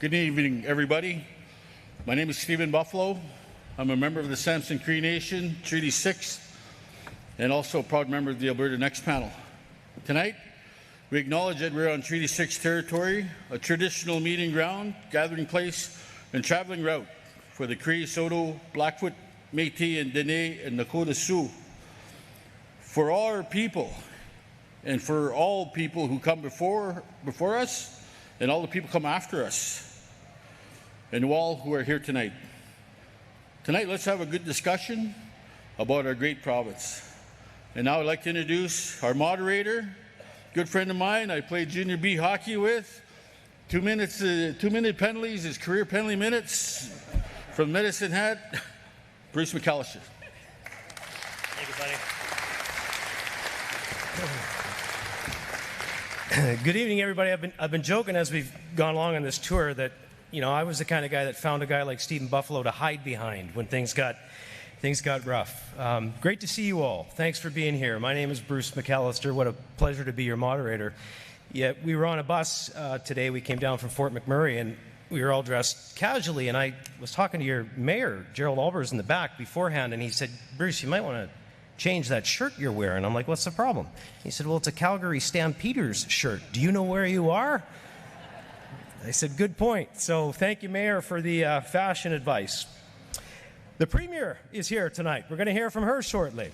Good evening, everybody. My name is Stephen Buffalo. I'm a member of the Samson Cree Nation, Treaty 6, and also a proud member of the Alberta Next Panel. Tonight, we acknowledge that we're on Treaty 6 territory, a traditional meeting ground, gathering place, and traveling route for the Cree, Saulteaux, Blackfoot, Métis, and Dene, and Nakota Sioux. For all our people, and for all people who come before us, and all the people come after us, and all who are here tonight. Tonight, let's have a good discussion about our great province. And now I'd like to introduce our moderator, good friend of mine I played junior B hockey with. 2 minute penalties, his career penalty minutes from Medicine Hat, Bruce McAllister. Thank you, buddy. Good evening, everybody. I've been joking as we've gone along on this tour that, you know, I was the kind of guy that found a guy like Stephen Buffalo to hide behind when things got rough. Great to see you all. Thanks for being here. My name is Bruce McAllister. What a pleasure to be your moderator. Yeah, we were on a bus today. We came down from Fort McMurray, and we were all dressed casually. And I was talking to your mayor, Gerald Albers, in the back beforehand, and he said, "Bruce, you might want to change that shirt you're wearing." I'm like, "What's the problem?" He said, "Well, it's a Calgary Stampeders shirt. Do you know where you are?" I said, "Good point." So thank you, Mayor, for the fashion advice. The Premier is here tonight. We're going to hear from her shortly.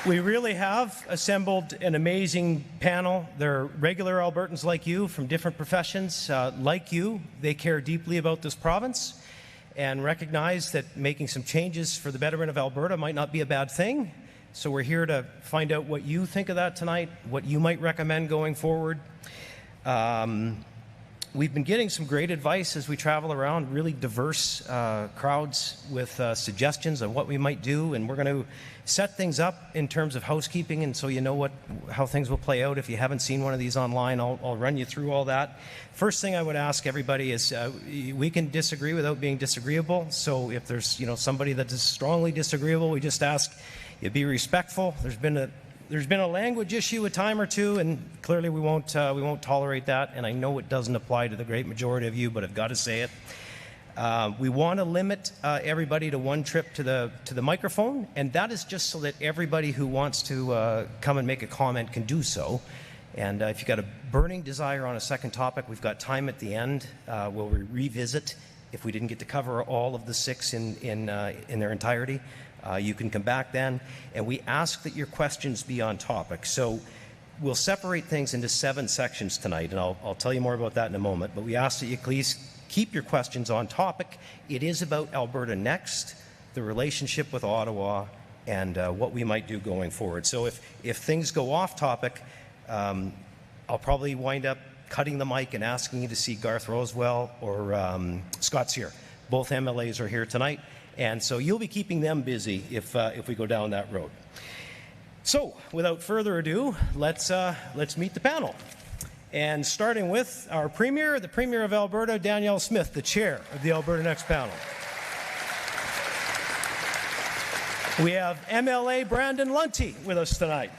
We really have assembled an amazing panel. They're regular Albertans like you from different professions. Like you, they care deeply about this province and recognize that making some changes for the betterment of Alberta might not be a bad thing. So we're here to find out what you think of that tonight, what you might recommend going forward. We've been getting some great advice as we travel around, really diverse crowds with suggestions on what we might do, and we're going to set things up in terms of housekeeping, and so you know how things will play out. If you haven't seen one of these online, I'll run you through all that. First thing I would ask everybody is we can disagree without being disagreeable, so if there's somebody that is strongly disagreeable, we just ask you be respectful. There's been a language issue a time or two, and clearly we won't tolerate that. And I know it doesn't apply to the great majority of you, but I've got to say it. We want to limit everybody to one trip to the microphone, and that is just so that everybody who wants to come and make a comment can do so. And if you've got a burning desire on a second topic, we've got time at the end. We'll revisit if we didn't get to cover all of the 6 in their entirety. You can come back then, and we ask that your questions be on topic. So we'll separate things into 7 sections tonight, and I'll tell you more about that in a moment. But we ask that you please keep your questions on topic. It is about Alberta Next, the relationship with Ottawa, and what we might do going forward. So if things go off topic, I'll probably wind up cutting the mic and asking you to see Garth Rosewell or Scott Sear. Both MLAs are here tonight. And so you'll be keeping them busy if we go down that road. So without further ado, let's meet the panel. And starting with our Premier, the Premier of Alberta, Danielle Smith, the Chair of the Alberta Next Panel. We have MLA Brandon Lunty with us tonight.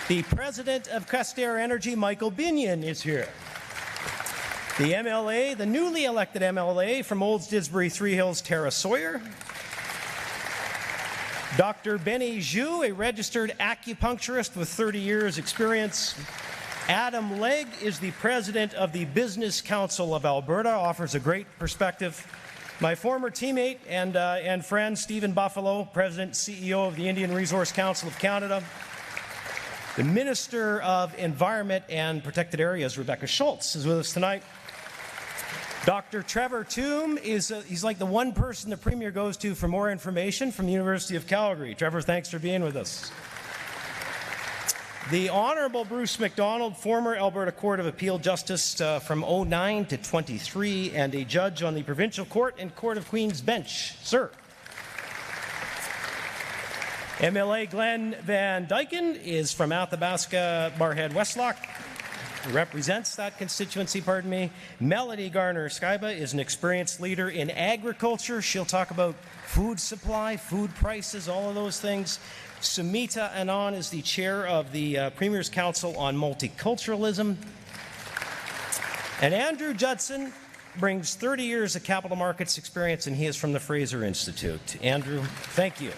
The President of Questerre Energy, Michael Binion, is here. The MLA, the newly elected MLA from Olds Didsbury Three Hills, Tara Sawyer. Dr. Benny Zhu, a registered acupuncturist with 30 years experience. Adam Legg is the president of the Business Council of Alberta, offers a great perspective. My former teammate and friend, Stephen Buffalo, president and CEO of the Indian Resource Council of Canada. The Minister of Environment and Protected Areas, Rebecca Schultz, is with us tonight. Dr. Trevor Toome he's like the one person the Premier goes to for more information from the University of Calgary. Trevor, thanks for being with us. The Honourable Bruce MacDonald, former Alberta Court of Appeal Justice from 2009 to 23, and a judge on the Provincial Court and Court of Queen's Bench. Sir. MLA Glenn Van Dyken is from Athabasca, Barhead, Westlock. represents that constituency, pardon me. Melody Garner-Skyba is an experienced leader in agriculture. She'll talk about food supply, food prices, all of those things. Sumita Anand is the chair of the Premier's Council on Multiculturalism. And Andrew Judson brings 30 years of capital markets experience, and he is from the Fraser Institute. Andrew, thank you.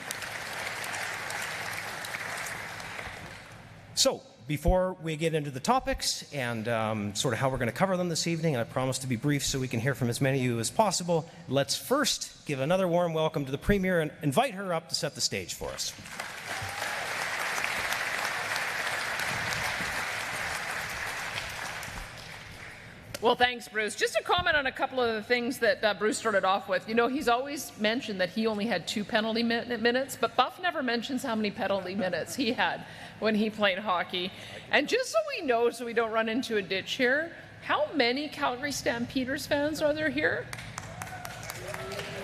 So, before we get into the topics and sort of how we're going to cover them this evening, and I promise to be brief so we can hear from as many of you as possible, let's first give another warm welcome to the Premier and invite her up to set the stage for us. Well, thanks, Bruce. Just to comment on a couple of the things that Bruce started off with. You know, he's always mentioned that he only had 2 penalty minutes, but Buff never mentions how many penalty minutes he had when he played hockey. And just so we know, so we don't run into a ditch here, how many Calgary Stampeders fans are there here?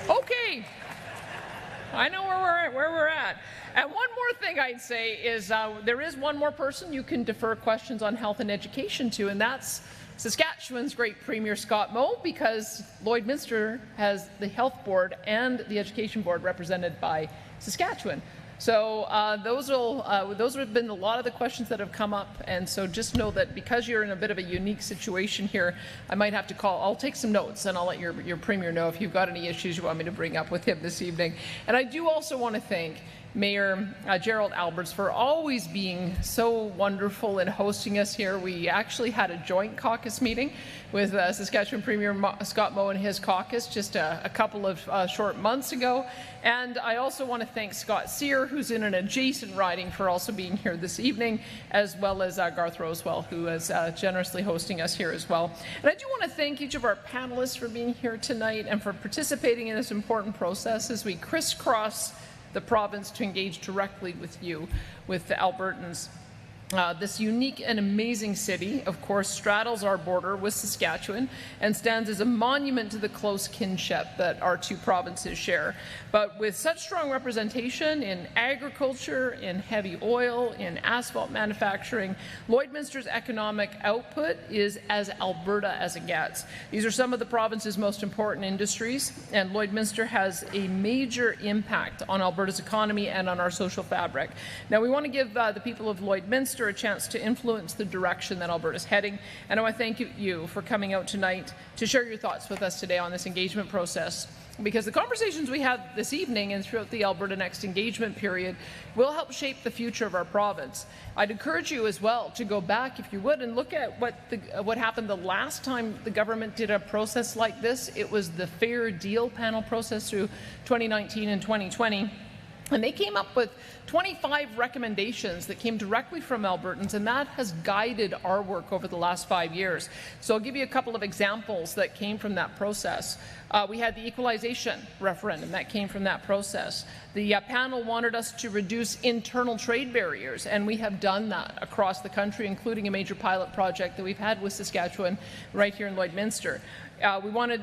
Okay. I know where we're at. And one more thing I'd say is there is one more person you can defer questions on health and education to, and that's Saskatchewan's great Premier Scott Moe, because Lloydminster has the health board and the education board represented by Saskatchewan. So those have been a lot of the questions that have come up, and so just know that because you're in a bit of a unique situation here, I might have to call. I'll take some notes and I'll let your Premier know if you've got any issues you want me to bring up with him this evening. And I do also want to thank Mayor Gerald Alberts for always being so wonderful in hosting us here. We actually had a joint caucus meeting with Saskatchewan Premier Scott Moe and his caucus just a couple of short months ago. And I also want to thank Scott Sear, who's in an adjacent riding, for also being here this evening, as well as Garth Rosewell, who is generously hosting us here as well. And I do want to thank each of our panelists for being here tonight and for participating in this important process as we crisscross the province to engage directly with you, with the Albertans. This unique and amazing city, of course, straddles our border with Saskatchewan and stands as a monument to the close kinship that our two provinces share. But with such strong representation in agriculture, in heavy oil, in asphalt manufacturing, Lloydminster's economic output is as Alberta as it gets. These are some of the province's most important industries, and Lloydminster has a major impact on Alberta's economy and on our social fabric. Now, we want to give the people of Lloydminster a chance to influence the direction that Alberta's heading, and I want to thank you for coming out tonight to share your thoughts with us today on this engagement process, because the conversations we had this evening and throughout the Alberta Next engagement period will help shape the future of our province. I'd encourage you as well to go back, if you would, and look at what happened the last time the government did a process like this. It was the Fair Deal panel process through 2019 and 2020. And they came up with 25 recommendations that came directly from Albertans, and that has guided our work over the last 5 years. So I'll give you a couple of examples that came from that process. We had the Equalization referendum that came from that process. The panel wanted us to reduce internal trade barriers, and we have done that across the country, including a major pilot project that we've had with Saskatchewan right here in Lloydminster.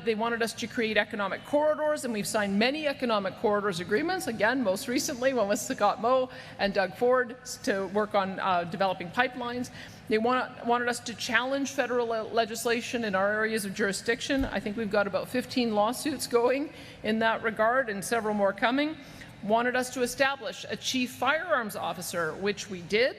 They wanted us to create economic corridors, and we've signed many economic corridors agreements. Again, most recently, one with Scott Moe and Doug Ford to work on developing pipelines. They wanted us to challenge federal legislation in our areas of jurisdiction. I think we've got about 15 lawsuits going in that regard, and several more coming. Wanted us to establish a chief firearms officer, which we did.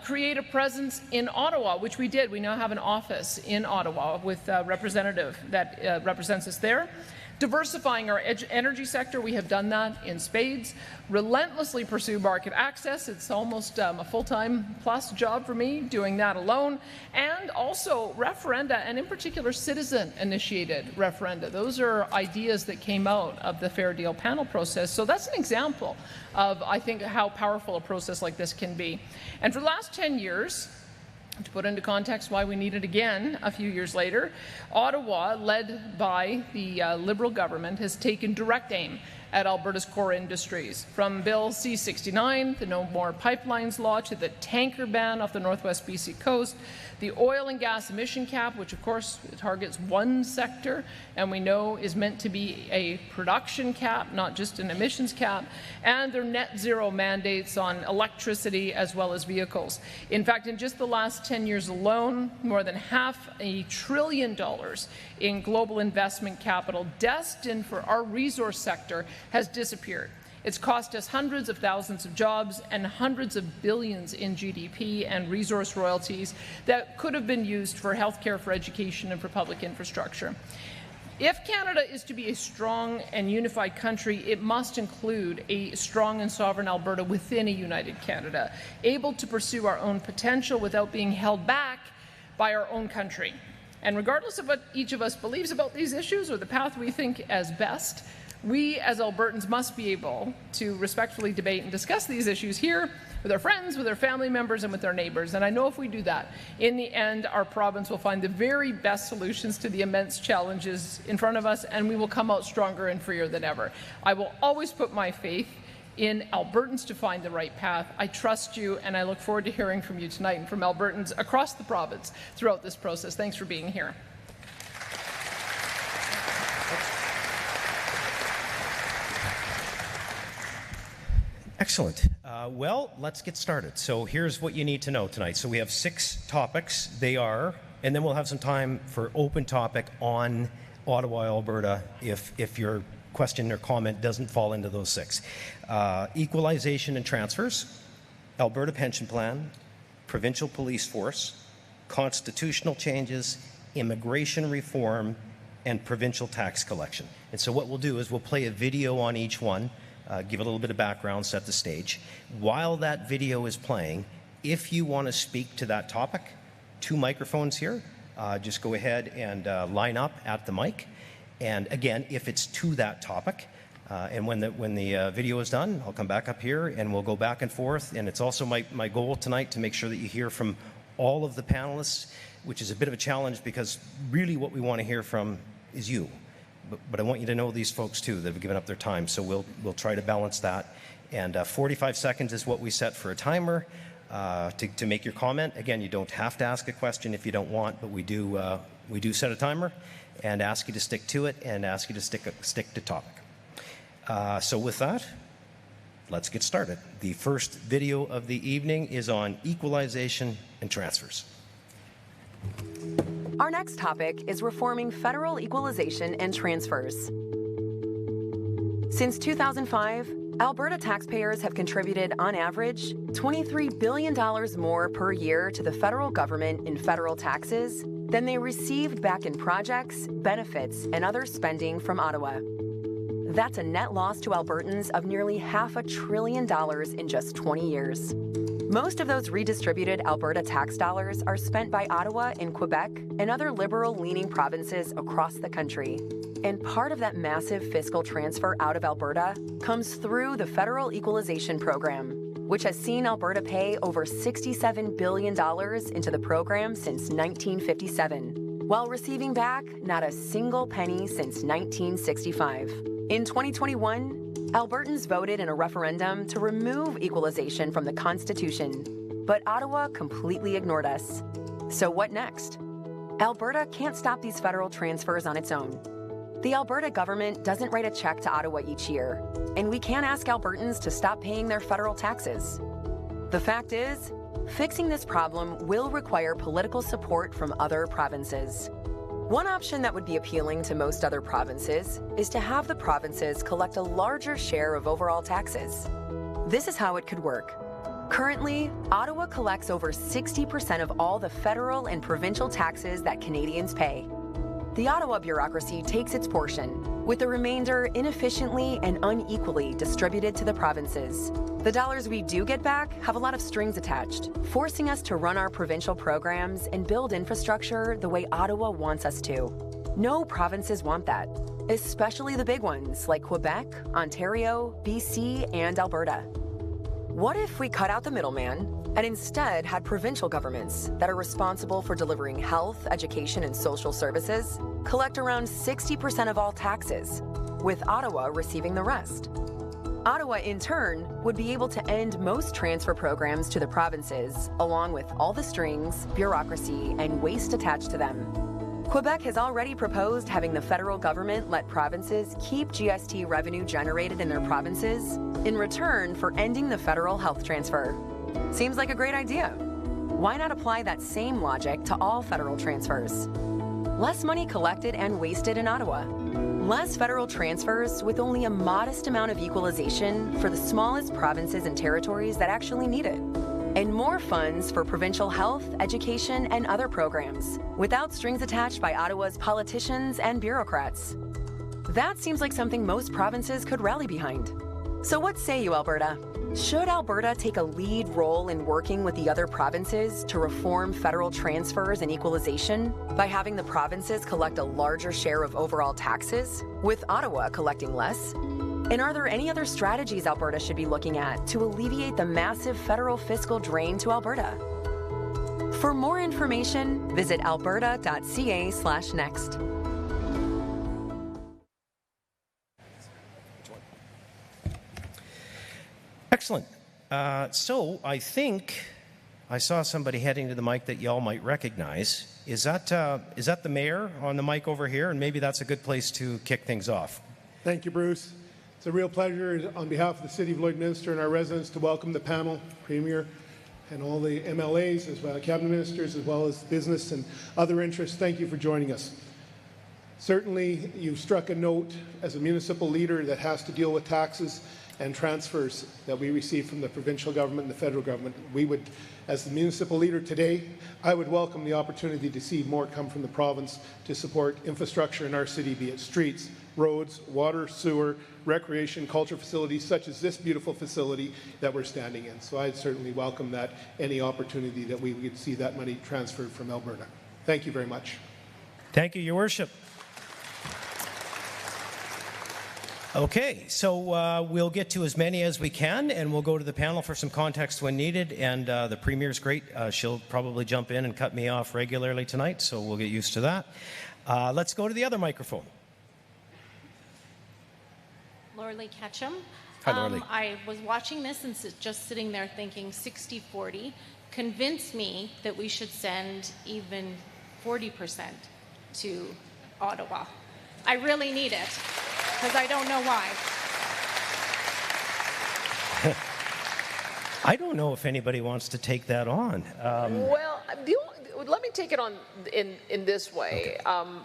Create a presence in Ottawa, which we did. We now have an office in Ottawa with a representative that represents us there. Diversifying our energy sector, we have done that in spades. Relentlessly pursue market access. It's almost a full-time plus job for me doing that alone. And also referenda, and in particular citizen-initiated referenda. Those are ideas that came out of the Fair Deal panel process. So that's an example of, I think, how powerful a process like this can be. And for the last 10 years, to put into context why we need it again a few years later, Ottawa, led by the Liberal government, has taken direct aim at Alberta's core industries. From Bill C-69, the No More Pipelines law, to the tanker ban off the northwest BC coast, the oil and gas emission cap, which of course targets one sector and we know is meant to be a production cap, not just an emissions cap, and their net zero mandates on electricity as well as vehicles. In fact, in just the last 10 years alone, more than $500 billion in global investment capital destined for our resource sector has disappeared. It's cost us hundreds of thousands of jobs and hundreds of billions in GDP and resource royalties that could have been used for healthcare, for education, and for public infrastructure. If Canada is to be a strong and unified country, it must include a strong and sovereign Alberta within a united Canada, able to pursue our own potential without being held back by our own country. And regardless of what each of us believes about these issues or the path we think as best, we as Albertans must be able to respectfully debate and discuss these issues here with our friends, with our family members, and with our neighbours. And I know if we do that, in the end, our province will find the very best solutions to the immense challenges in front of us, and we will come out stronger and freer than ever. I will always put my faith in Albertans to find the right path. I trust you, and I look forward to hearing from you tonight and from Albertans across the province throughout this process. Thanks for being here. Excellent. Well, let's get started. So here's what you need to know tonight. So we have 6 topics. They are, and then we'll have some time for open topic on Ottawa, Alberta, if your question or comment doesn't fall into those 6. Equalization and transfers, Alberta pension plan, provincial police force, constitutional changes, immigration reform, and provincial tax collection. And so what we'll do is we'll play a video on each one, give a little bit of background, set the stage. While that video is playing, if you want to speak to that topic, 2 microphones here, just go ahead and line up at the mic. And again, if it's to that topic, and when the video is done, I'll come back up here and we'll go back and forth. And it's also my goal tonight to make sure that you hear from all of the panelists, which is a bit of a challenge because really what we want to hear from is you. But I want you to know these folks too that have given up their time, so we'll try to balance that. And 45 seconds is what we set for a timer to make your comment. Again, you don't have to ask a question if you don't want, but we do set a timer and ask you to stick to it and ask you to stick to topic. So with that, let's get started. The first video of the evening is on equalization and transfers. Our next topic is reforming federal equalization and transfers. Since 2005, Alberta taxpayers have contributed, on average, $23 billion more per year to the federal government in federal taxes than they received back in projects, benefits, and other spending from Ottawa. That's a net loss to Albertans of nearly $500 billion in just 20 years. Most of those redistributed Alberta tax dollars are spent by Ottawa and Quebec and other liberal-leaning provinces across the country. And part of that massive fiscal transfer out of Alberta comes through the Federal Equalization Program, which has seen Alberta pay over $67 billion into the program since 1957, while receiving back not a single penny since 1965. In 2021, Albertans voted in a referendum to remove equalization from the Constitution, but Ottawa completely ignored us. So what next? Alberta can't stop these federal transfers on its own. The Alberta government doesn't write a check to Ottawa each year, and we can't ask Albertans to stop paying their federal taxes. The fact is, fixing this problem will require political support from other provinces. One option that would be appealing to most other provinces is to have the provinces collect a larger share of overall taxes. This is how it could work. Currently, Ottawa collects over 60% of all the federal and provincial taxes that Canadians pay. The Ottawa bureaucracy takes its portion, with the remainder inefficiently and unequally distributed to the provinces. The dollars we do get back have a lot of strings attached, forcing us to run our provincial programs and build infrastructure the way Ottawa wants us to. No provinces want that, especially the big ones like Quebec, Ontario, BC, and Alberta. What if we cut out the middleman and instead had provincial governments that are responsible for delivering health, education, and social services collect around 60% of all taxes, with Ottawa receiving the rest. Ottawa, in turn, would be able to end most transfer programs to the provinces, along with all the strings, bureaucracy, and waste attached to them. Quebec has already proposed having the federal government let provinces keep GST revenue generated in their provinces in return for ending the federal health transfer. Seems like a great idea. Why not apply that same logic to all federal transfers? Less money collected and wasted in Ottawa. Less federal transfers with only a modest amount of equalization for the smallest provinces and territories that actually need it. And more funds for provincial health, education, and other programs, without strings attached by Ottawa's politicians and bureaucrats. That seems like something most provinces could rally behind. So what say you, Alberta? Should Alberta take a lead role in working with the other provinces to reform federal transfers and equalization by having the provinces collect a larger share of overall taxes, with Ottawa collecting less? And are there any other strategies Alberta should be looking at to alleviate the massive federal fiscal drain to Alberta? For more information, visit alberta.ca/next. Excellent. So I think I saw somebody heading to the mic that y'all might recognize. Is that the mayor on the mic over here? And maybe that's a good place to kick things off. Thank you, Bruce. It's a real pleasure on behalf of the City of Lloydminster and our residents to welcome the panel, Premier, and all the MLAs, as well as cabinet ministers, as well as business and other interests. Thank you for joining us. Certainly, you've struck a note as a municipal leader that has to deal with taxes and transfers that we receive from the provincial government and the federal government. We would, as the municipal leader today, I would welcome the opportunity to see more come from the province to support infrastructure in our city, be it streets, roads, water, sewer, recreation, culture facilities, such as this beautiful facility that we're standing in. So I'd certainly welcome that, any opportunity that we would see that money transferred from Alberta. Thank you very much. Thank you, Your Worship. Okay, so we'll get to as many as we can, and we'll go to the panel for some context when needed. And the Premier's great. She'll probably jump in and cut me off regularly tonight, so we'll get used to that. Let's go to the other microphone. Lorley Ketchum. Hi, Lorley. I was watching this and just sitting there thinking 60-40 convinced me that we should send even 40% to Ottawa. I really need it, because I don't know why. I don't know if anybody wants to take that on. Well, let me take it on in this way. Okay.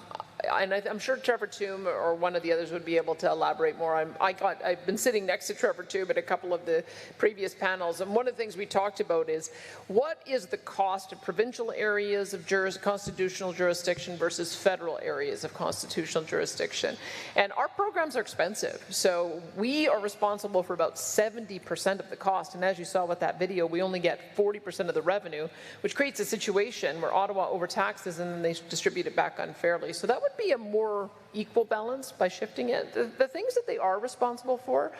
And I'm sure Trevor Toome or one of the others would be able to elaborate more. I've been sitting next to Trevor Toome at a couple of the previous panels, and one of the things we talked about is what is the cost of provincial areas of constitutional jurisdiction versus federal areas of constitutional jurisdiction. And our programs are expensive, so we are responsible for about 70% of the cost. And as you saw with that video, we only get 40% of the revenue, which creates a situation where Ottawa overtaxes and then they distribute it back unfairly. So that would be a more equal balance by shifting it. The things that they are responsible for,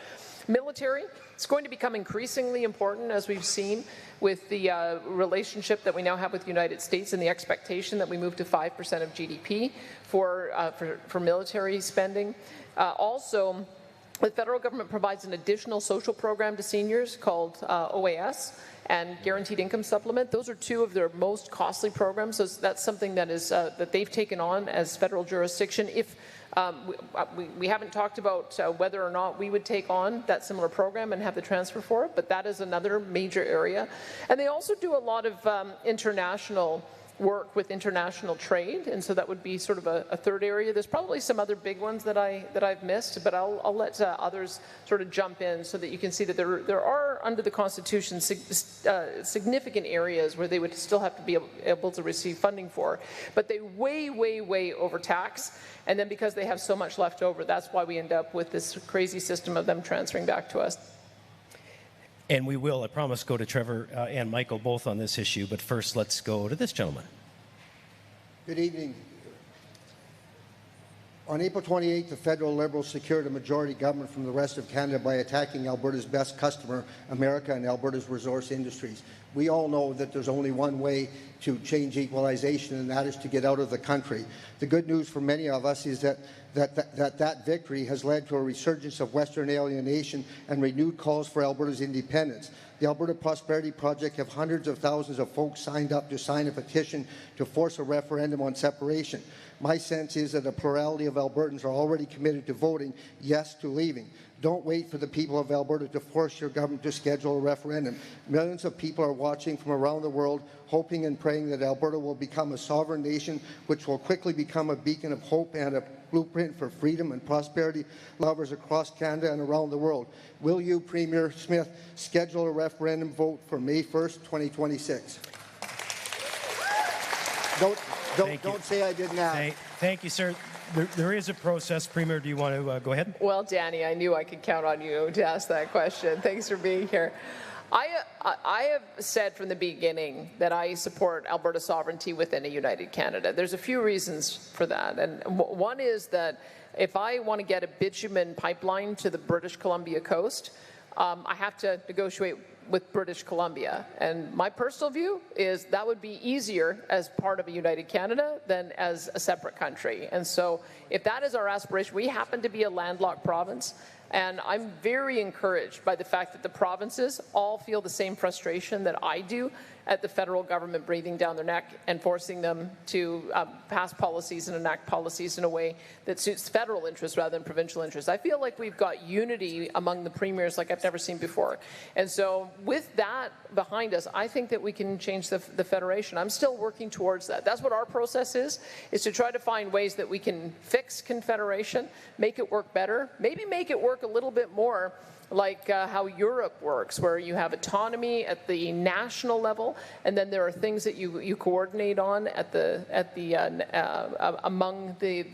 military, it's going to become increasingly important, as we've seen with the relationship that we now have with the United States and the expectation that we move to 5% of GDP for military spending. Also, the federal government provides an additional social program to seniors called OAS and Guaranteed Income Supplement. Those are two of their most costly programs. So that's something that is that they've taken on as federal jurisdiction. If we haven't talked about whether or not we would take on that similar program and have the transfer for it, but that is another major area. And they also do a lot of international work with international trade, and so that would be sort of a third area. There's probably some other big ones that I've missed, but I'll let others sort of jump in so that you can see that there are under the Constitution significant areas where they would still have to be able to receive funding for, but they way overtax, and then because they have so much left over, that's why we end up with this crazy system of them transferring back to us. And we will, I promise, go to Trevor and Michael both on this issue, but first let's go to this gentleman. Good evening. On April 28th, the federal Liberals secured a majority government from the rest of Canada by attacking Alberta's best customer, America, and Alberta's resource industries. We all know that there's only one way to change equalization, and that is to get out of the country. The good news for many of us is that that victory has led to a resurgence of Western alienation and renewed calls for Alberta's independence. The Alberta Prosperity Project have hundreds of thousands of folks signed up to sign a petition to force a referendum on separation. My sense is that a plurality of Albertans are already committed to voting yes to leaving. Don't wait for the people of Alberta to force your government to schedule a referendum. Millions of people are watching from around the world, hoping and praying that Alberta will become a sovereign nation, which will quickly become a beacon of hope and a blueprint for freedom and prosperity lovers across Canada and around the world. Will you, Premier Smith, schedule a referendum vote for May 1st, 2026? Don't say I didn't ask. Thank you, sir. There is a process. Premier, do you want to go ahead? Well, Danny, I knew I could count on you to ask that question. Thanks for being here. I have said from the beginning that I support Alberta sovereignty within a united Canada. There's a few reasons for that. And one is that if I want to get a bitumen pipeline to the British Columbia coast, I have to negotiate with British Columbia. And my personal view is that would be easier as part of a united Canada than as a separate country. And so if that is our aspiration, we happen to be a landlocked province. And I'm very encouraged by the fact that the provinces all feel the same frustration that I do at the federal government breathing down their neck and forcing them to pass policies and enact policies in a way that suits federal interests rather than provincial interests. I feel like we've got unity among the premiers like I've never seen before. And so with that behind us, I think that we can change the federation. I'm still working towards that. That's what our process is to try to find ways that we can fix confederation, make it work better, maybe make it work a little bit more like how Europe works, where you have autonomy at the national level, and then there are things that you coordinate on among the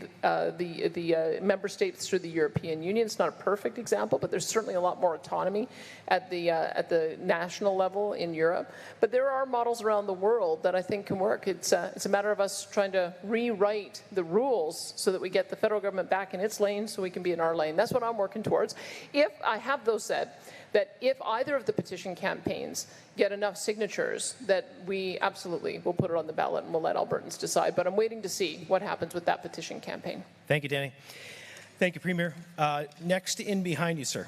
member states through the European Union. It's not a perfect example, but there's certainly a lot more autonomy at the national level in Europe. But there are models around the world that I think can work. It's a matter of us trying to rewrite the rules so that we get the federal government back in its lane so we can be in our lane. That's what I'm working towards. If I have those said, that if either of the petition campaigns get enough signatures, that we absolutely will put it on the ballot and we'll let Albertans decide. But I'm waiting to see what happens with that petition campaign. Thank you, Danny. Thank you, Premier. Next in behind you, sir.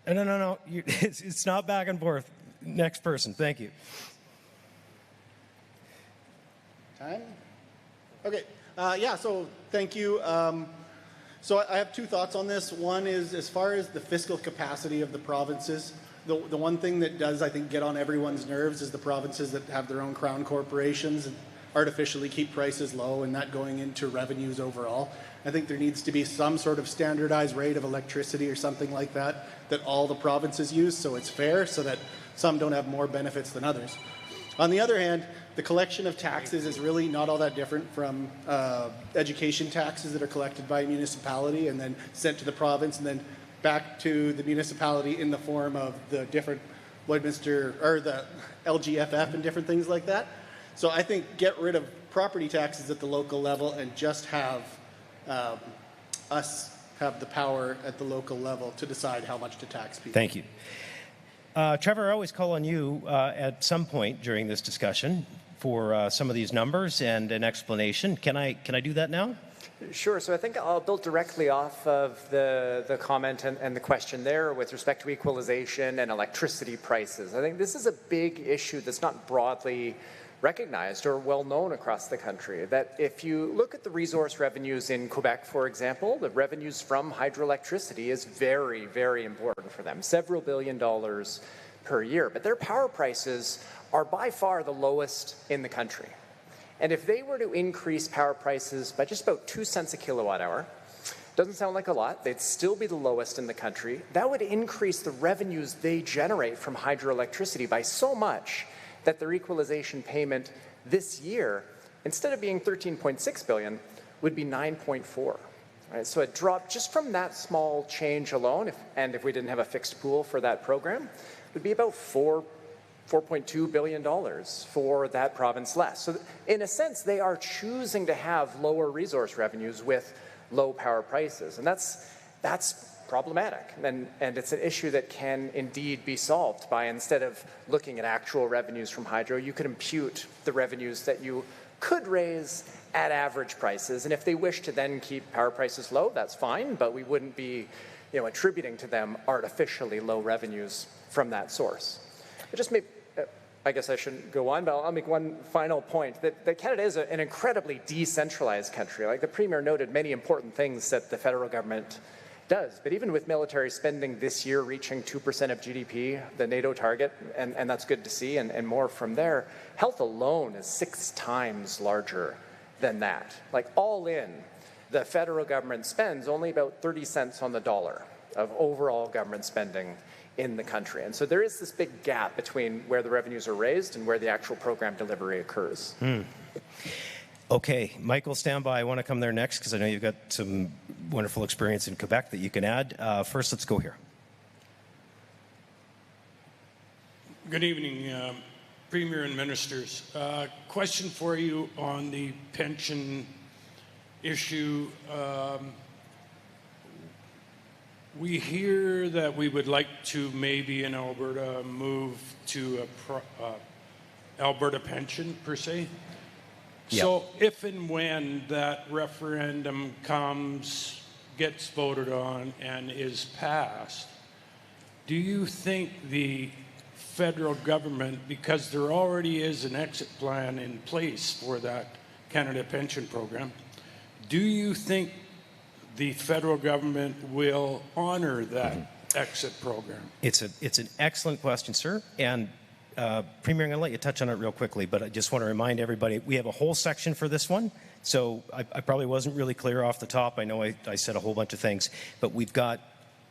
No. It's not back and forth. Next person. Thank you. Time? Okay. So thank you. So I have two thoughts on this. One is, as far as the fiscal capacity of the provinces, the one thing that does, I think, get on everyone's nerves is the provinces that have their own crown corporations and artificially keep prices low, and that going into revenues overall. I think there needs to be some sort of standardized rate of electricity or something like that all the provinces use, so it's fair, so that some don't have more benefits than others. On the other hand, the collection of taxes is really not all that different from education taxes that are collected by a municipality and then sent to the province and then back to the municipality in the form of the different Lloydminster or the LGFF and different things like that. So I think get rid of property taxes at the local level and just have us have the power at the local level to decide how much to tax people. Thank you. Trevor, I always call on you at some point during this discussion for some of these numbers and an explanation. Can I do that now? Sure. So I think I'll build directly off of the comment and the question there with respect to equalization and electricity prices. I think this is a big issue that's not broadly recognized or well known across the country. That if you look at the resource revenues in Quebec, for example, the revenues from hydroelectricity is very, very important for them, several $billion per year. But their power prices are by far the lowest in the country. And if they were to increase power prices by just about 2 cents a kilowatt hour, doesn't sound like a lot, they'd still be the lowest in the country, that would increase the revenues they generate from hydroelectricity by so much that their equalization payment this year, instead of being $13.6 billion, would be $9.4. Right? So it dropped just from that small change alone, if we didn't have a fixed pool for that program, would be about $4.2 billion for that province less. So in a sense, they are choosing to have lower resource revenues with low power prices. And that's problematic. And it's an issue that can indeed be solved by, instead of looking at actual revenues from hydro, you could impute the revenues that you could raise at average prices. And if they wish to then keep power prices low, that's fine, but we wouldn't be attributing to them artificially low revenues from that source. I guess I shouldn't go on, but I'll make one final point, that Canada is an incredibly decentralized country. Like the Premier noted many important things that the federal government does, but even with military spending this year reaching 2% of GDP, the NATO target, and that's good to see, and more from there, health alone is 6 times larger than that. Like all in, the federal government spends only about 30 cents on the dollar of overall government spending in the country. And so there is this big gap between where the revenues are raised and where the actual program delivery occurs. Okay, Michael, stand by. I want to come there next because I know you've got some wonderful experience in Quebec that you can add. First, let's go here. Good evening, Premier and Ministers. Question for you on the pension issue. We hear that we would like to maybe in Alberta move to a Alberta pension per se. Yep. So if and when that referendum comes, gets voted on, and is passed, do you think the federal government, because there already is an exit plan in place for that Canada pension program, do you think the federal government will honor that exit program? It's an excellent question, sir. And Premier, I'm going to let you touch on it real quickly, but I just want to remind everybody, we have a whole section for this one. So I probably wasn't really clear off the top. I know I said a whole bunch of things, but we've got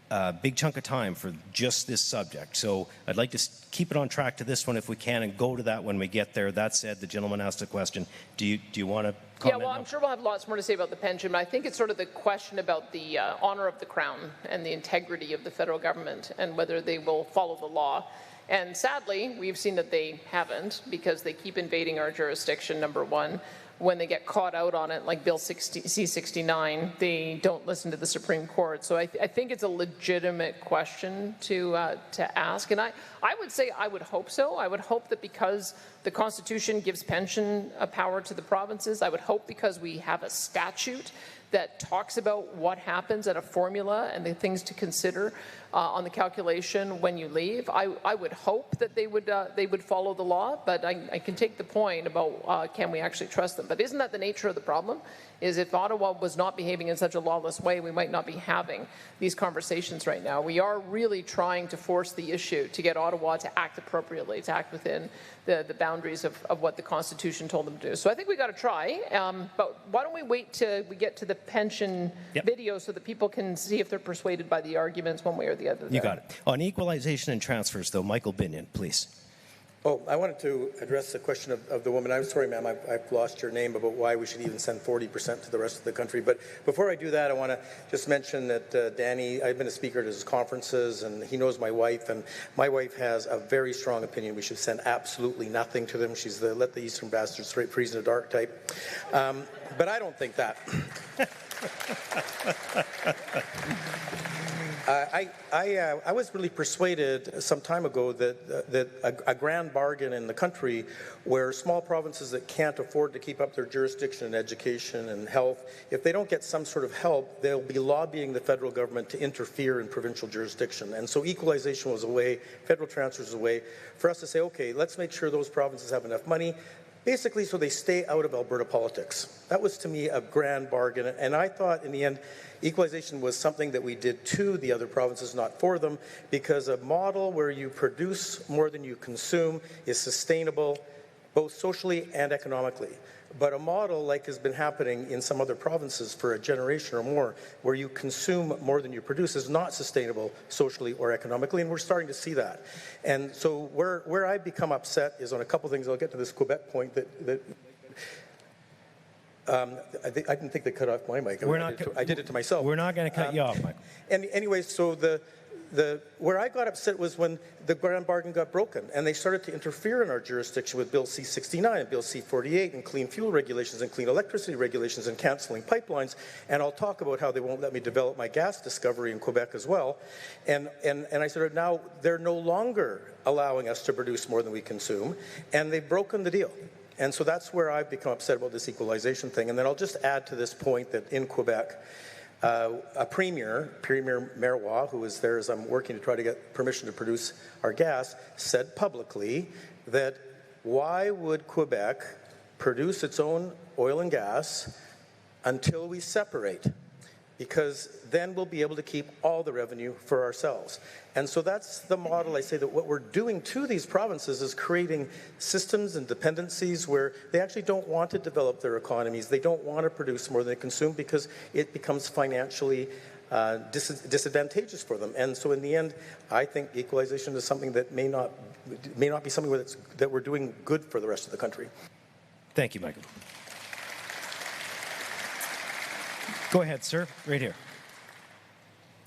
a big chunk of time for just this subject. So I'd like to keep it on track to this one if we can and go to that when we get there. That said, the gentleman asked a question. Do you want to comment? Yeah, well, I'm sure we'll have lots more to say about the pension, but I think it's sort of the question about the honor of the Crown and the integrity of the federal government and whether they will follow the law. And sadly, we've seen that they haven't because they keep invading our jurisdiction, number one. When they get caught out on it, like Bill C-69, they don't listen to the Supreme Court. So I think it's a legitimate question to ask. And I would say I would hope so. I would hope that because the Constitution gives pension power to the provinces, I would hope because we have a statute that talks about what happens at a formula and the things to consider on the calculation when you leave. I would hope that they would follow the law, but I can take the point about can we actually trust them. But isn't that the nature of the problem? Is if Ottawa was not behaving in such a lawless way, we might not be having these conversations right now. We are really trying to force the issue to get Ottawa to act appropriately, to act within the boundaries of what the Constitution told them to do. So I think we got to try, but why don't we wait till we get to the pension video so that people can see if they're persuaded by the arguments one way or the other. You got it. On equalization and transfers, though, Michael Binion, please. Oh, I wanted to address the question of the woman. I'm sorry, ma'am, I've lost your name about why we should even send 40% to the rest of the country. But before I do that, I want to just mention that Danny, I've been a speaker at his conferences, and he knows my wife, and my wife has a very strong opinion we should send absolutely nothing to them. She's the let the Eastern bastards freeze in the dark type. But I don't think that. I was really persuaded some time ago that a grand bargain in the country where small provinces that can't afford to keep up their jurisdiction in education and health, if they don't get some sort of help, they'll be lobbying the federal government to interfere in provincial jurisdiction. And so equalization was a way, federal transfers was a way for us to say, okay, let's make sure those provinces have enough money, basically so they stay out of Alberta politics. That was, to me, a grand bargain. And I thought, in the end, equalization was something that we did to the other provinces, not for them, because a model where you produce more than you consume is sustainable, both socially and economically. But a model like has been happening in some other provinces for a generation or more, where you consume more than you produce, is not sustainable socially or economically, and we're starting to see that. And so where I become upset is on a couple things. I'll get to this Quebec point that I didn't think they cut off my mic. I did it to myself. We're not going to cut you off, Michael. And anyway, so where I got upset was when the grand bargain got broken and they started to interfere in our jurisdiction with Bill C-69 and Bill C-48 and clean fuel regulations and clean electricity regulations and cancelling pipelines. And I'll talk about how they won't let me develop my gas discovery in Quebec as well. And I said, now they're no longer allowing us to produce more than we consume, and they've broken the deal. And so that's where I've become upset about this equalization thing. And then I'll just add to this point that in Quebec, a Premier Marois, who is there as I'm working to try to get permission to produce our gas, said publicly that why would Quebec produce its own oil and gas until we separate? Because then we'll be able to keep all the revenue for ourselves. And so that's the model. I say that what we're doing to these provinces is creating systems and dependencies where they actually don't want to develop their economies. They don't want to produce more than they consume because it becomes financially disadvantageous for them. And so in the end, I think equalization is something that may not be something that we're doing good for the rest of the country. Thank you, Michael. Go ahead, sir. Right here.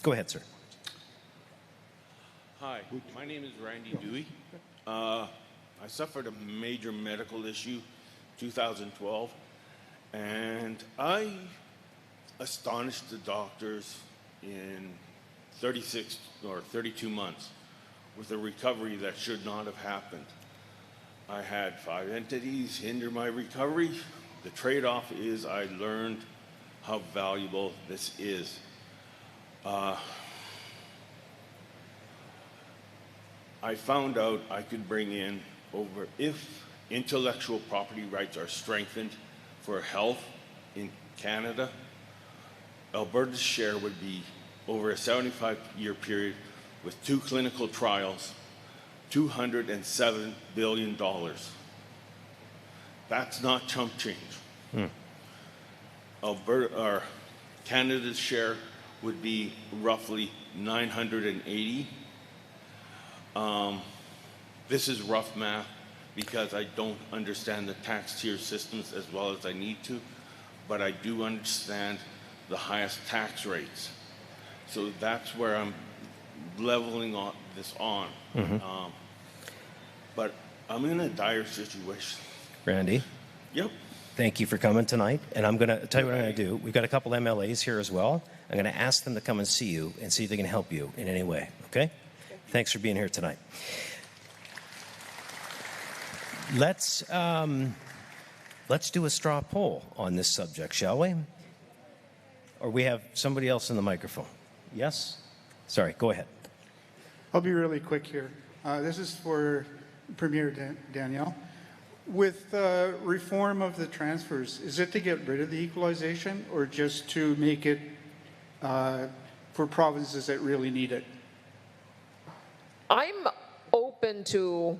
Go ahead, sir. Hi, my name is Randy Dewey. I suffered a major medical issue 2012, and I astonished the doctors in 36 or 32 months with a recovery that should not have happened. I had 5 entities hinder my recovery. The trade-off is I learned how valuable this is. I found out I could bring in if intellectual property rights are strengthened for health in Canada, Alberta's share would be over a 75-year period with 2 clinical trials, $207 billion. That's not chump change. Alberta, or Canada's share would be roughly 980. This is rough math because I don't understand the tax tier systems as well as I need to, but I do understand the highest tax rates. So that's where I'm leveling this on. But I'm in a dire situation. Randy? Yep. Thank you for coming tonight. And I'm going to tell you what I'm going to do. We've got a couple MLAs here as well. I'm going to ask them to come and see you and see if they can help you in any way. Okay? Thanks for being here tonight. Let's do a straw poll on this subject, shall we? Or we have somebody else in the microphone. Yes? Sorry, go ahead. I'll be really quick here. This is for Premier Danielle. With reform of the transfers, is it to get rid of the equalization or just to make it for provinces that really need it? I'm open to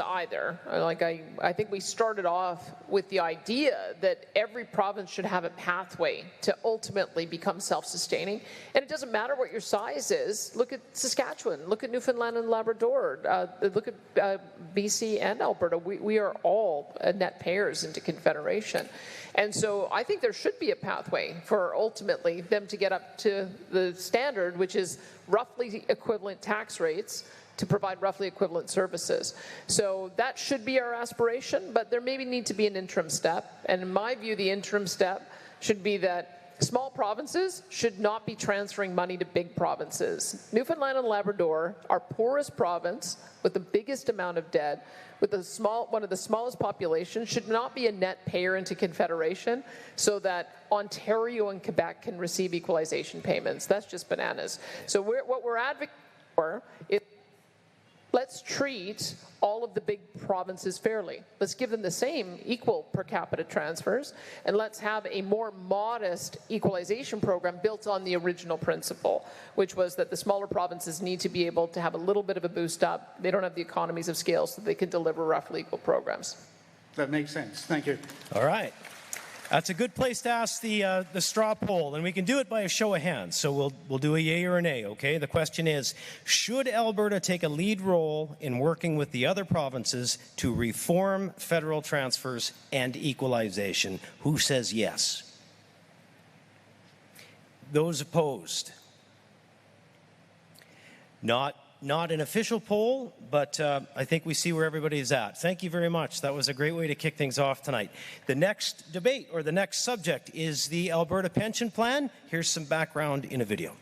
either. Like I think we started off with the idea that every province should have a pathway to ultimately become self-sustaining, and it doesn't matter what your size is. Look at Saskatchewan. Look at Newfoundland and Labrador. Look at BC and Alberta. We are all net payers into Confederation. And so I think there should be a pathway for ultimately them to get up to the standard, which is roughly equivalent tax rates to provide roughly equivalent services. So that should be our aspiration, but there maybe need to be an interim step. And in my view, the interim step should be that small provinces should not be transferring money to big provinces. Newfoundland and Labrador, our poorest province with the biggest amount of debt, with one of the smallest populations, should not be a net payer into Confederation so that Ontario and Quebec can receive equalization payments. That's just bananas. So what we're advocating for is let's treat all of the big provinces fairly. Let's give them the same equal per capita transfers, and let's have a more modest equalization program built on the original principle, which was that the smaller provinces need to be able to have a little bit of a boost up. They don't have the economies of scale, so they can deliver roughly equal programs. That makes sense. Thank you. All right. That's a good place to ask the straw poll, and we can do it by a show of hands. So we'll do a yay or a nay, okay? The question is, should Alberta take a lead role in working with the other provinces to reform federal transfers and equalization? Who says yes? Those opposed? Not an official poll, but I think we see where everybody is at. Thank you very much. That was a great way to kick things off tonight. The next debate, or the next subject, is the Alberta Pension Plan. Here's some background in a video.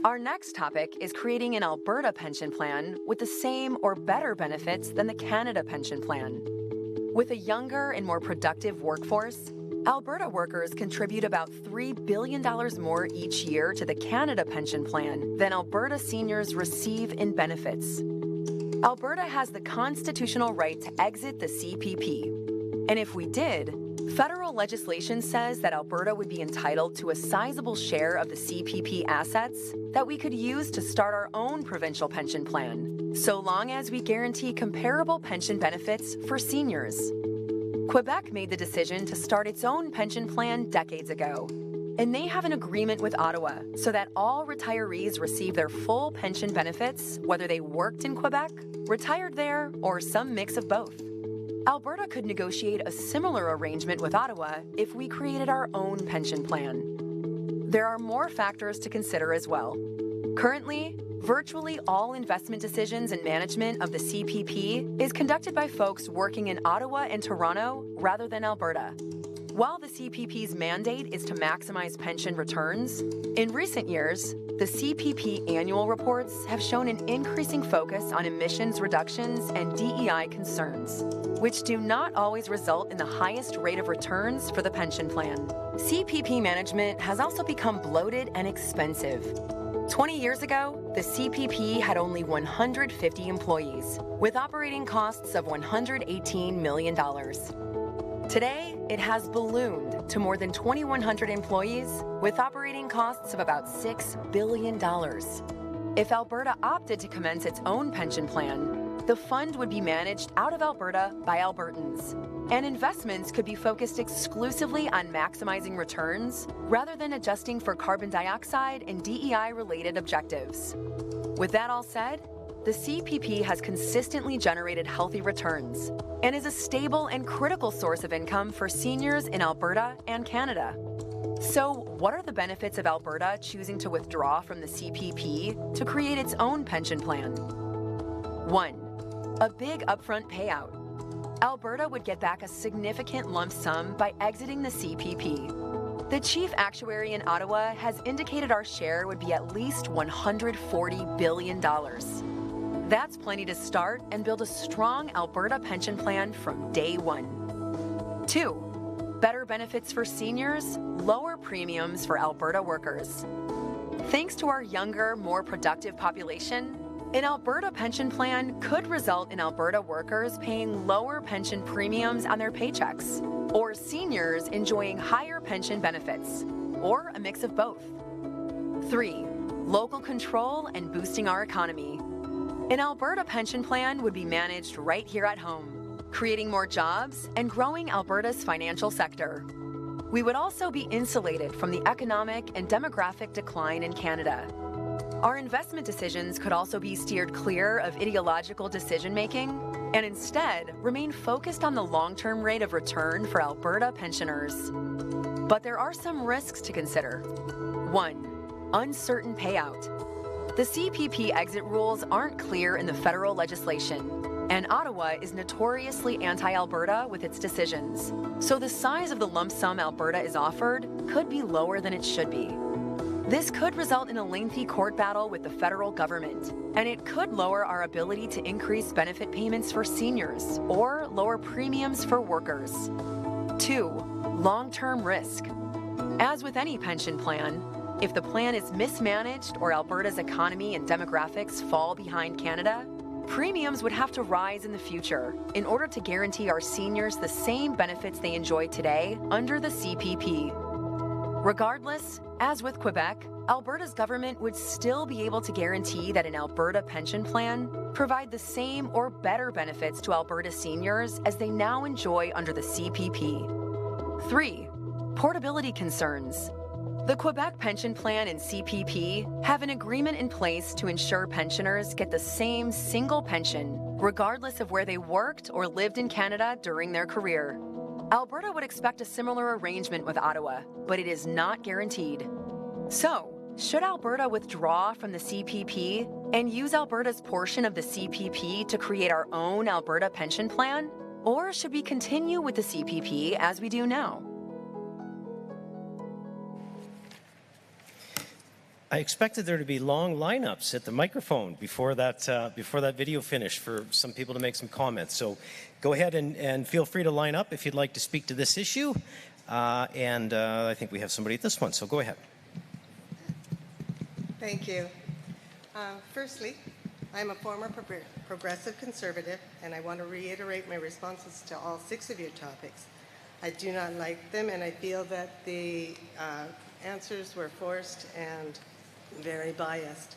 Our next topic is creating an Alberta pension plan with the same or better benefits than the Canada Pension Plan. With a younger and more productive workforce, Alberta workers contribute about $3 billion more each year to the Canada Pension Plan than Alberta seniors receive in benefits. Alberta has the constitutional right to exit the CPP. And if we did, federal legislation says that Alberta would be entitled to a sizable share of the CPP assets that we could use to start our own provincial pension plan, so long as we guarantee comparable pension benefits for seniors. Quebec made the decision to start its own pension plan decades ago, and they have an agreement with Ottawa so that all retirees receive their full pension benefits, whether they worked in Quebec, retired there, or some mix of both. Alberta could negotiate a similar arrangement with Ottawa if we created our own pension plan. There are more factors to consider as well. Currently, virtually all investment decisions and management of the CPP is conducted by folks working in Ottawa and Toronto rather than Alberta. While the CPP's mandate is to maximize pension returns, in recent years, the CPP annual reports have shown an increasing focus on emissions reductions and DEI concerns, which do not always result in the highest rate of returns for the pension plan. CPP management has also become bloated and expensive. 20 years ago, the CPP had only 150 employees, with operating costs of $118 million. Today, it has ballooned to more than 2,100 employees, with operating costs of about $6 billion. If Alberta opted to commence its own pension plan, the fund would be managed out of Alberta by Albertans, and investments could be focused exclusively on maximizing returns rather than adjusting for carbon dioxide and DEI-related objectives. With that all said, the CPP has consistently generated healthy returns and is a stable and critical source of income for seniors in Alberta and Canada. So, what are the benefits of Alberta choosing to withdraw from the CPP to create its own pension plan? 1. A big upfront payout. Alberta would get back a significant lump sum by exiting the CPP. The chief actuary in Ottawa has indicated our share would be at least $140 billion. That's plenty to start and build a strong Alberta pension plan from day one. 2. Better benefits for seniors, lower premiums for Alberta workers. Thanks to our younger, more productive population, an Alberta pension plan could result in Alberta workers paying lower pension premiums on their paychecks, or seniors enjoying higher pension benefits, or a mix of both. 3. Local control and boosting our economy. An Alberta pension plan would be managed right here at home, creating more jobs and growing Alberta's financial sector. We would also be insulated from the economic and demographic decline in Canada. Our investment decisions could also be steered clear of ideological decision-making and instead remain focused on the long-term rate of return for Alberta pensioners. But there are some risks to consider. 1. Uncertain payout. The CPP exit rules aren't clear in the federal legislation, and Ottawa is notoriously anti-Alberta with its decisions. So the size of the lump sum Alberta is offered could be lower than it should be. This could result in a lengthy court battle with the federal government, and it could lower our ability to increase benefit payments for seniors or lower premiums for workers. 2. Long-term risk. As with any pension plan, if the plan is mismanaged or Alberta's economy and demographics fall behind Canada, premiums would have to rise in the future in order to guarantee our seniors the same benefits they enjoy today under the CPP. Regardless, as with Quebec, Alberta's government would still be able to guarantee that an Alberta pension plan provide the same or better benefits to Alberta seniors as they now enjoy under the CPP. 3. Portability concerns. The Quebec pension plan and CPP have an agreement in place to ensure pensioners get the same single pension, regardless of where they worked or lived in Canada during their career. Alberta would expect a similar arrangement with Ottawa, but it is not guaranteed. So, should Alberta withdraw from the CPP and use Alberta's portion of the CPP to create our own Alberta pension plan? Or should we continue with the CPP as we do now? I expected there to be long lineups at the microphone before that video finished for some people to make some comments. So go ahead and feel free to line up if you'd like to speak to this issue. I think we have somebody at this one, so go ahead. Thank you. Firstly, I'm a former progressive conservative, and I want to reiterate my responses to all 6 of your topics. I do not like them, and I feel that the answers were forced and very biased.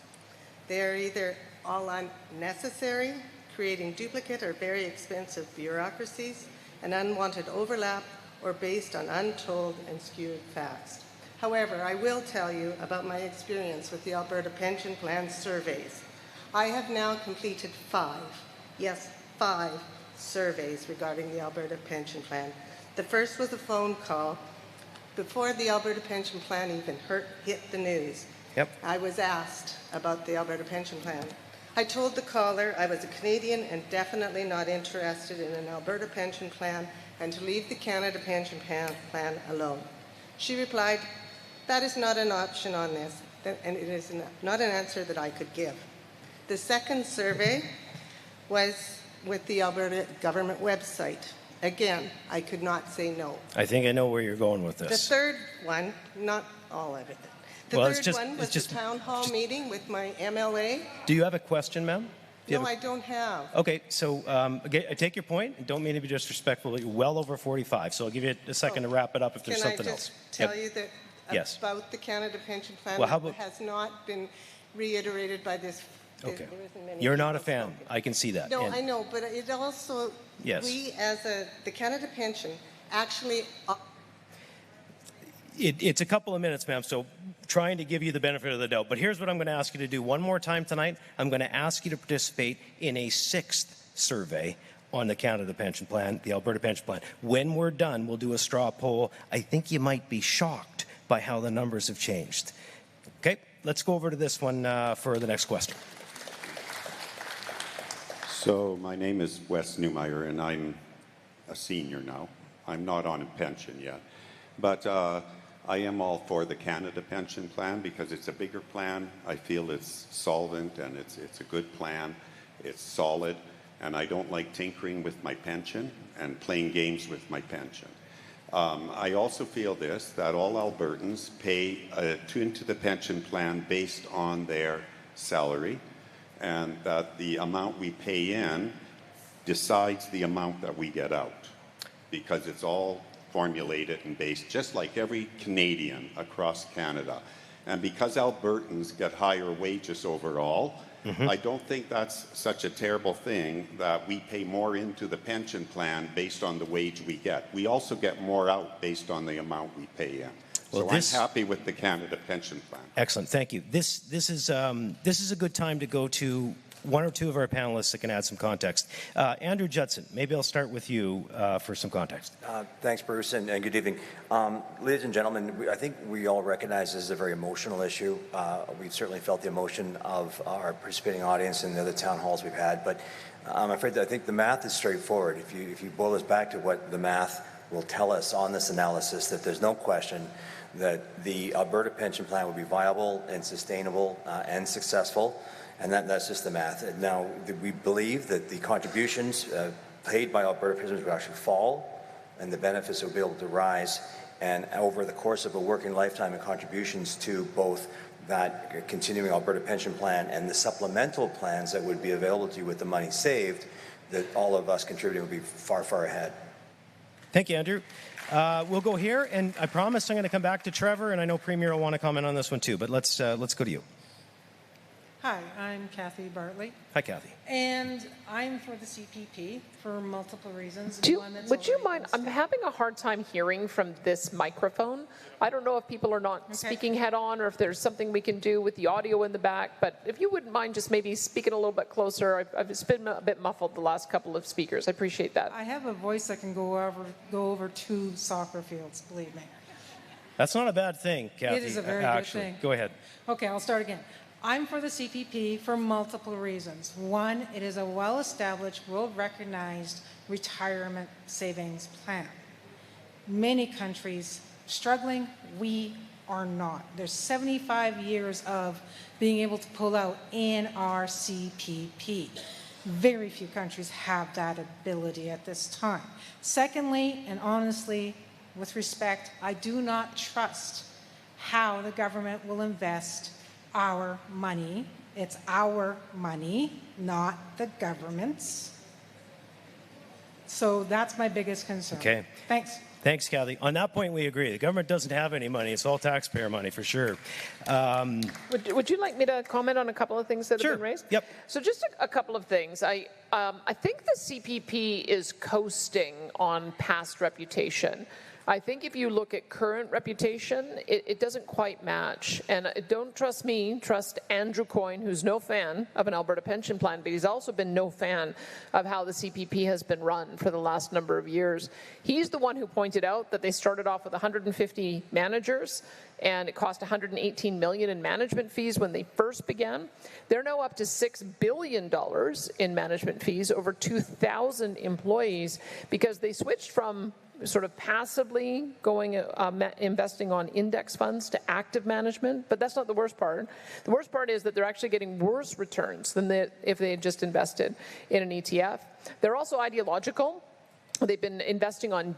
They are either all unnecessary, creating duplicate or very expensive bureaucracies, an unwanted overlap, or based on untold and skewed facts. However, I will tell you about my experience with the Alberta Pension Plan surveys. I have now completed 5 surveys regarding the Alberta Pension Plan. The first was a phone call before the Alberta Pension Plan even hit the news. Yep. I was asked about the Alberta Pension Plan. I told the caller I was a Canadian and definitely not interested in an Alberta pension plan and to leave the Canada Pension Plan alone. She replied, "That is not an option on this, and it is not an answer that I could give." The second survey was with the Alberta government website. Again, I could not say no. I think I know where you're going with this. The third one, not all of it. The third one was the town hall meeting with my MLA. Do you have a question, ma'am? No, I don't have. Okay, so I take your point, and don't mean to be disrespectful, but you're well over 45, so I'll give you a second to wrap it up if there's something else. Can I just tell you that about the Canada Pension Plan has not been reiterated by this. Okay. You're not a fan. I can see that. No, I know, but it also, yes. We as the Canada Pension actually... It's a couple of minutes, ma'am, so trying to give you the benefit of the doubt. But here's what I'm going to ask you to do one more time tonight. I'm going to ask you to participate in a 6th survey on the Canada Pension Plan, the Alberta Pension Plan. When we're done, we'll do a straw poll. I think you might be shocked by how the numbers have changed. Okay, let's go over to this one for the next question. So my name is Wes Newmeyer, and I'm a senior now. I'm not on a pension yet. But I am all for the Canada Pension Plan because it's a bigger plan. I feel it's solvent and it's a good plan. It's solid, and I don't like tinkering with my pension and playing games with my pension. I also feel that all Albertans pay into the pension plan based on their salary, and that the amount we pay in decides the amount that we get out, because it's all formulated and based just like every Canadian across Canada. And because Albertans get higher wages overall, I don't think that's such a terrible thing that we pay more into the pension plan based on the wage we get. We also get more out based on the amount we pay in. Well, so I'm happy with the Canada Pension Plan. Excellent, thank you. This is a good time to go to one or two of our panelists that can add some context. Andrew Judson, maybe I'll start with you for some context. Thanks, Bruce, and good evening. Ladies and gentlemen, I think we all recognize this is a very emotional issue. We've certainly felt the emotion of our participating audience in the other town halls we've had, but I'm afraid that I think the math is straightforward. If you boil this back to what the math will tell us on this analysis, that there's no question that the Alberta pension plan would be viable and sustainable and successful. And that's just the math. Now, we believe that the contributions paid by Alberta pensioners will actually fall, and the benefits will be able to rise. And over the course of a working lifetime, of contributions to both that continuing Alberta pension plan and the supplemental plans that would be available to you with the money saved, that all of us contributing would be far, far ahead. Thank you, Andrew. We'll go here, and I promise I'm going to come back to Trevor, and I know Premier will want to comment on this one too, but let's go to you. Hi, I'm Kathy Bartley. Hi, Kathy. And I'm for the CPP for multiple reasons. Would you mind? I'm having a hard time hearing from this microphone. I don't know if people are not speaking head on or if there's something we can do with the audio in the back, but if you wouldn't mind just maybe speaking a little bit closer. It's been a bit muffled the last couple of speakers. I appreciate that. I have a voice that can go over 2 soccer fields, believe me. That's not a bad thing, Kathy. It is a very good thing. Go ahead. Okay, I'll start again. I'm for the CPP for multiple reasons. One, it is a well-established, world-recognized retirement savings plan. Many countries struggling, we are not. There's 75 years of being able to pull out in our CPP. Very few countries have that ability at this time. Secondly, and honestly, with respect, I do not trust how the government will invest our money. It's our money, not the government's. So that's my biggest concern. Okay. Thanks. Thanks, Kathy. On that point, we agree. The government doesn't have any money. It's all taxpayer money, for sure. Would you like me to comment on a couple of things that have been raised? Yep. So just a couple of things. I think the CPP is coasting on past reputation. I think if you look at current reputation, it doesn't quite match. And don't trust me, trust Andrew Coyne, who's no fan of an Alberta pension plan, but he's also been no fan of how the CPP has been run for the last number of years. He's the one who pointed out that they started off with 150 managers, and it cost $118 million in management fees when they first began. They're now up to $6 billion in management fees, over 2,000 employees, because they switched from sort of passively investing on index funds to active management, but that's not the worst part. The worst part is that they're actually getting worse returns than if they had just invested in an ETF. They're also ideological. They've been investing on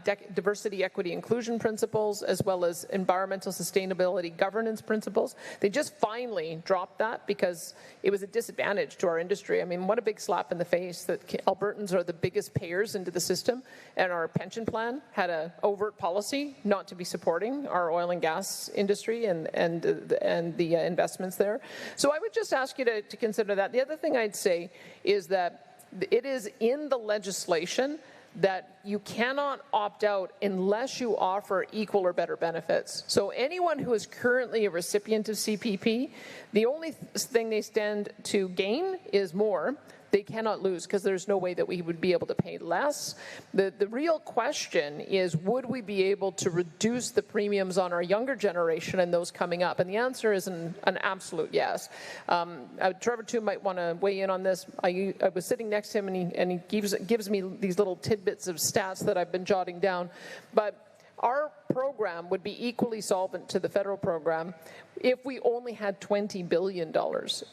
diversity, equity, inclusion principles, as well as environmental sustainability governance principles. They just finally dropped that because it was a disadvantage to our industry. I mean, what a big slap in the face that Albertans are the biggest payers into the system, and our pension plan had an overt policy not to be supporting our oil and gas industry and the investments there. So I would just ask you to consider that. The other thing I'd say is that it is in the legislation that you cannot opt out unless you offer equal or better benefits. So anyone who is currently a recipient of CPP, the only thing they stand to gain is more. They cannot lose because there's no way that we would be able to pay less. The real question is, would we be able to reduce the premiums on our younger generation and those coming up? And the answer is an absolute yes. Trevor, too, might want to weigh in on this. I was sitting next to him, and he gives me these little tidbits of stats that I've been jotting down. But our program would be equally solvent to the federal program if we only had $20 billion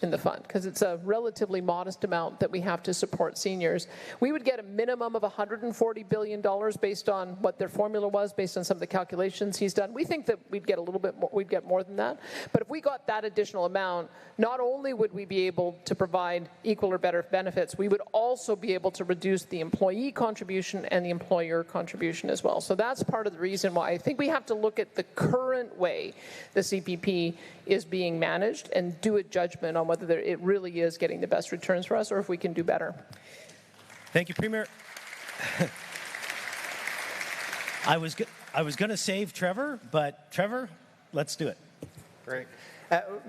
in the fund, because it's a relatively modest amount that we have to support seniors. We would get a minimum of $140 billion based on what their formula was, based on some of the calculations he's done. We think that we'd get a little bit more, we'd get more than that. But if we got that additional amount, not only would we be able to provide equal or better benefits, we would also be able to reduce the employee contribution and the employer contribution as well. So that's part of the reason why I think we have to look at the current way the CPP is being managed and do a judgment on whether it really is getting the best returns for us or if we can do better. Thank you, Premier. I was going to save Trevor, but Trevor, let's do it. Great.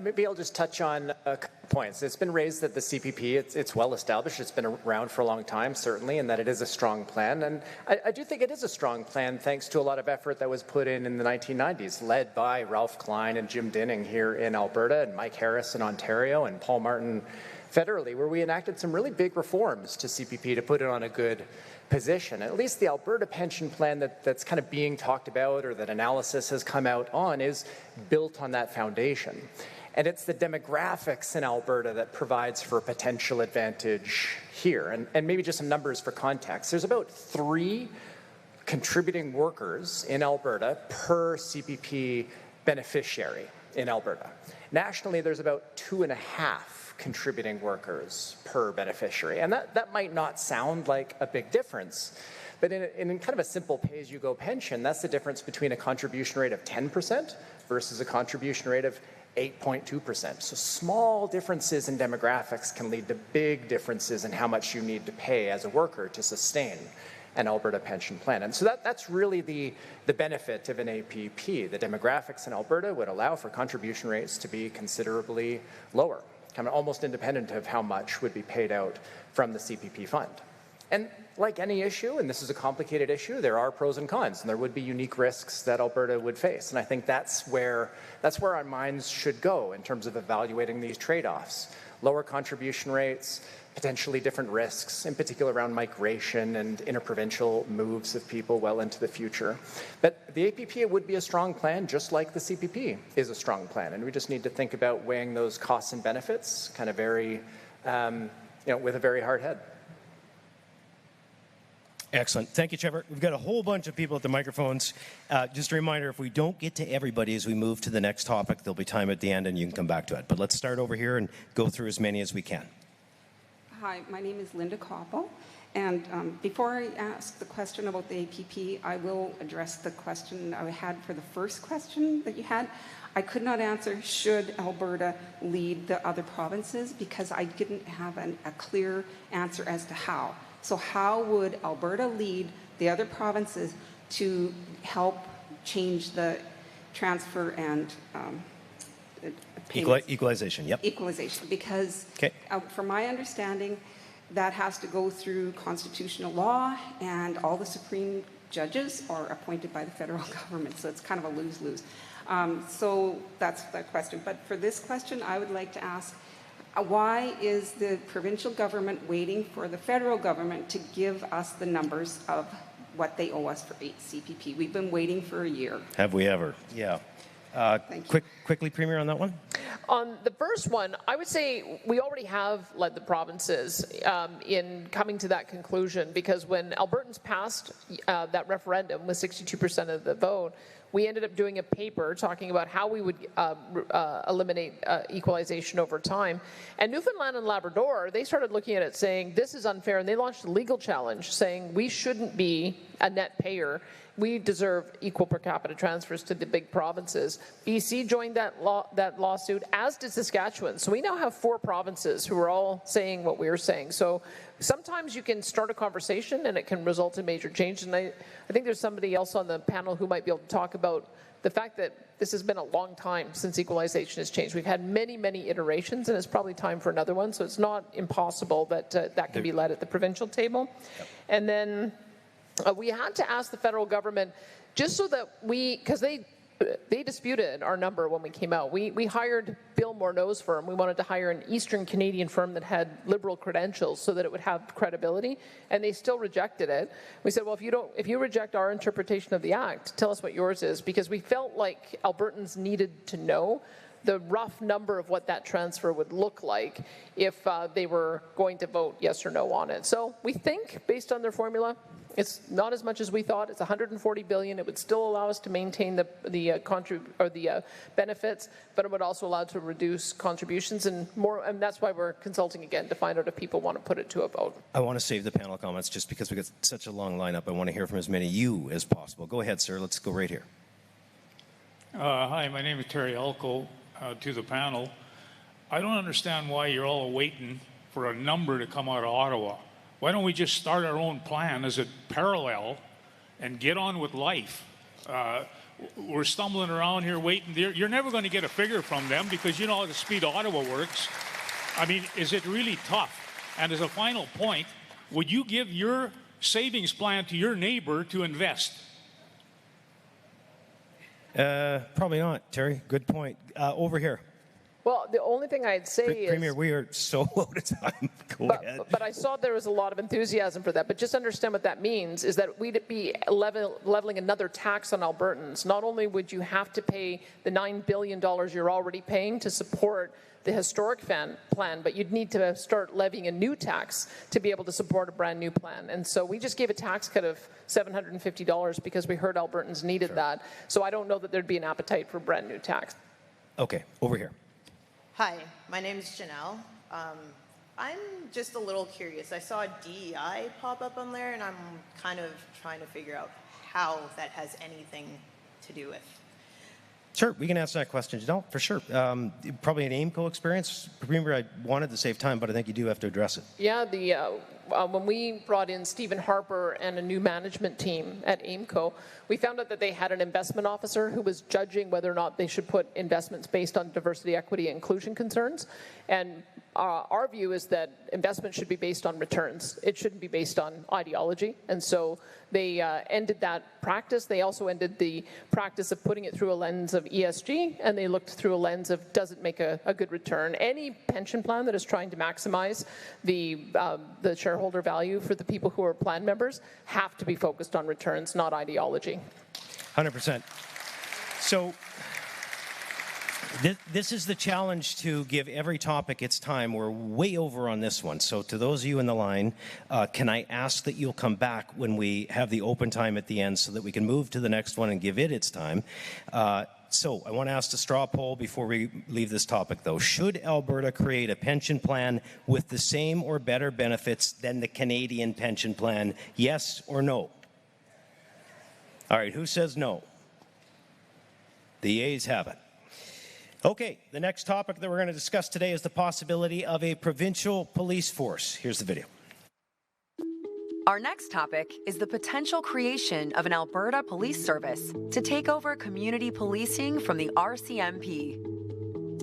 Maybe I'll just touch on a couple points. It's been raised that the CPP, it's well established, it's been around for a long time, certainly, and that it is a strong plan. And I do think it is a strong plan thanks to a lot of effort that was put in the 1990s, led by Ralph Klein and Jim Dinning here in Alberta, and Mike Harris in Ontario, and Paul Martin federally, where we enacted some really big reforms to CPP to put it on a good position. At least the Alberta pension plan that's kind of being talked about, or that analysis has come out on, is built on that foundation. And it's the demographics in Alberta that provides for a potential advantage here. And maybe just some numbers for context. There's about 3 contributing workers in Alberta per CPP beneficiary in Alberta. Nationally, there's about 2.5 contributing workers per beneficiary. And that might not sound like a big difference, but in kind of a simple pay-as-you-go pension, that's the difference between a contribution rate of 10% versus a contribution rate of 8.2%. So small differences in demographics can lead to big differences in how much you need to pay as a worker to sustain an Alberta pension plan. And so that's really the benefit of an APP. The demographics in Alberta would allow for contribution rates to be considerably lower, kind of almost independent of how much would be paid out from the CPP fund. And like any issue, and this is a complicated issue, there are pros and cons, and there would be unique risks that Alberta would face. And I think that's where our minds should go in terms of evaluating these trade-offs. Lower contribution rates, potentially different risks, in particular around migration and interprovincial moves of people well into the future. But the APP would be a strong plan, just like the CPP is a strong plan, and we just need to think about weighing those costs and benefits kind of very, with a very hard head. Excellent. Thank you, Trevor. We've got a whole bunch of people at the microphones. Just a reminder, if we don't get to everybody as we move to the next topic, there'll be time at the end and you can come back to it. But let's start over here and go through as many as we can. Hi, my name is Linda Koppel. And before I ask the question about the APP, I will address the question I had for the first question that you had. I could not answer, should Alberta lead the other provinces, because I didn't have a clear answer as to how. So how would Alberta lead the other provinces to help change the transfer and Equalization, yep. Equalization, because from my understanding, that has to go through constitutional law, and all the Supreme judges are appointed by the federal government, so it's kind of a lose-lose. So that's the question. But for this question, I would like to ask, why is the provincial government waiting for the federal government to give us the numbers of what they owe us for CPP? We've been waiting for a year. Have we ever? Yeah. Quickly, Premier, on that one? On the first one, I would say we already have led the provinces in coming to that conclusion, because when Albertans passed that referendum with 62% of the vote, we ended up doing a paper talking about how we would eliminate equalization over time. And Newfoundland and Labrador, they started looking at it saying, this is unfair, and they launched a legal challenge saying we shouldn't be a net payer. We deserve equal per capita transfers to the big provinces. BC joined that lawsuit, as did Saskatchewan. So we now have 4 provinces who are all saying what we're saying. So sometimes you can start a conversation and it can result in major change. And I think there's somebody else on the panel who might be able to talk about the fact that this has been a long time since equalization has changed. We've had many, many iterations, and it's probably time for another one. So it's not impossible that that can be led at the provincial table. Yep. And then we had to ask the federal government, just so that because they disputed our number when we came out. We hired Bill Morneau's firm. We wanted to hire an Eastern Canadian firm that had liberal credentials so that it would have credibility, and they still rejected it. We said, well, if you reject our interpretation of the Act, tell us what yours is, because we felt like Albertans needed to know the rough number of what that transfer would look like if they were going to vote yes or no on it. So we think, based on their formula, it's not as much as we thought. It's $140 billion. It would still allow us to maintain the benefits, but it would also allow to reduce contributions and more. And that's why we're consulting again to find out if people want to put it to a vote. I want to save the panel comments just because we got such a long lineup. I want to hear from as many of you as possible. Go ahead, sir. Let's go right here. Hi, my name is Terry Elko. To the panel, I don't understand why you're all waiting for a number to come out of Ottawa. Why don't we just start our own plan as a parallel and get on with life? We're stumbling around here waiting. You're never going to get a figure from them because you know how the speed Ottawa works. I mean, is it really tough? And as a final point, would you give your savings plan to your neighbor to invest? Probably not, Terry. Good point. Over here. Well, the only thing I'd say is... Premier, we are so out of time. Go ahead. But I saw there was a lot of enthusiasm for that. But just understand what that means is that we'd be leveling another tax on Albertans. Not only would you have to pay the $9 billion you're already paying to support the historic plan, but you'd need to start levying a new tax to be able to support a brand new plan. And so we just gave a tax cut of $750 because we heard Albertans needed that. So I don't know that there'd be an appetite for a brand new tax. Okay, over here. Hi, my name is Janelle. I'm just a little curious. I saw DEI pop up on there, and I'm kind of trying to figure out how that has anything to do with. Sure, we can answer that question, Janelle, for sure. Probably an AIMCO experience. Premier, I wanted to save time, but I think you do have to address it. Yeah, when we brought in Stephen Harper and a new management team at AIMCO, we found out that they had an investment officer who was judging whether or not they should put investments based on diversity, equity, and inclusion concerns. And our view is that investment should be based on returns. It shouldn't be based on ideology. And so they ended that practice. They also ended the practice of putting it through a lens of ESG, and they looked through a lens of does it make a good return. Any pension plan that is trying to maximize the shareholder value for the people who are plan members have to be focused on returns, not ideology. 100%. So this is the challenge, to give every topic its time. We're way over on this one. So to those of you in the line, can I ask that you'll come back when we have the open time at the end so that we can move to the next one and give it its time. So I want to ask the straw poll before we leave this topic, though. Should Alberta create a pension plan with the same or better benefits than the Canadian pension plan? Yes or no? All right, who says no? The ayes have it. Okay, the next topic that we're going to discuss today is the possibility of a provincial police force. Here's the video. Our next topic is the potential creation of an Alberta police service to take over community policing from the RCMP.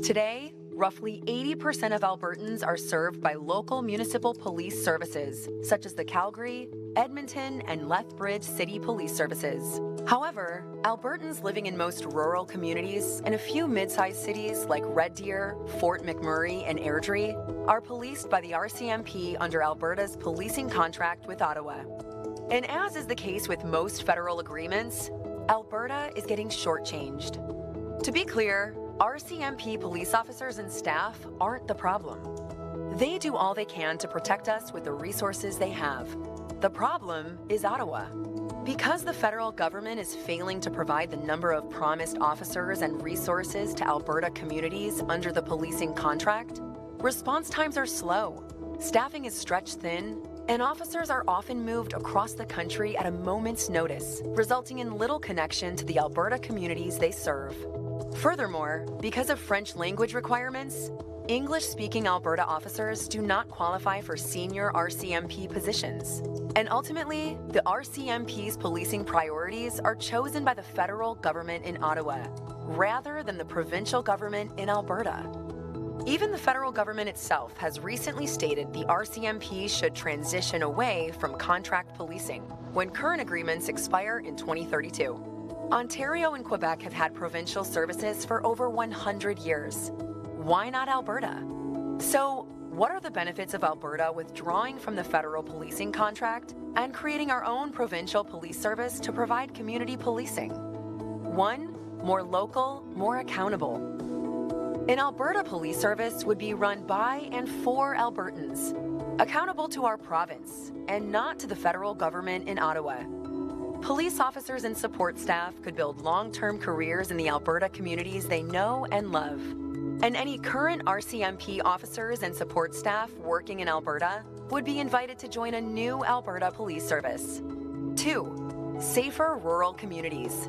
Today, roughly 80% of Albertans are served by local municipal police services, such as the Calgary, Edmonton, and Lethbridge City Police Services. However, Albertans living in most rural communities and a few mid-sized cities like Red Deer, Fort McMurray, and Airdrie are policed by the RCMP under Alberta's policing contract with Ottawa. And as is the case with most federal agreements, Alberta is getting shortchanged. To be clear, RCMP police officers and staff aren't the problem. They do all they can to protect us with the resources they have. The problem is Ottawa. Because the federal government is failing to provide the number of promised officers and resources to Alberta communities under the policing contract, response times are slow, staffing is stretched thin, and officers are often moved across the country at a moment's notice, resulting in little connection to the Alberta communities they serve. Furthermore, because of French language requirements, English-speaking Alberta officers do not qualify for senior RCMP positions. And ultimately, the RCMP's policing priorities are chosen by the federal government in Ottawa, rather than the provincial government in Alberta. Even the federal government itself has recently stated the RCMP should transition away from contract policing when current agreements expire in 2032. Ontario and Quebec have had provincial services for over 100 years. Why not Alberta? So, what are the benefits of Alberta withdrawing from the federal policing contract and creating our own provincial police service to provide community policing? 1, more local, more accountable. An Alberta police service would be run by and for Albertans, accountable to our province and not to the federal government in Ottawa. Police officers and support staff could build long-term careers in the Alberta communities they know and love. And any current RCMP officers and support staff working in Alberta would be invited to join a new Alberta police service. 2, safer rural communities.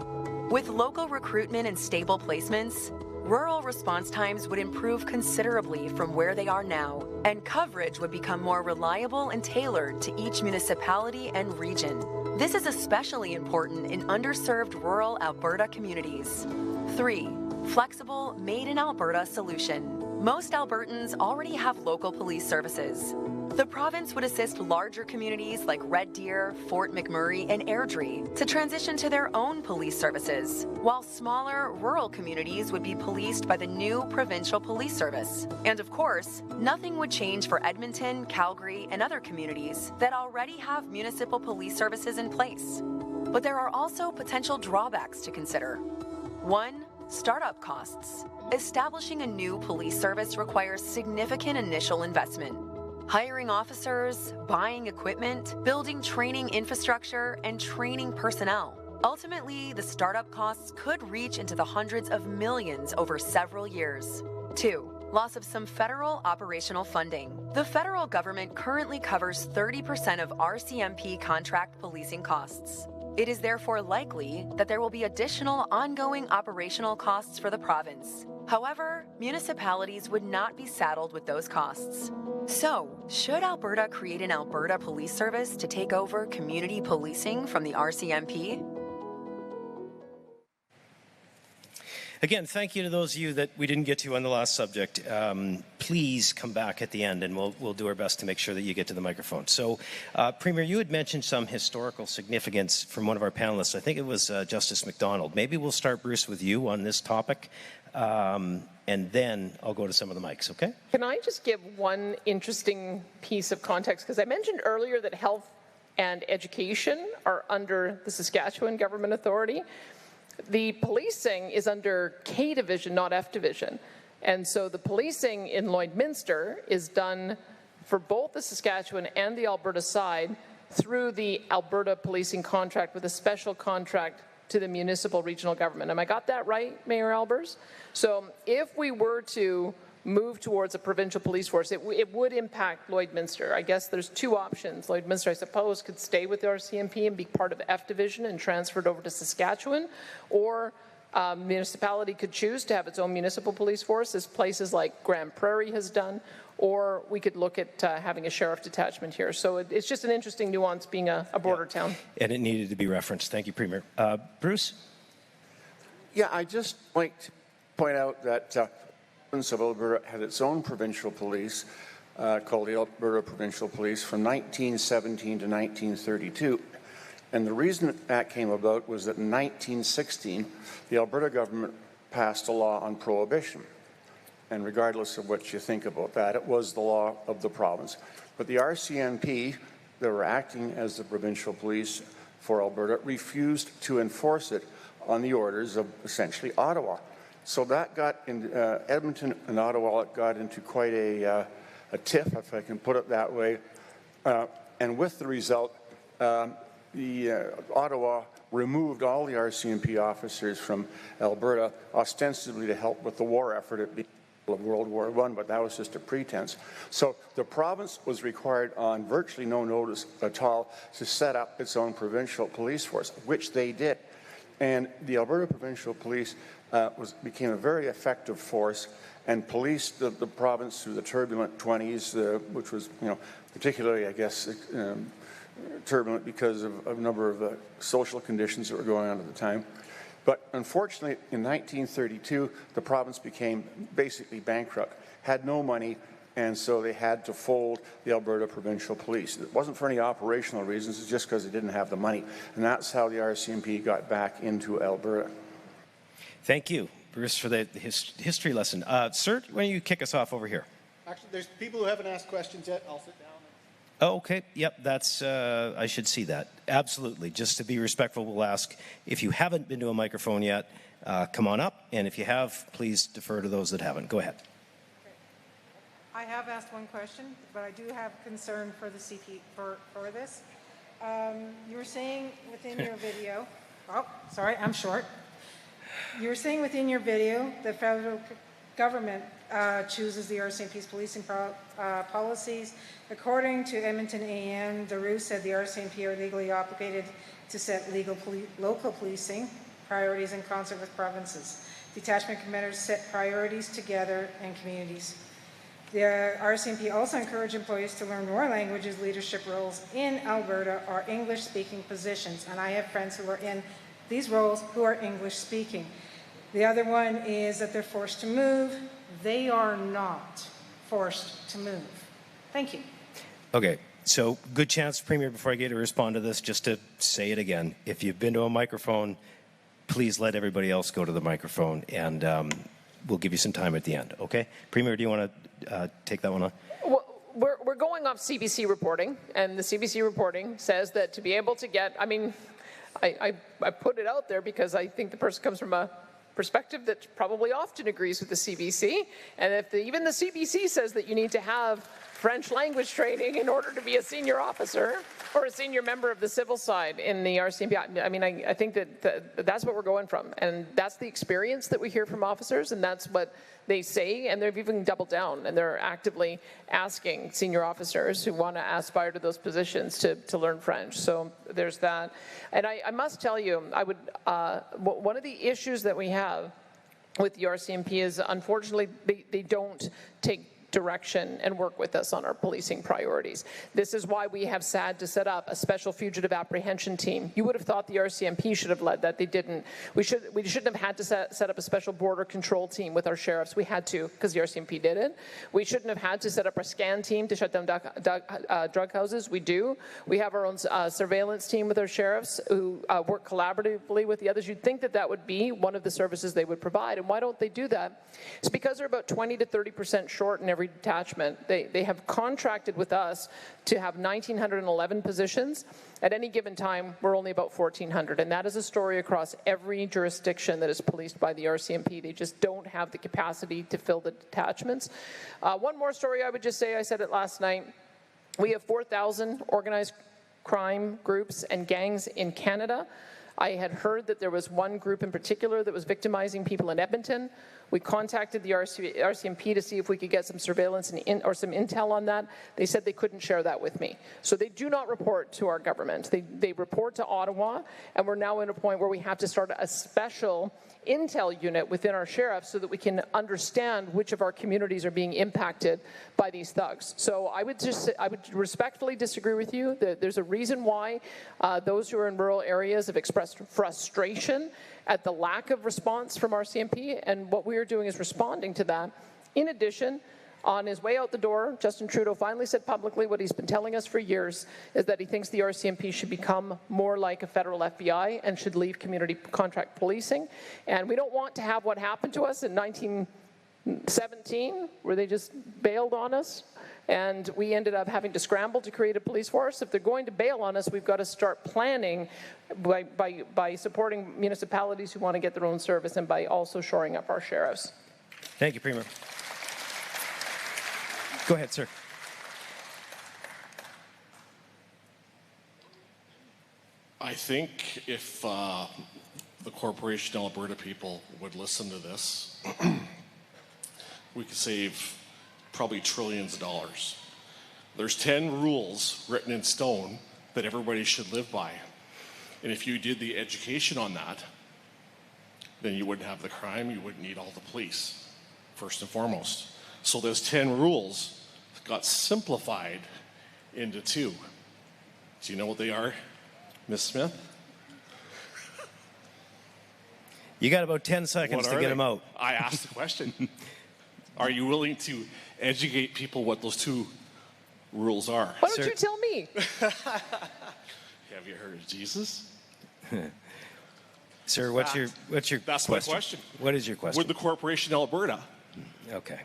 With local recruitment and stable placements, rural response times would improve considerably from where they are now, and coverage would become more reliable and tailored to each municipality and region. This is especially important in underserved rural Alberta communities. 3, flexible, made-in-Alberta solution. Most Albertans already have local police services. The province would assist larger communities like Red Deer, Fort McMurray, and Airdrie to transition to their own police services, while smaller, rural communities would be policed by the new provincial police service. And of course, nothing would change for Edmonton, Calgary, and other communities that already have municipal police services in place. But there are also potential drawbacks to consider. 1, startup costs. Establishing a new police service requires significant initial investment. Hiring officers, buying equipment, building training infrastructure, and training personnel. Ultimately, the startup costs could reach into the hundreds of millions over several years. 2, loss of some federal operational funding. The federal government currently covers 30% of RCMP contract policing costs. It is therefore likely that there will be additional ongoing operational costs for the province. However, municipalities would not be saddled with those costs. So, should Alberta create an Alberta Police Service to take over community policing from the RCMP? Again, thank you to those of you that we didn't get to on the last subject. Please come back at the end, and we'll do our best to make sure that you get to the microphone. So, Premier, you had mentioned some historical significance from one of our panelists. I think it was Justice MacDonald. Maybe we'll start, Bruce, with you on this topic, and then I'll go to some of the mics, okay? Can I just give one interesting piece of context? Because I mentioned earlier that health and education are under the Saskatchewan Government Authority. The policing is under K Division, not F Division. And so the policing in Lloydminster is done for both the Saskatchewan and the Alberta side through the Alberta policing contract with a special contract to the municipal regional government. Am I got that right, Mayor Albers? So if we were to move towards a provincial police force, it would impact Lloydminster. I guess there's two options. Lloydminster, I suppose, could stay with the RCMP and be part of F Division and transferred over to Saskatchewan, or municipality could choose to have its own municipal police force, as places like Grand Prairie has done, or we could look at having a sheriff detachment here. So it's just an interesting nuance being a border town. And it needed to be referenced. Thank you, Premier. Bruce? Yeah, I just like to point out that of Alberta had its own provincial police called the Alberta Provincial Police from 1917 to 1932. And the reason that came about was that in 1916, the Alberta government passed a law on prohibition. And regardless of what you think about that, it was the law of the province. But the RCMP, that were acting as the provincial police for Alberta, refused to enforce it on the orders of essentially Ottawa. So that got in Edmonton and Ottawa, it got into quite a tiff, if I can put it that way. And with the result, Ottawa removed all the RCMP officers from Alberta, ostensibly to help with the war effort at the of World War I, but that was just a pretense. So the province was required on virtually no notice at all to set up its own provincial police force, which they did. And the Alberta Provincial Police became a very effective force and policed the province through the turbulent 20s, which was, particularly, I guess, turbulent because of a number of social conditions that were going on at the time. But unfortunately, in 1932, the province became basically bankrupt, had no money, and so they had to fold the Alberta Provincial Police. It wasn't for any operational reasons, it's just because they didn't have the money. And that's how the RCMP got back into Alberta. Thank you, Bruce, for the history lesson. Sir, why don't you kick us off over here? Actually, there's people who haven't asked questions yet. I'll sit down. Oh, okay. Yep, that's, I should see that. Absolutely. Just to be respectful, we'll ask, if you haven't been to a microphone yet, come on up. And if you have, please defer to those that haven't. Go ahead. I have asked one question, but I do have concern for the CP for this. You were saying within your video, oh, sorry, I'm short. You were saying within your video the federal government chooses the RCMP's policing policies. According to Edmonton AM, the ROO said the RCMP are legally obligated to set local policing priorities in concert with provinces. Detachment commanders set priorities together and communities. The RCMP also encourage employees to learn more languages, leadership roles in Alberta or English-speaking positions. And I have friends who are in these roles who are English-speaking. The other one is that they're forced to move. They are not forced to move. Thank you. Okay, so good chance, Premier, before I get to respond to this, just to say it again. If you've been to a microphone, please let everybody else go to the microphone, and we'll give you some time at the end, okay? Premier, do you want to take that one on? Well, we're going off CBC reporting, and the CBC reporting says that to be able to get, I mean, I put it out there because I think the person comes from a perspective that probably often agrees with the CBC, and if even the CBC says that you need to have French language training in order to be a senior officer or a senior member of the civil side in the RCMP. I mean, I think that that's what we're going from, and that's the experience that we hear from officers, and that's what they say, and they've even doubled down, and they're actively asking senior officers who want to aspire to those positions to learn French. So there's that. And I must tell you, one of the issues that we have with the RCMP is, unfortunately, they don't take direction and work with us on our policing priorities. This is why we have had to set up a special fugitive apprehension team. You would have thought the RCMP should have led that. They didn't. We shouldn't have had to set up a special border control team with our sheriffs. We had to because the RCMP did it. We shouldn't have had to set up a scan team to shut down drug houses. We do. We have our own surveillance team with our sheriffs who work collaboratively with the others. You'd think that that would be one of the services they would provide. And why don't they do that? It's because they're about 20 to 30% short in every detachment. They have contracted with us to have 1,911 positions. At any given time, we're only about 1,400, and that is a story across every jurisdiction that is policed by the RCMP. They just don't have the capacity to fill the detachments. One more story I would just say, I said it last night. We have 4,000 organized crime groups and gangs in Canada. I had heard that there was one group in particular that was victimizing people in Edmonton. We contacted the RCMP to see if we could get some surveillance or some intel on that. They said they couldn't share that with me. So they do not report to our government. They report to Ottawa, and we're now in a point where we have to start a special intel unit within our sheriffs so that we can understand which of our communities are being impacted by these thugs. So I would respectfully disagree with you. There's a reason why those who are in rural areas have expressed frustration at the lack of response from RCMP, and what we are doing is responding to that. In addition, on his way out the door, Justin Trudeau finally said publicly what he's been telling us for years, is that he thinks the RCMP should become more like a federal FBI and should leave community contract policing. And we don't want to have what happened to us in 1917, where they just bailed on us, and we ended up having to scramble to create a police force. If they're going to bail on us, we've got to start planning by supporting municipalities who want to get their own service and by also shoring up our sheriffs. Thank you, Premier. Go ahead, sir. I think if the Corporation Alberta people would listen to this, we could save probably trillions of dollars. There's 10 rules written in stone that everybody should live by. And if you did the education on that, then you wouldn't have the crime, you wouldn't need all the police, first and foremost. So those 10 rules got simplified into 2. Do you know what they are, Ms. Smith? You got about 10 seconds to get them out. I asked the question. Are you willing to educate people what those 2 rules are? Why don't you tell me? Have you heard of Jesus? Sir, what's your That's question? my question. What is your question? Would the Corporation Alberta? Okay.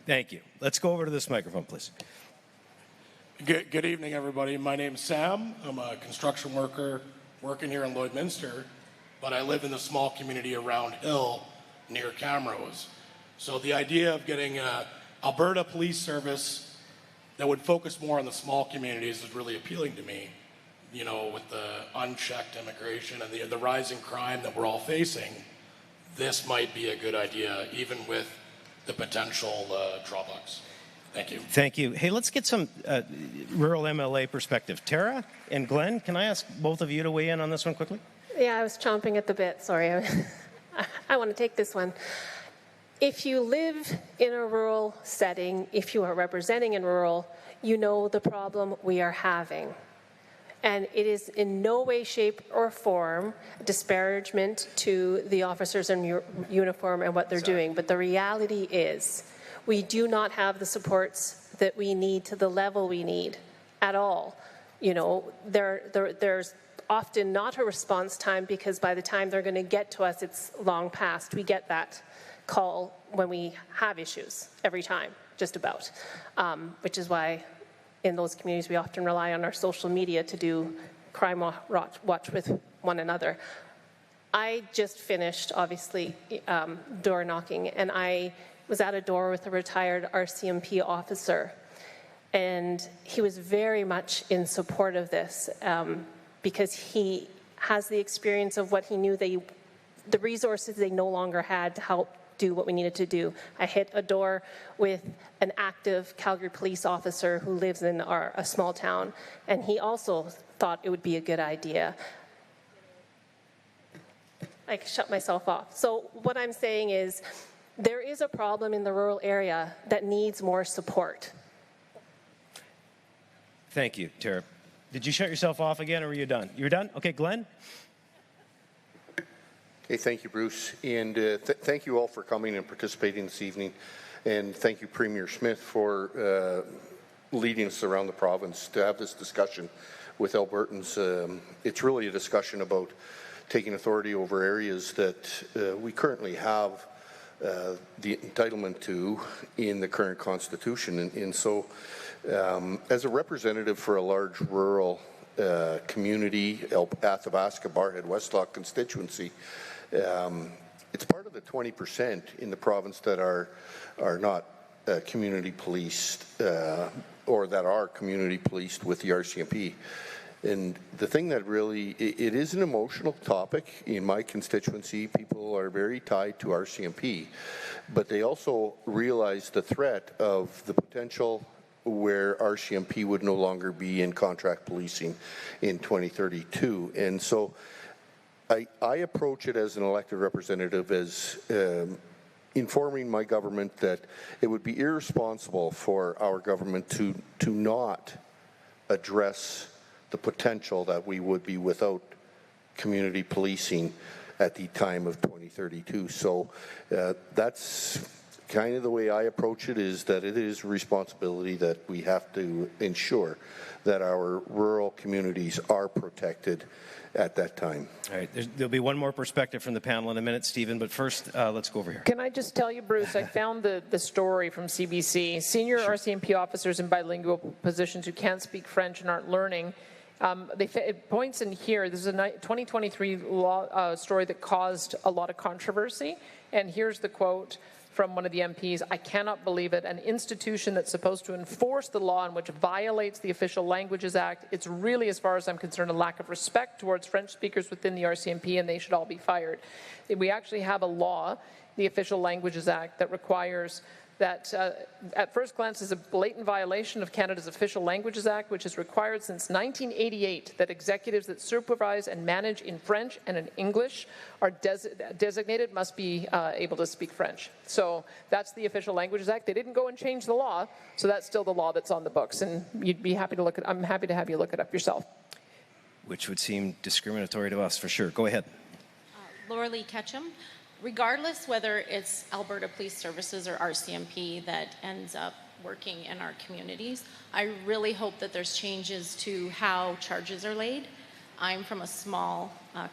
Thank you. Let's go over to this microphone, please. Good evening, everybody. My name's Sam. I'm a construction worker working here in Lloydminster, but I live in the small community around Hill near Camrose. So the idea of getting an Alberta police service that would focus more on the small communities is really appealing to me. You know, with the unchecked immigration and the rising crime that we're all facing, this might be a good idea, even with the potential drawbacks. Thank you. Thank you. Hey, let's get some rural MLA perspective. Tara and Glenn, can I ask both of you to weigh in on this one quickly? Yeah, I was chomping at the bit. Sorry. I want to take this one. If you live in a rural setting, if you are representing in rural, you know the problem we are having. And it is in no way, shape, or form a disparagement to the officers in uniform and what they're doing. But the reality is we do not have the supports that we need to the level we need at all. You know, there's often not a response time because by the time they're going to get to us, it's long past. We get that call when we have issues every time, just about, which is why in those communities we often rely on our social media to do crime watch with one another. I just finished, obviously, door knocking, and I was at a door with a retired RCMP officer, and he was very much in support of this because he has the experience of what he knew the resources they no longer had to help do what we needed to do. I hit a door with an active Calgary police officer who lives in a small town, and he also thought it would be a good idea. I shut myself off. So what I'm saying is, There is a problem in the rural area that needs more support. Thank you, Tara. Did you shut yourself off again, or were you done? You were done? Okay, Glenn? Okay, thank you, Bruce. And thank you all for coming and participating this evening. And thank you, Premier Smith, for leading us around the province to have this discussion with Albertans. It's really a discussion about taking authority over areas that we currently have the entitlement to in the current Constitution. And so, as a representative for a large rural community, Athabasca, Barhead, Westlock constituency, it's part of the 20% in the province that are not community policed or that are community policed with the RCMP. And the thing that really, it is an emotional topic in my constituency. People are very tied to RCMP, but they also realize the threat of the potential where RCMP would no longer be in contract policing in 2032. And so I approach it as an elected representative as informing my government that it would be irresponsible for our government to not address the potential that we would be without community policing at the time of 2032. So that's kind of the way I approach it, is that it is a responsibility that we have to ensure that our rural communities are protected at that time. All right, there'll be one more perspective from the panel in a minute, Stephen, but first, let's go over here. Can I just tell you, Bruce, I found the story from CBC. Senior RCMP officers in bilingual positions who can't speak French and aren't learning, it points in here, this is a 2023 law, story that caused a lot of controversy, and here's the quote from one of the MPs: "I cannot believe it. An institution that's supposed to enforce the law and which violates the Official Languages Act. It's really, as far as I'm concerned, a lack of respect towards French speakers within the RCMP, and they should all be fired." We actually have a law, the Official Languages Act, that requires that at first glance is a blatant violation of Canada's Official Languages Act, which has required since 1988 that executives that supervise and manage in French and in English are designated must be able to speak French. So that's the Official Languages Act. They didn't go and change the law, so that's still the law that's on the books, and you'd be happy to look at. I'm happy to have you look it up yourself. Which would seem discriminatory to us, for sure. Go ahead. Laura Lee Ketchum. Regardless whether it's Alberta Police Services or RCMP that ends up working in our communities, I really hope that there's changes to how charges are laid. I'm from a small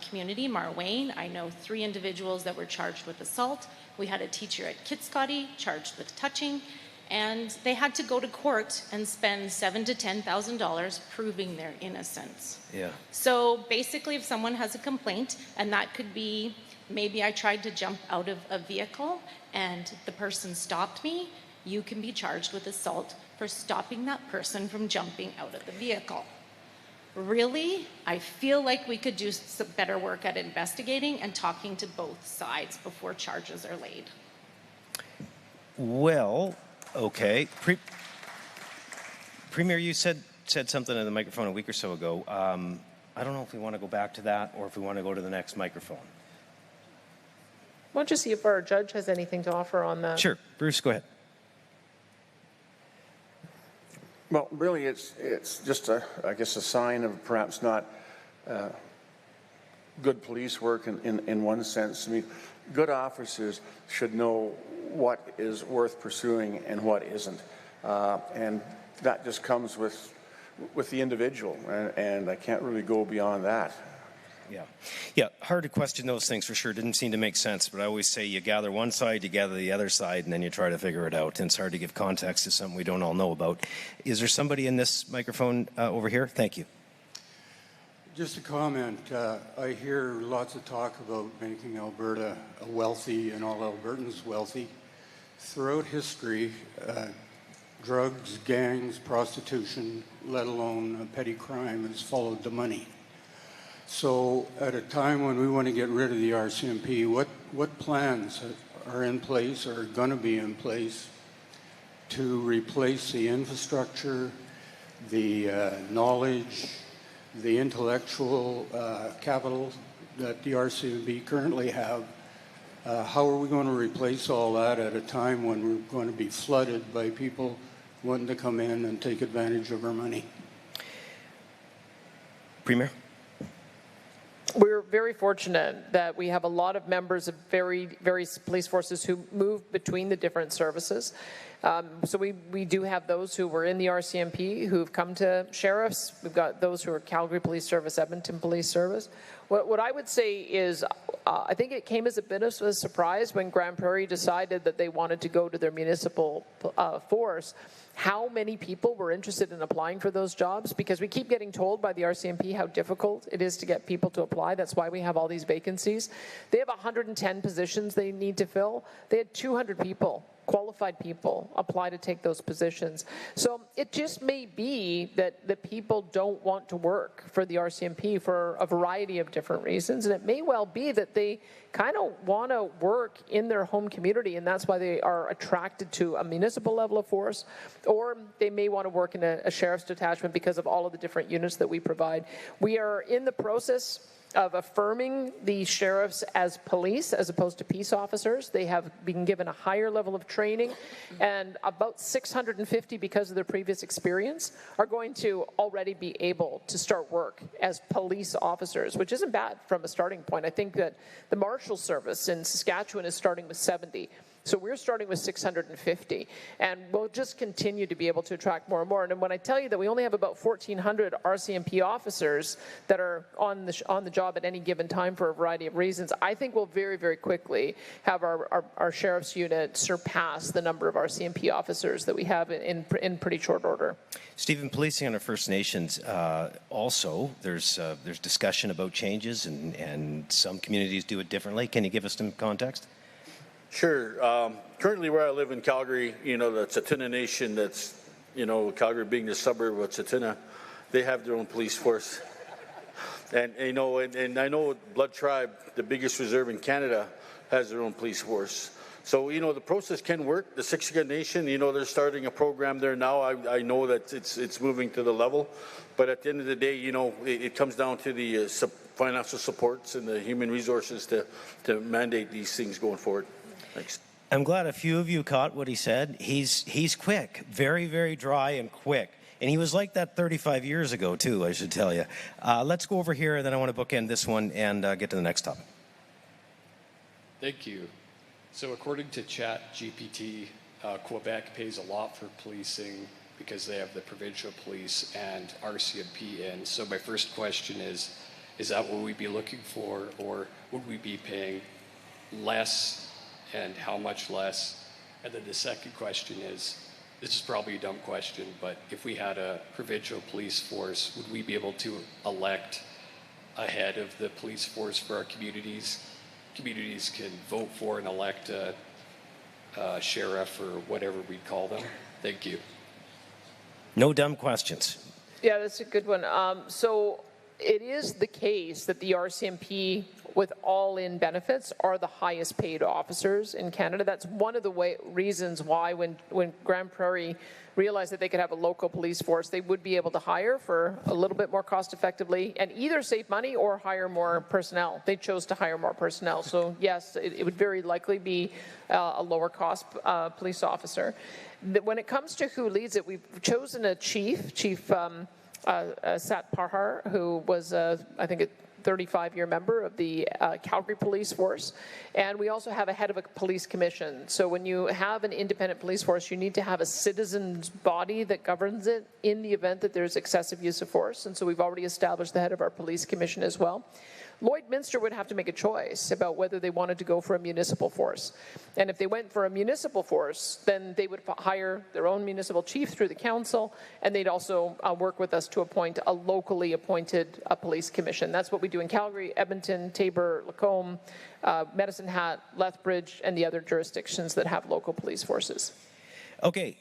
community, Marwayne. I know 3 individuals that were charged with assault. We had a teacher at Kitscotty charged with touching, and they had to go to court and spend $7,000 to $10,000 proving their innocence. Yeah. So basically, if someone has a complaint, and that could be, maybe I tried to jump out of a vehicle and the person stopped me, you can be charged with assault for stopping that person from jumping out of the vehicle. Really, I feel like we could do some better work at investigating and talking to both sides before charges are laid. Well, okay. Premier, you said something in the microphone a week or so ago. I don't know if we want to go back to that or if we want to go to the next microphone. Why don't you see if our judge has anything to offer on that? Sure. Bruce, go ahead. Well, really, it's just, I guess, a sign of perhaps not good police work in one sense. I mean, good officers should know what is worth pursuing and what isn't. And that just comes with the individual, and I can't really go beyond that. Yeah, hard to question those things for sure. Didn't seem to make sense, but I always say you gather one side, you gather the other side, and then you try to figure it out. And it's hard to give context to something we don't all know about. Is there somebody in this microphone over here? Thank you. Just a comment. I hear lots of talk about making Alberta wealthy and all Albertans wealthy. Throughout history, drugs, gangs, prostitution, let alone petty crime, has followed the money. So at a time when we want to get rid of the RCMP, what plans are in place or are going to be in place to replace the infrastructure, the knowledge, the intellectual capital that the RCMP currently have How are we going to replace all that at a time when we're going to be flooded by people wanting to come in and take advantage of our money? Premier? We're very fortunate that we have a lot of members of various police forces who move between the different services. So we do have those who were in the RCMP who've come to sheriffs. We've got those who are Calgary Police Service, Edmonton Police Service. What I would say is I think it came as a bit of a surprise when Grand Prairie decided that they wanted to go to their municipal force, how many people were interested in applying for those jobs, because we keep getting told by the RCMP how difficult it is to get people to apply. That's why we have all these vacancies. They have 110 positions they need to fill. They had 200 people, qualified people, apply to take those positions. So it just may be that the people don't want to work for the RCMP for a variety of different reasons, and it may well be that they kind of want to work in their home community, and that's why they are attracted to a municipal level of force, or they may want to work in a sheriff's detachment because of all of the different units that we provide. We are in the process of affirming the sheriffs as police as opposed to peace officers. They have been given a higher level of training, and about 650, because of their previous experience, are going to already be able to start work as police officers, which isn't bad from a starting point. I think that the Marshal Service in Saskatchewan is starting with 70. So we're starting with 650, and we'll just continue to be able to attract more and more. And when I tell you that we only have about 1,400 RCMP officers that are on the job at any given time for a variety of reasons, I think we'll very, very quickly have our sheriff's unit surpass the number of RCMP officers that we have in pretty short order. Stephen, policing under First Nations, also, there's discussion about changes, and some communities do it differently. Can you give us some context? Sure. Currently where I live in Calgary, the Tsuut'ina Nation, that's, Calgary being the suburb of Tsuut'ina, they have their own police force. And I know Blood Tribe, the biggest reserve in Canada, has their own police force. So, the process can work. The Siksika Nation, they're starting a program there now. I know that it's moving to the level. But at the end of the day, it comes down to the financial supports and the human resources to mandate these things going forward. Thanks. I'm glad a few of you caught what he said. He's quick, very, very dry and quick. And he was like that 35 years ago, too, I should tell you. Let's go over here, and then I want to bookend this one and get to the next topic. Thank you. So according to ChatGPT, Quebec pays a lot for policing because they have the provincial police and RCMP in. So my first question is that what we'd be looking for, or would we be paying less, and how much less? And then the second question is, this is probably a dumb question, but if we had a provincial police force, would we be able to elect a head of the police force for our communities? Communities can vote for and elect a sheriff or whatever we call them. Thank you. No dumb questions. Yeah, that's a good one. So it is the case that the RCMP, with all-in benefits, are the highest paid officers in Canada. That's one of the reasons why when Grand Prairie realized that they could have a local police force, they would be able to hire for a little bit more cost effectively and either save money or hire more personnel. They chose to hire more personnel. So yes, it would very likely be a lower cost police officer. When it comes to who leads it, we've chosen a chief Sat Pahar, who was, I think, a 35-year member of the Calgary Police Force. And we also have a head of a police commission. So when you have an independent police force, you need to have a citizens body that governs it in the event that there's excessive use of force. And so we've already established the head of our police commission as well. Lloydminster would have to make a choice about whether they wanted to go for a municipal force. And if they went for a municipal force, then they would hire their own municipal chief through the council, and they'd also work with us to appoint a locally appointed police commission. That's what we do in Calgary, Edmonton, Taber, Lacombe, Medicine Hat, Lethbridge, and the other jurisdictions that have local police forces. Okay.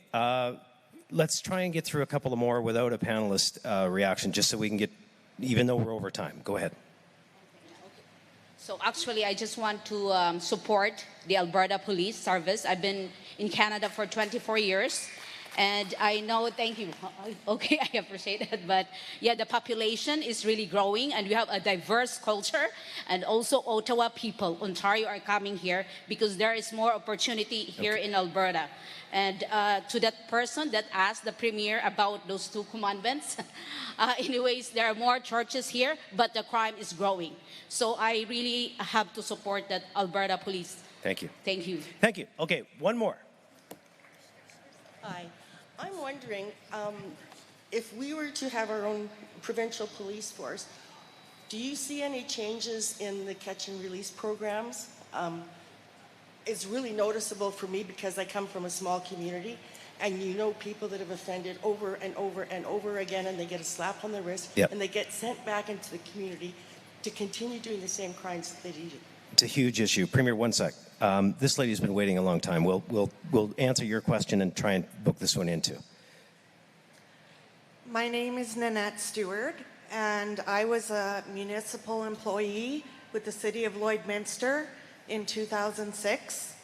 Let's try and get through a couple of more without a panelist reaction, just so we can get, even though we're over time. Go ahead. So actually, I just want to support the Alberta Police Service. I've been in Canada for 24 years, And I know, thank you. Okay, I appreciate it. But yeah, the population is really growing and we have a diverse culture. And also Ottawa people, Ontario are coming here because there is more opportunity here in Alberta. And to that person that asked the Premier about those 2 commandments, anyways, there are more churches here, but the crime is growing. So I really have to support that Alberta Police. Thank you. Thank you. Thank you. Okay, one more. Hi. I'm wondering if we were to have our own provincial police force, do you see any changes in the catch and release programs? It's really noticeable for me because I come from a small community and you know people that have offended over and over and over again and they get a slap on the wrist and they get sent back into the community to continue doing the same crimes that they did. It's a huge issue. Premier, one sec. This lady's been waiting a long time. We'll answer your question and try and book this one in too. My name is Nanette Stewart, and I was a municipal employee with the City of Lloydminster in 2006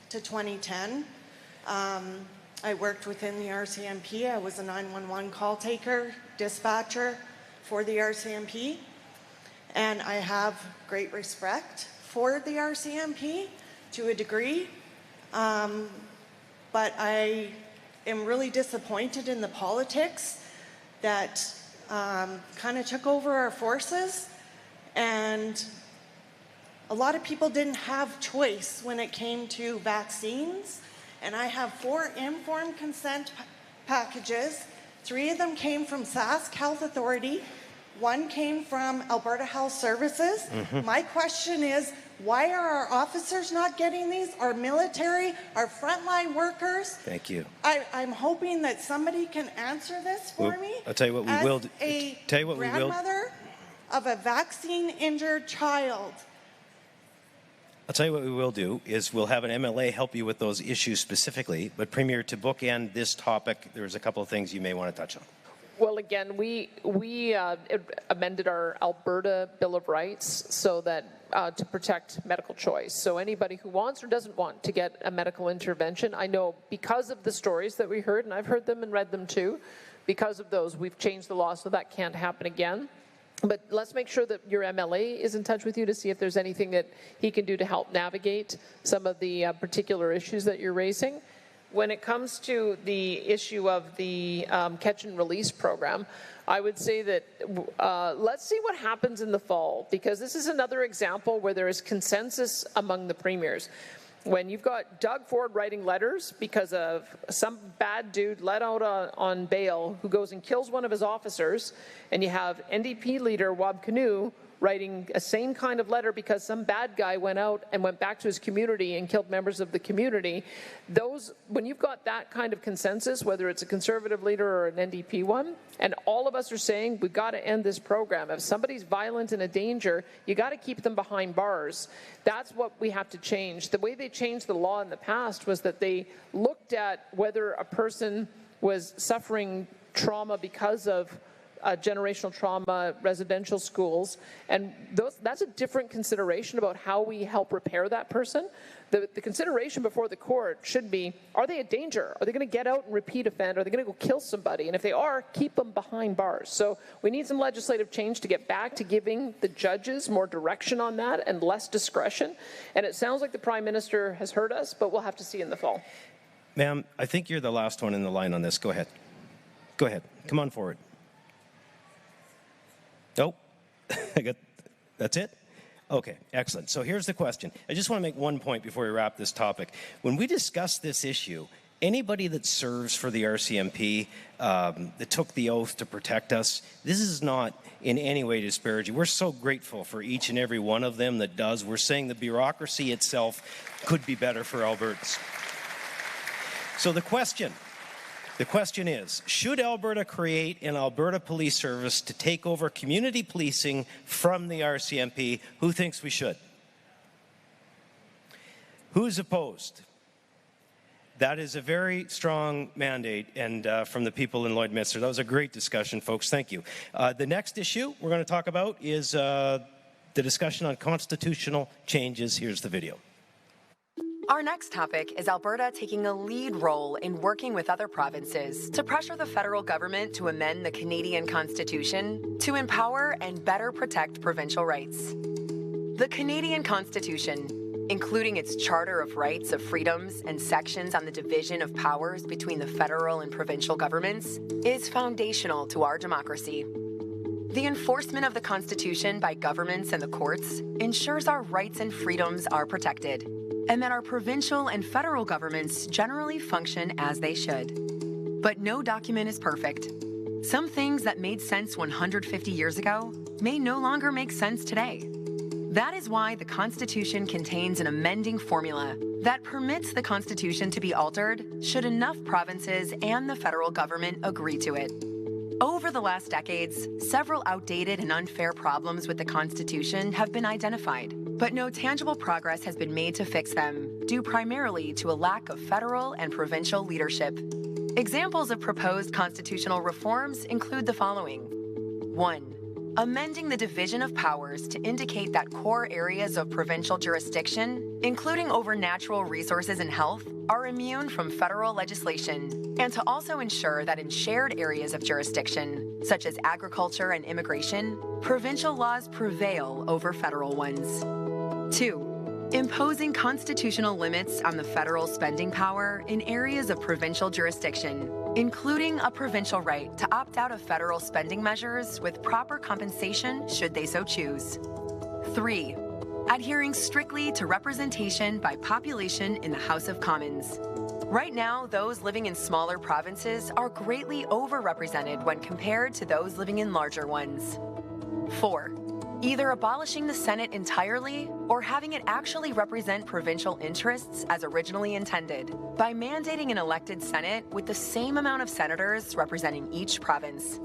to 2010. I worked within the RCMP. I was a 911 call taker, dispatcher for the RCMP, and I have great respect for the RCMP to a degree, but I am really disappointed in the politics that kind of took over our forces, and a lot of people didn't have choice when it came to vaccines, and I have 4 informed consent packages. 3 of them came from Sask Health Authority, 1 came from Alberta Health Services. My question is, why are our officers not getting these? Our military, our frontline workers? Thank you. I'm hoping that somebody can answer this for me. I'll tell you what we will do. As a grandmother of a vaccine-injured child. I'll tell you what we will do is we'll have an MLA help you with those issues specifically. But Premier, to bookend this topic, there's a couple of things you may want to touch on. Well, again, we amended our Alberta Bill of Rights so that to protect medical choice. So anybody who wants or doesn't want to get a medical intervention, I know because of the stories that we heard, and I've heard them and read them too, because of those, we've changed the law so that can't happen again. But let's make sure that your MLA is in touch with you to see if there's anything that he can do to help navigate some of the particular issues that you're raising. When it comes to the issue of the catch and release program, I would say that let's see what happens in the fall, because this is another example where there is consensus among the premiers. When you've got Doug Ford writing letters because of some bad dude let out on bail who goes and kills one of his officers, and you have NDP leader Wab Kinew writing a same kind of letter because some bad guy went out and went back to his community and killed members of the community. When you've got that kind of consensus, whether it's a Conservative leader or an NDP one, and all of us are saying we've got to end this program. If somebody's violent and a danger, you got to keep them behind bars. That's what we have to change. The way they changed the law in the past was that they looked at whether a person was suffering trauma because of generational trauma, residential schools, and that's a different consideration about how we help repair that person. The consideration before the court should be, are they a danger? Are they going to get out and repeat offend? Are they going to go kill somebody? And if they are, keep them behind bars. So we need some legislative change to get back to giving the judges more direction on that and less discretion. And it sounds like the Prime Minister has heard us, but we'll have to see in the fall. Ma'am, I think you're the last one in the line on this. Go ahead. Go ahead. Come on forward. Nope. That's it? Okay, excellent. So here's the question. I just want to make one point before we wrap this topic. When we discuss this issue, anybody that serves for the RCMP, that took the oath to protect us, this is not in any way disparaging. We're so grateful for each and every one of them that does. We're saying the bureaucracy itself could be better for Albertans. So the question is, should Alberta create an Alberta Police Service to take over community policing from the RCMP? Who thinks we should? Who's opposed? That is a very strong mandate, and from the people in Lloydminster. That was a great discussion, folks. Thank you. The next issue we're going to talk about is the discussion on constitutional changes. Here's the video. Our next topic is Alberta taking a lead role in working with other provinces to pressure the federal government to amend the Canadian Constitution to empower and better protect provincial rights. The Canadian Constitution, including its Charter of Rights of Freedoms and sections on the division of powers between the federal and provincial governments, is foundational to our democracy. The enforcement of the Constitution by governments and the courts ensures our rights and freedoms are protected, and that our provincial and federal governments generally function as they should. But no document is perfect. Some things that made sense 150 years ago may no longer make sense today. That is why the Constitution contains an amending formula that permits the Constitution to be altered should enough provinces and the federal government agree to it. Over the last decades, several outdated and unfair problems with the Constitution have been identified, but no tangible progress has been made to fix them, due primarily to a lack of federal and provincial leadership. Examples of proposed constitutional reforms include the following. 1. Amending the division of powers to indicate that core areas of provincial jurisdiction, including over natural resources and health, are immune from federal legislation, and to also ensure that in shared areas of jurisdiction, such as agriculture and immigration, provincial laws prevail over federal ones. 2. Imposing constitutional limits on the federal spending power in areas of provincial jurisdiction, including a provincial right to opt out of federal spending measures with proper compensation should they so choose. 3. Adhering strictly to representation by population in the House of Commons. Right now, those living in smaller provinces are greatly overrepresented when compared to those living in larger ones. 4. Either abolishing the Senate entirely or having it actually represent provincial interests as originally intended by mandating an elected Senate with the same amount of senators representing each province.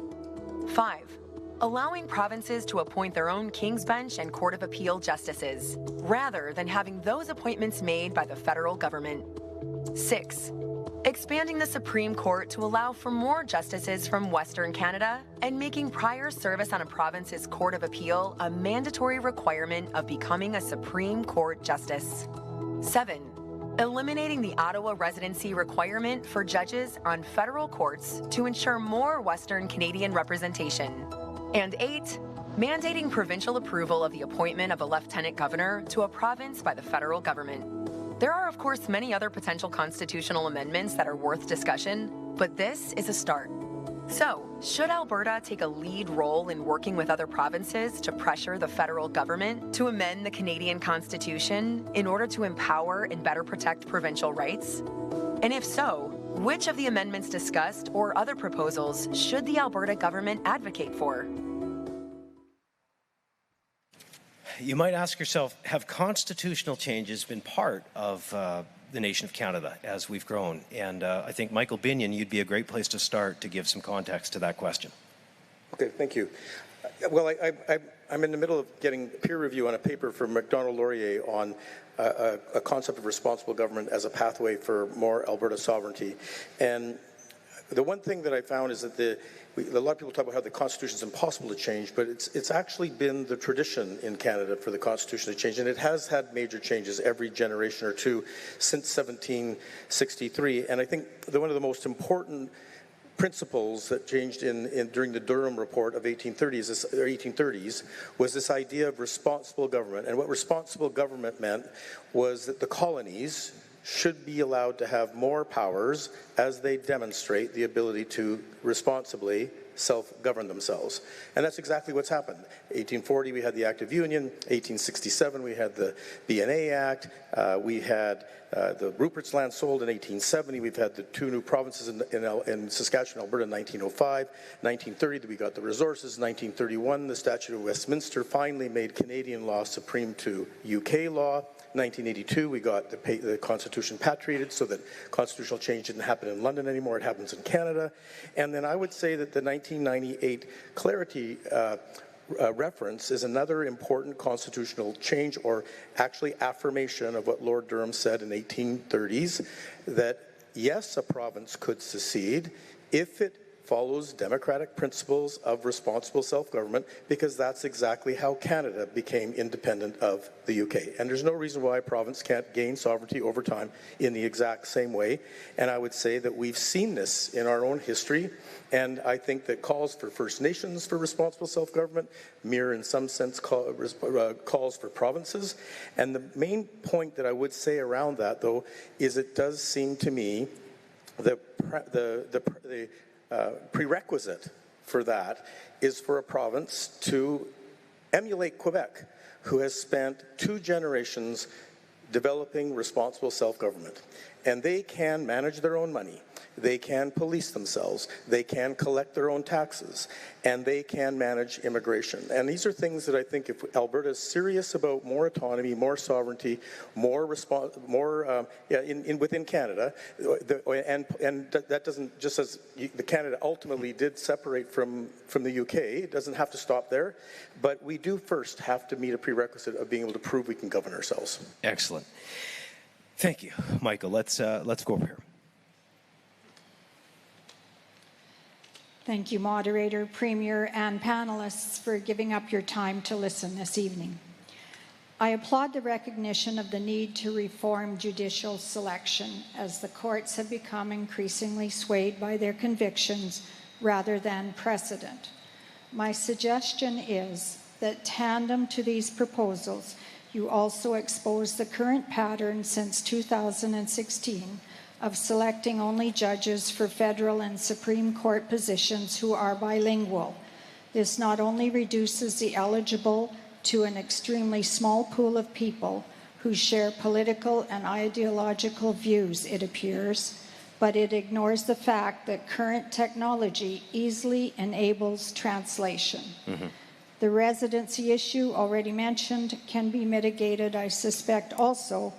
5. Allowing provinces to appoint their own King's Bench and Court of Appeal justices, rather than having those appointments made by the federal government. 6. Expanding the Supreme Court to allow for more justices from Western Canada and making prior service on a province's Court of Appeal a mandatory requirement of becoming a Supreme Court justice. 7. Eliminating the Ottawa residency requirement for judges on federal courts to ensure more Western Canadian representation. And 8. Mandating provincial approval of the appointment of a lieutenant governor to a province by the federal government. There are, of course, many other potential constitutional amendments that are worth discussion, but this is a start. So, should Alberta take a lead role in working with other provinces to pressure the federal government to amend the Canadian Constitution in order to empower and better protect provincial rights? And if so, which of the amendments discussed or other proposals should the Alberta government advocate for? You might ask yourself, have constitutional changes been part of the nation of Canada as we've grown? And I think, Michael Binion, you'd be a great place to start to give some context to that question. Okay, thank you. Well, I'm in the middle of getting peer review on a paper from MacDonald-Laurier on a concept of responsible government as a pathway for more Alberta sovereignty. And the one thing that I found is that a lot of people talk about how the Constitution is impossible to change, but it's actually been the tradition in Canada for the Constitution to change, and it has had major changes every generation or two since 1763. And I think one of the most important principles that changed during the Durham Report of 1830s was this idea of responsible government. And what responsible government meant was that the colonies should be allowed to have more powers as they demonstrate the ability to responsibly self-govern themselves. And that's exactly what's happened. 1840, we had the Act of Union. 1867, we had the BNA Act. We had the Rupert's Land sold in 1870. We've had the two new provinces in Saskatchewan, Alberta in 1905. 1930, we got the resources. 1931, the Statute of Westminster finally made Canadian law supreme to UK law. 1982, we got the Constitution patriated so that constitutional change didn't happen in London anymore, it happens in Canada. And then I would say that the 1998 Clarity reference is another important constitutional change, or actually affirmation of what Lord Durham said in 1830s, that yes, a province could secede if it follows democratic principles of responsible self-government, because that's exactly how Canada became independent of the UK. And there's no reason why a province can't gain sovereignty over time in the exact same way. And I would say that we've seen this in our own history. And I think that calls for First Nations for responsible self-government mirror in some sense calls for provinces. And the main point that I would say around that, though, is it does seem to me the prerequisite for that is for a province to emulate Quebec, who has spent 2 generations developing responsible self-government. And they can manage their own money. They can police themselves. They can collect their own taxes. And they can manage immigration. And these are things that I think if Alberta is serious about more autonomy, more sovereignty, more within Canada, and that doesn't, just as Canada ultimately did separate from the UK, it doesn't have to stop there. But we do first have to meet a prerequisite of being able to prove we can govern ourselves. Excellent. Thank you, Michael. Let's go over here. Thank you, Moderator, Premier, and panelists for giving up your time to listen this evening. I applaud the recognition of the need to reform judicial selection, as the courts have become increasingly swayed by their convictions rather than precedent. My suggestion is that, tandem to these proposals, you also expose the current pattern since 2016 of selecting only judges for federal and Supreme Court positions who are bilingual. This not only reduces the eligible to an extremely small pool of people who share political and ideological views, it appears, but it ignores the fact that current technology easily enables translation. The residency issue already mentioned can be mitigated, I suspect, also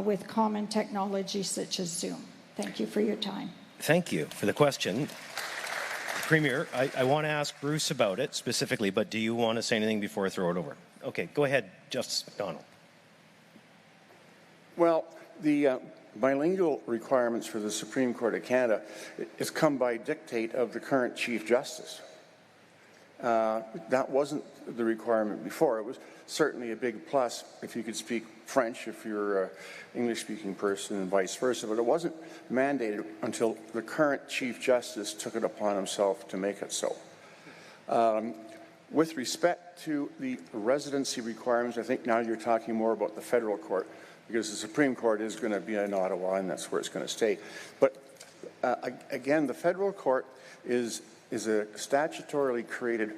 with common technology such as Zoom. Thank you for your time. Thank you for the question. Premier, I want to ask Bruce about it specifically, but do you want to say anything before I throw it over? Okay, go ahead, Justice McDonald. Well, the bilingual requirements for the Supreme Court of Canada has come by dictate of the current Chief Justice. That wasn't the requirement before. It was certainly a big plus if you could speak French, if you're an English-speaking person, and vice versa, but it wasn't mandated until the current Chief Justice took it upon himself to make it so. With respect to the residency requirements, I think now you're talking more about the federal court, because the Supreme Court is going to be in Ottawa, and that's where it's going to stay. But again, the federal court is a statutorily created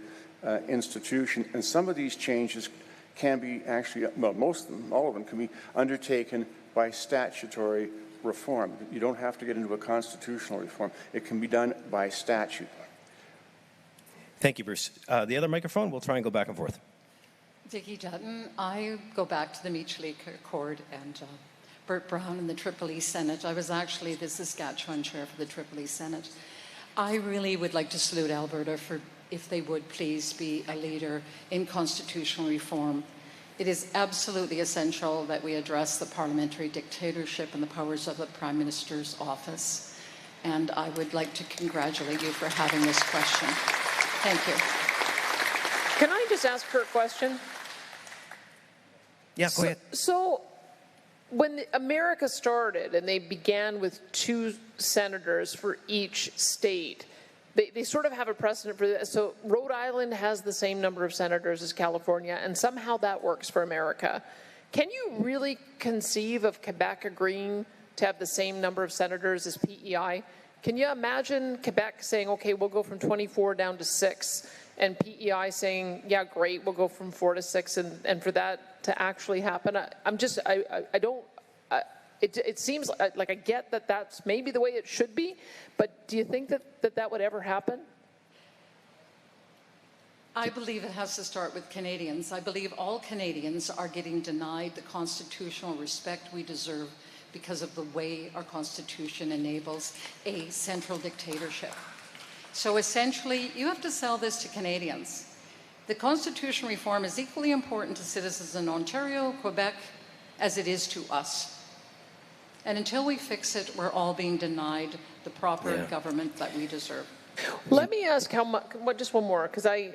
institution, and some of these changes can be actually, well, most of them, all of them, can be undertaken by statutory reform. You don't have to get into a constitutional reform. It can be done by statute. Thank you, Bruce. The other microphone, we'll try and go back and forth. Dickie Dutton. I go back to the Meach-Leak Accord and Bert Brown and the Triple E Senate. I was actually the Saskatchewan chair for the Triple E Senate. I really would like to salute Alberta for, if they would please be a leader in constitutional reform. It is absolutely essential that we address the parliamentary dictatorship and the powers of the Prime Minister's office. And I would like to congratulate you for having this question. Thank you. Can I just ask her a question? Yeah, go ahead. So when America started and they began with 2 senators for each state, they sort of have a precedent for this. So Rhode Island has the same number of senators as California, and somehow that works for America. Can you really conceive of Quebec agreeing to have the same number of senators as PEI? Can you imagine Quebec saying, okay, we'll go from 24 down to 6, and PEI saying, yeah, great, we'll go from 4 to 6, and for that to actually happen? It seems like I get that that's maybe the way it should be, but do you think that would ever happen? I believe it has to start with Canadians. I believe all Canadians are getting denied the constitutional respect we deserve because of the way our Constitution enables a central dictatorship. So essentially, you have to sell this to Canadians. The constitutional reform is equally important to citizens in Ontario, Quebec, as it is to us. And until we fix it, we're all being denied the proper government that we deserve. Let me ask how much, just one more, because I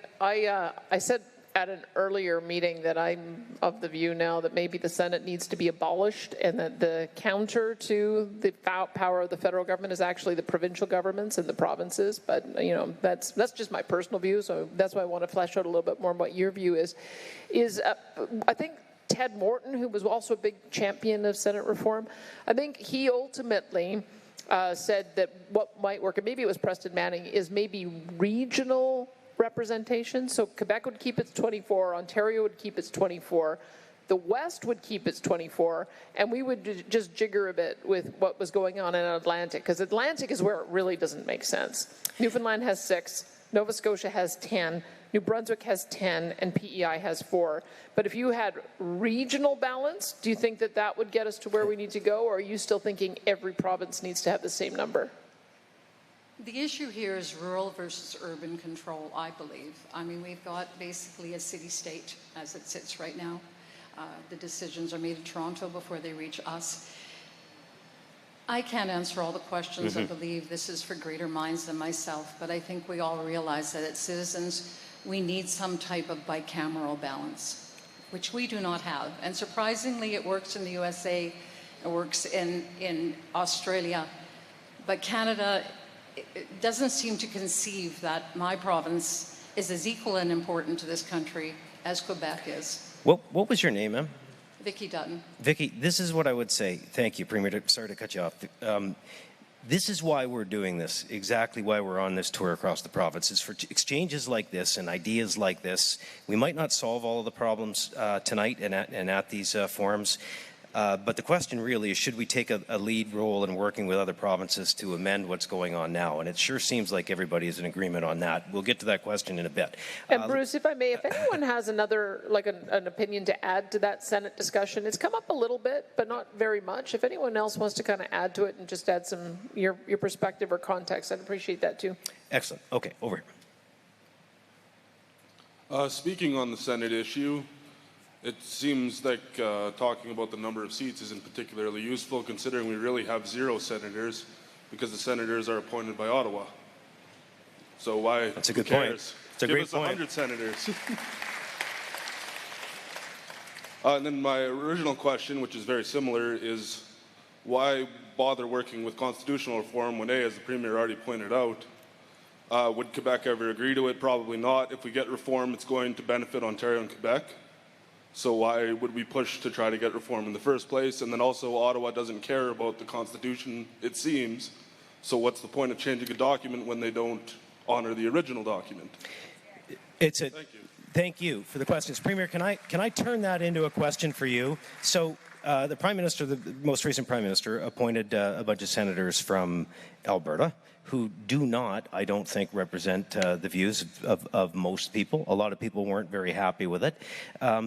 said at an earlier meeting that I'm of the view now that maybe the Senate needs to be abolished and that the counter to the power of the federal government is actually the provincial governments and the provinces. But, you know, that's just my personal view, so that's why I want to flesh out a little bit more what your view is I think Ted Morton, who was also a big champion of Senate reform, I think he ultimately said that what might work, and maybe it was Preston Manning, is maybe regional representation. So Quebec would keep its 24, Ontario would keep its 24, the West would keep its 24, and we would just jigger a bit with what was going on in Atlantic, because Atlantic is where it really doesn't make sense. Newfoundland has 6, Nova Scotia has 10, New Brunswick has 10, and PEI has 4. But if you had regional balance, do you think that that would get us to where we need to go, or are you still thinking every province needs to have the same number? The issue here is rural versus urban control, I believe. I mean, we've got basically a city-state as it sits right now. The decisions are made in Toronto before they reach us. I can't answer all the questions. I believe this is for greater minds than myself, but I think we all realize that as citizens, we need some type of bicameral balance, which we do not have. And surprisingly, it works in the USA, it works in Australia, but Canada, it doesn't seem to conceive that my province is as equal and important to this country as Quebec is. What was your name, ma'am? Vicky Dutton. Vicky, this is what I would say. Thank you, Premier. Sorry to cut you off. This is why we're doing this, exactly why we're on this tour across the province. It's for exchanges like this and ideas like this. We might not solve all of the problems tonight and at these forums, but the question really is, should we take a lead role in working with other provinces to amend what's going on now? And it sure seems like everybody is in agreement on that. We'll get to that question in a bit. And Bruce, if I may, if anyone has another, like an opinion to add to that Senate discussion, it's come up a little bit, but not very much. If anyone else wants to kind of add to it and just add some, your perspective or context, I'd appreciate that too. Excellent. Okay, over here. Speaking on the Senate issue, it seems like talking about the number of seats isn't particularly useful, considering we really have 0 senators, because the senators are appointed by Ottawa. So why? That's a good point. It's a Give great us point. 100 senators. And then my original question, which is very similar, is why bother working with constitutional reform when, as the Premier already pointed out, would Quebec ever agree to it? Probably not. If we get reform, it's going to benefit Ontario and Quebec. So why would we push to try to get reform in the first place? And then also Ottawa doesn't care about the Constitution, it seems. So what's the point of changing a document when they don't honor the original document? Thank you for the questions. Premier, can I turn that into a question for you? So the Prime Minister, the most recent Prime Minister, appointed a bunch of senators from Alberta who do not, I don't think, represent the views of most people. A lot of people weren't very happy with it.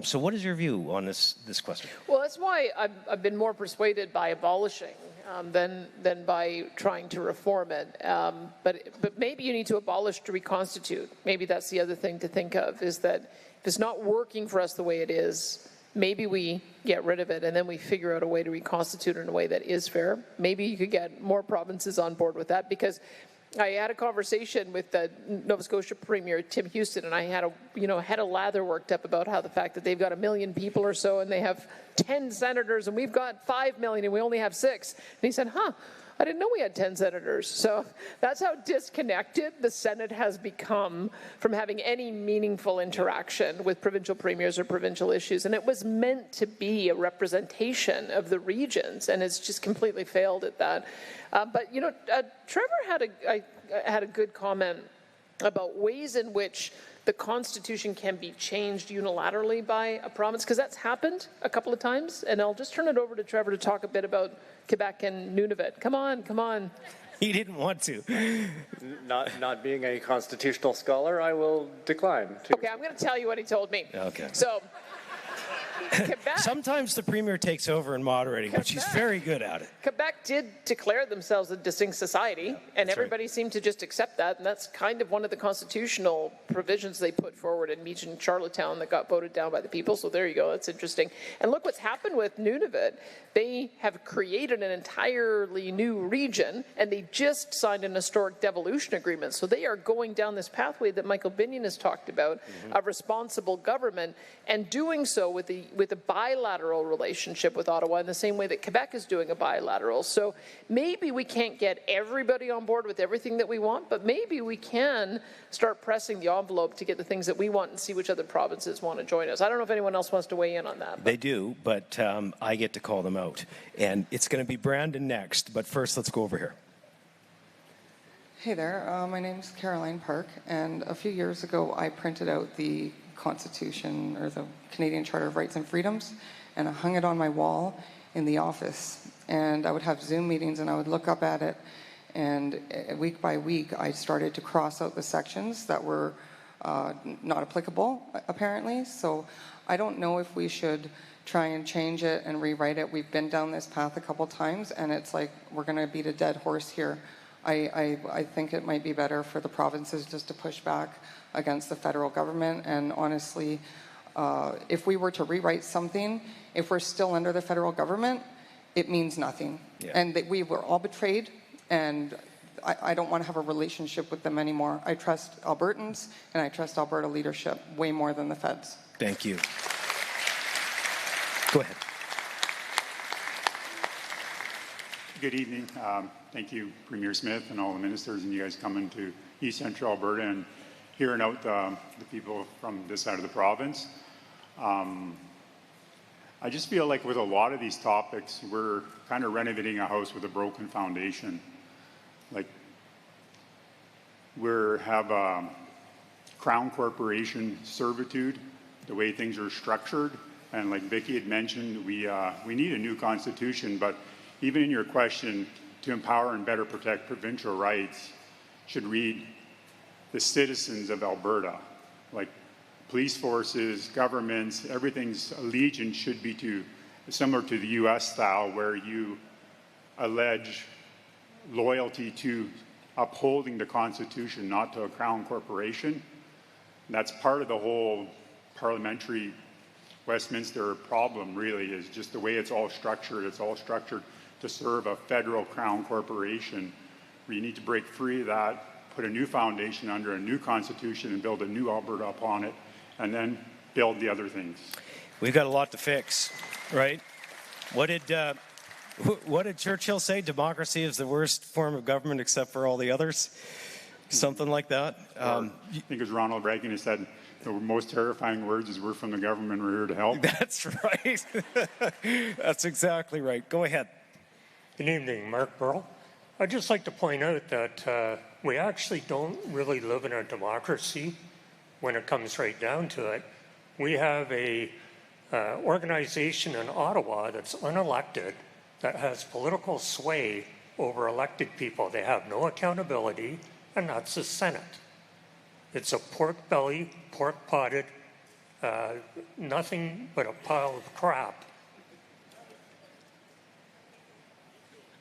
So what is your view on this question? Well, that's why I've been more persuaded by abolishing than by trying to reform it. But maybe you need to abolish to reconstitute. Maybe that's the other thing to think of, is that if it's not working for us the way it is, maybe we get rid of it and then we figure out a way to reconstitute it in a way that is fair. Maybe you could get more provinces on board with that, because I had a conversation with the Nova Scotia Premier, Tim Houston, and I had a lather worked up about how the fact that they've got 1 million people or so and they have 10 senators and we've got 5 million and we only have 6. And he said, I didn't know we had 10 senators. So that's how disconnected the Senate has become from having any meaningful interaction with provincial premiers or provincial issues. And it was meant to be a representation of the regions, and it's just completely failed at that. But Trevor had a good comment about ways in which the Constitution can be changed unilaterally by a province, because that's happened a couple of times. And I'll just turn it over to Trevor to talk a bit about Quebec and Nunavut. Come on. He didn't want to. Not being a constitutional scholar, I will decline to. Okay, I'm going to tell you what he told me. Okay. So Quebec, Sometimes the Premier takes over in moderating, but she's very good at it. Quebec did declare themselves a distinct society, and everybody seemed to just accept that, and that's kind of one of the constitutional provisions they put forward in Meech and Charlottetown that got voted down by the people, so there you go, that's interesting. And look what's happened with Nunavut. They have created an entirely new region, and they just signed an historic devolution agreement, so they are going down this pathway that Michael Binion has talked about, of responsible government, and doing so with a bilateral relationship with Ottawa in the same way that Quebec is doing a bilateral. So maybe we can't get everybody on board with everything that we want, but maybe we can start pressing the envelope to get the things that we want and see which other provinces want to join us. I don't know if anyone else wants to weigh in on that. They do, but I get to call them out. And it's going to be Brandon next, but first let's go over here. Hey there, my name is Caroline Park, and a few years ago I printed out the Constitution, or the Canadian Charter of Rights and Freedoms, and I hung it on my wall in the office. And I would have Zoom meetings and I would look up at it, and week by week I started to cross out the sections that were not applicable, apparently. So I don't know if we should try and change it and rewrite it. We've been down this path a couple times, and it's like we're going to beat a dead horse here. I think it might be better for the provinces just to push back against the federal government. And honestly, if we were to rewrite something, if we're still under the federal government, it means nothing. Yeah. And that we were all betrayed, and I don't want to have a relationship with them anymore. I trust Albertans, and I trust Alberta leadership way more than the feds. Thank you. Go ahead. Good evening. Thank you, Premier Smith, and all the ministers, and you guys coming to East Central Alberta and hearing out the people from this side of the province. I just feel like with a lot of these topics, we're kind of renovating a house with a broken foundation. Like, we have Crown Corporation servitude, the way things are structured, and like Vicki had mentioned, we need a new constitution, but even in your question, to empower and better protect provincial rights, should read the citizens of Alberta. Like police forces, governments, everything's allegiance should be similar to the US style, where you allege loyalty to upholding the Constitution, not to a crown corporation. And that's part of the whole parliamentary Westminster problem, really, is just the way it's all structured. It's all structured to serve a federal crown corporation, where you need to break free of that, put a new foundation under a new constitution, and build a new Alberta upon it, and then build the other things. We've got a lot to fix, right? What did Churchill say? Democracy is the worst form of government except for all the others? Something like that. I think it was Ronald Reagan who said, the most terrifying words is, we're from the government, we're here to help. That's right. That's exactly right. Go ahead. Good evening, Mark Burrell. I'd just like to point out that we actually don't really live in a democracy when it comes right down to it. We have a organization in Ottawa that's unelected, that has political sway over elected people. They have no accountability, and that's the Senate. It's a pork belly, pork potted, nothing but a pile of crap.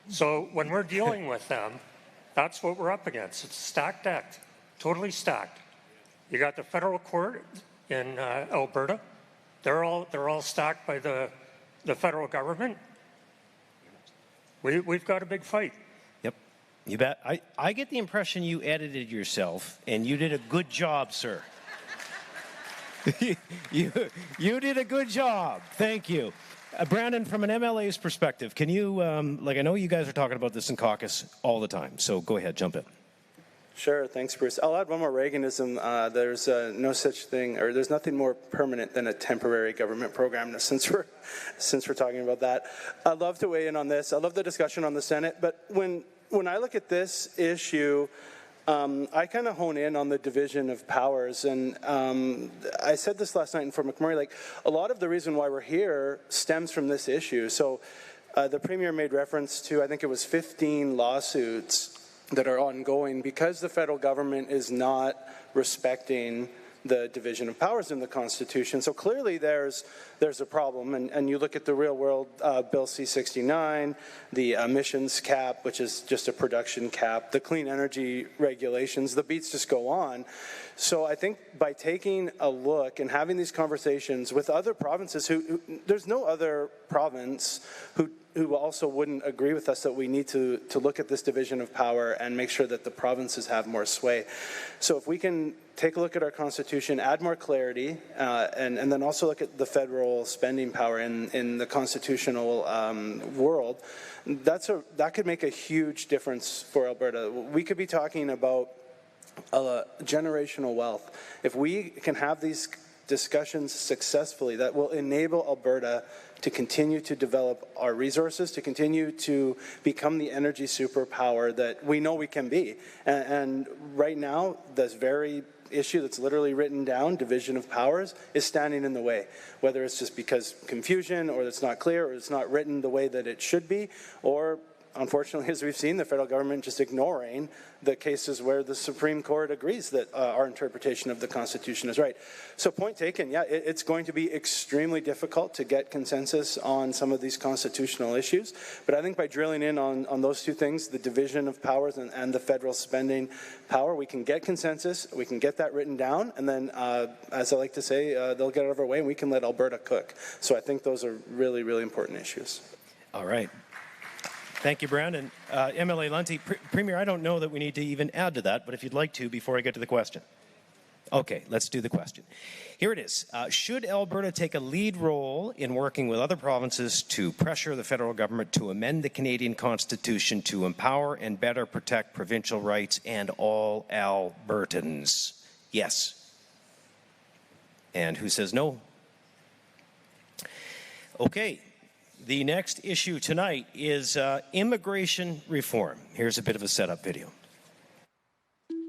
So when we're dealing with them, that's what we're up against. It's a stacked deck, totally stacked. You got the federal court in Alberta. They're all stacked by the federal government. We've got a big fight. Yep, you bet. I get the impression you edited yourself, and you did a good job, sir. you did a good job. Thank you. Brandon, from an MLA's perspective, can you, I know you guys are talking about this in caucus all the time, so go ahead, jump in. Sure, thanks, Bruce. I'll add one more Reaganism. There's no such thing, or there's nothing more permanent than a temporary government program. Since we're talking about that, I'd love to weigh in on this. I love the discussion on the Senate, but when I look at this issue, I kind of hone in on the division of powers, and I said this last night in Fort McMurray. Like, a lot of the reason why we're here stems from this issue. So, the Premier made reference to, I think it was 15 lawsuits that are ongoing because the federal government is not respecting the division of powers in the Constitution. So clearly there's a problem, and you look at the real world, Bill C-69, the emissions cap, which is just a production cap, the clean energy regulations, the beats just go on. So I think by taking a look and having these conversations with other provinces who there's no other province who also wouldn't agree with us that we need to look at this division of power and make sure that the provinces have more sway. So if we can take a look at our Constitution, add more clarity, and then also look at the federal spending power in the constitutional world, that could make a huge difference for Alberta. We could be talking about generational wealth. If we can have these discussions successfully, that will enable Alberta to continue to develop our resources, to continue to become the energy superpower that we know we can be. And right now, this very issue that's literally written down, division of powers, is standing in the way. Whether it's just because confusion, or it's not clear, or it's not written the way that it should be, or unfortunately, as we've seen, the federal government just ignoring the cases where the Supreme Court agrees that our interpretation of the Constitution is right. So point taken, yeah, it's going to be extremely difficult to get consensus on some of these constitutional issues, but I think by drilling in on those two things, the division of powers and the federal spending power, we can get consensus, we can get that written down, and then, as I like to say, they'll get out of our way and we can let Alberta cook. So I think those are really, really important issues. All right. Thank you, Brandon. MLA Lunty, Premier, I don't know that we need to even add to that, but if you'd like to before I get to the question. Okay, let's do the question. Here it is. Should Alberta take a lead role in working with other provinces to pressure the federal government to amend the Canadian Constitution to empower and better protect provincial rights and all Albertans? Yes. And who says no? Okay. The next issue tonight is immigration reform. Here's a bit of a setup video.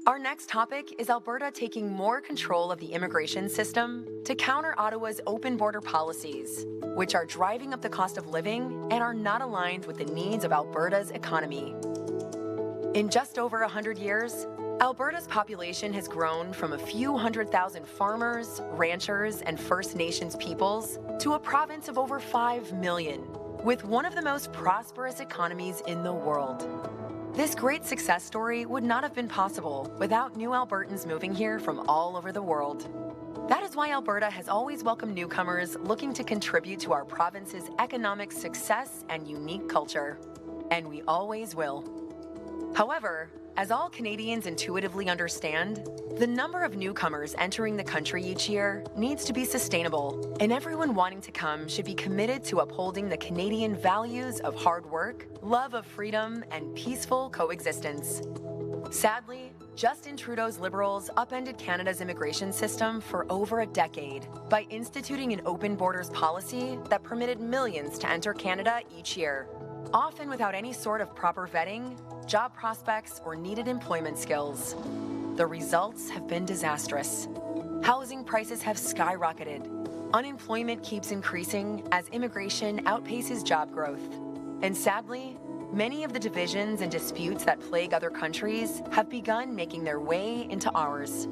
Our next topic is Alberta taking more control of the immigration system to counter Ottawa's open border policies, which are driving up the cost of living and are not aligned with the needs of Alberta's economy. In just over 100 years, Alberta's population has grown from a few 100,000 farmers, ranchers, and First Nations peoples to a province of over 5 million, with one of the most prosperous economies in the world. This great success story would not have been possible without new Albertans moving here from all over the world. That is why Alberta has always welcomed newcomers looking to contribute to our province's economic success and unique culture. And we always will. However, as all Canadians intuitively understand, the number of newcomers entering the country each year needs to be sustainable, and everyone wanting to come should be committed to upholding the Canadian values of hard work, love of freedom, and peaceful coexistence. Sadly, Justin Trudeau's Liberals upended Canada's immigration system for over a decade by instituting an open borders policy that permitted millions to enter Canada each year, often without any sort of proper vetting, job prospects, or needed employment skills. The results have been disastrous. Housing prices have skyrocketed. Unemployment keeps increasing as immigration outpaces job growth. And sadly, many of the divisions and disputes that plague other countries have begun making their way into ours.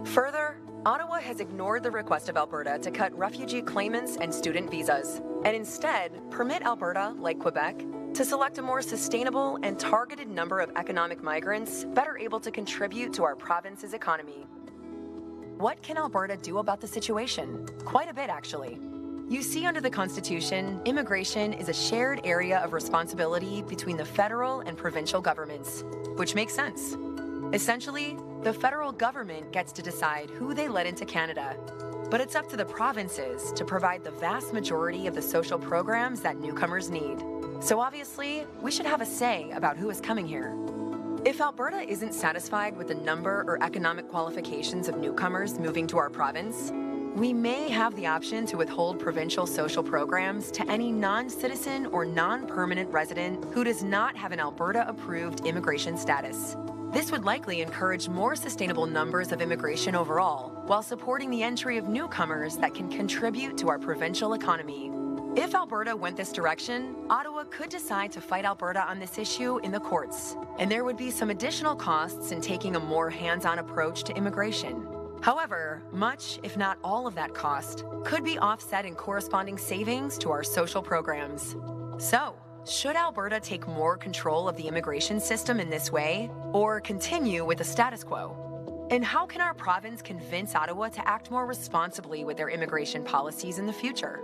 Further, Ottawa has ignored the request of Alberta to cut refugee claimants and student visas, and instead permit Alberta, like Quebec, to select a more sustainable and targeted number of economic migrants better able to contribute to our province's economy. What can Alberta do about the situation? Quite a bit, actually. You see, under the Constitution, immigration is a shared area of responsibility between the federal and provincial governments, which makes sense. Essentially, the federal government gets to decide who they let into Canada, but it's up to the provinces to provide the vast majority of the social programs that newcomers need. So obviously, we should have a say about who is coming here. If Alberta isn't satisfied with the number or economic qualifications of newcomers moving to our province, we may have the option to withhold provincial social programs to any non-citizen or non-permanent resident who does not have an Alberta-approved immigration status. This would likely encourage more sustainable numbers of immigration overall, while supporting the entry of newcomers that can contribute to our provincial economy. If Alberta went this direction, Ottawa could decide to fight Alberta on this issue in the courts, and there would be some additional costs in taking a more hands-on approach to immigration. However, much, if not all of that cost, could be offset in corresponding savings to our social programs. So, should Alberta take more control of the immigration system in this way, or continue with the status quo? And how can our province convince Ottawa to act more responsibly with their immigration policies in the future?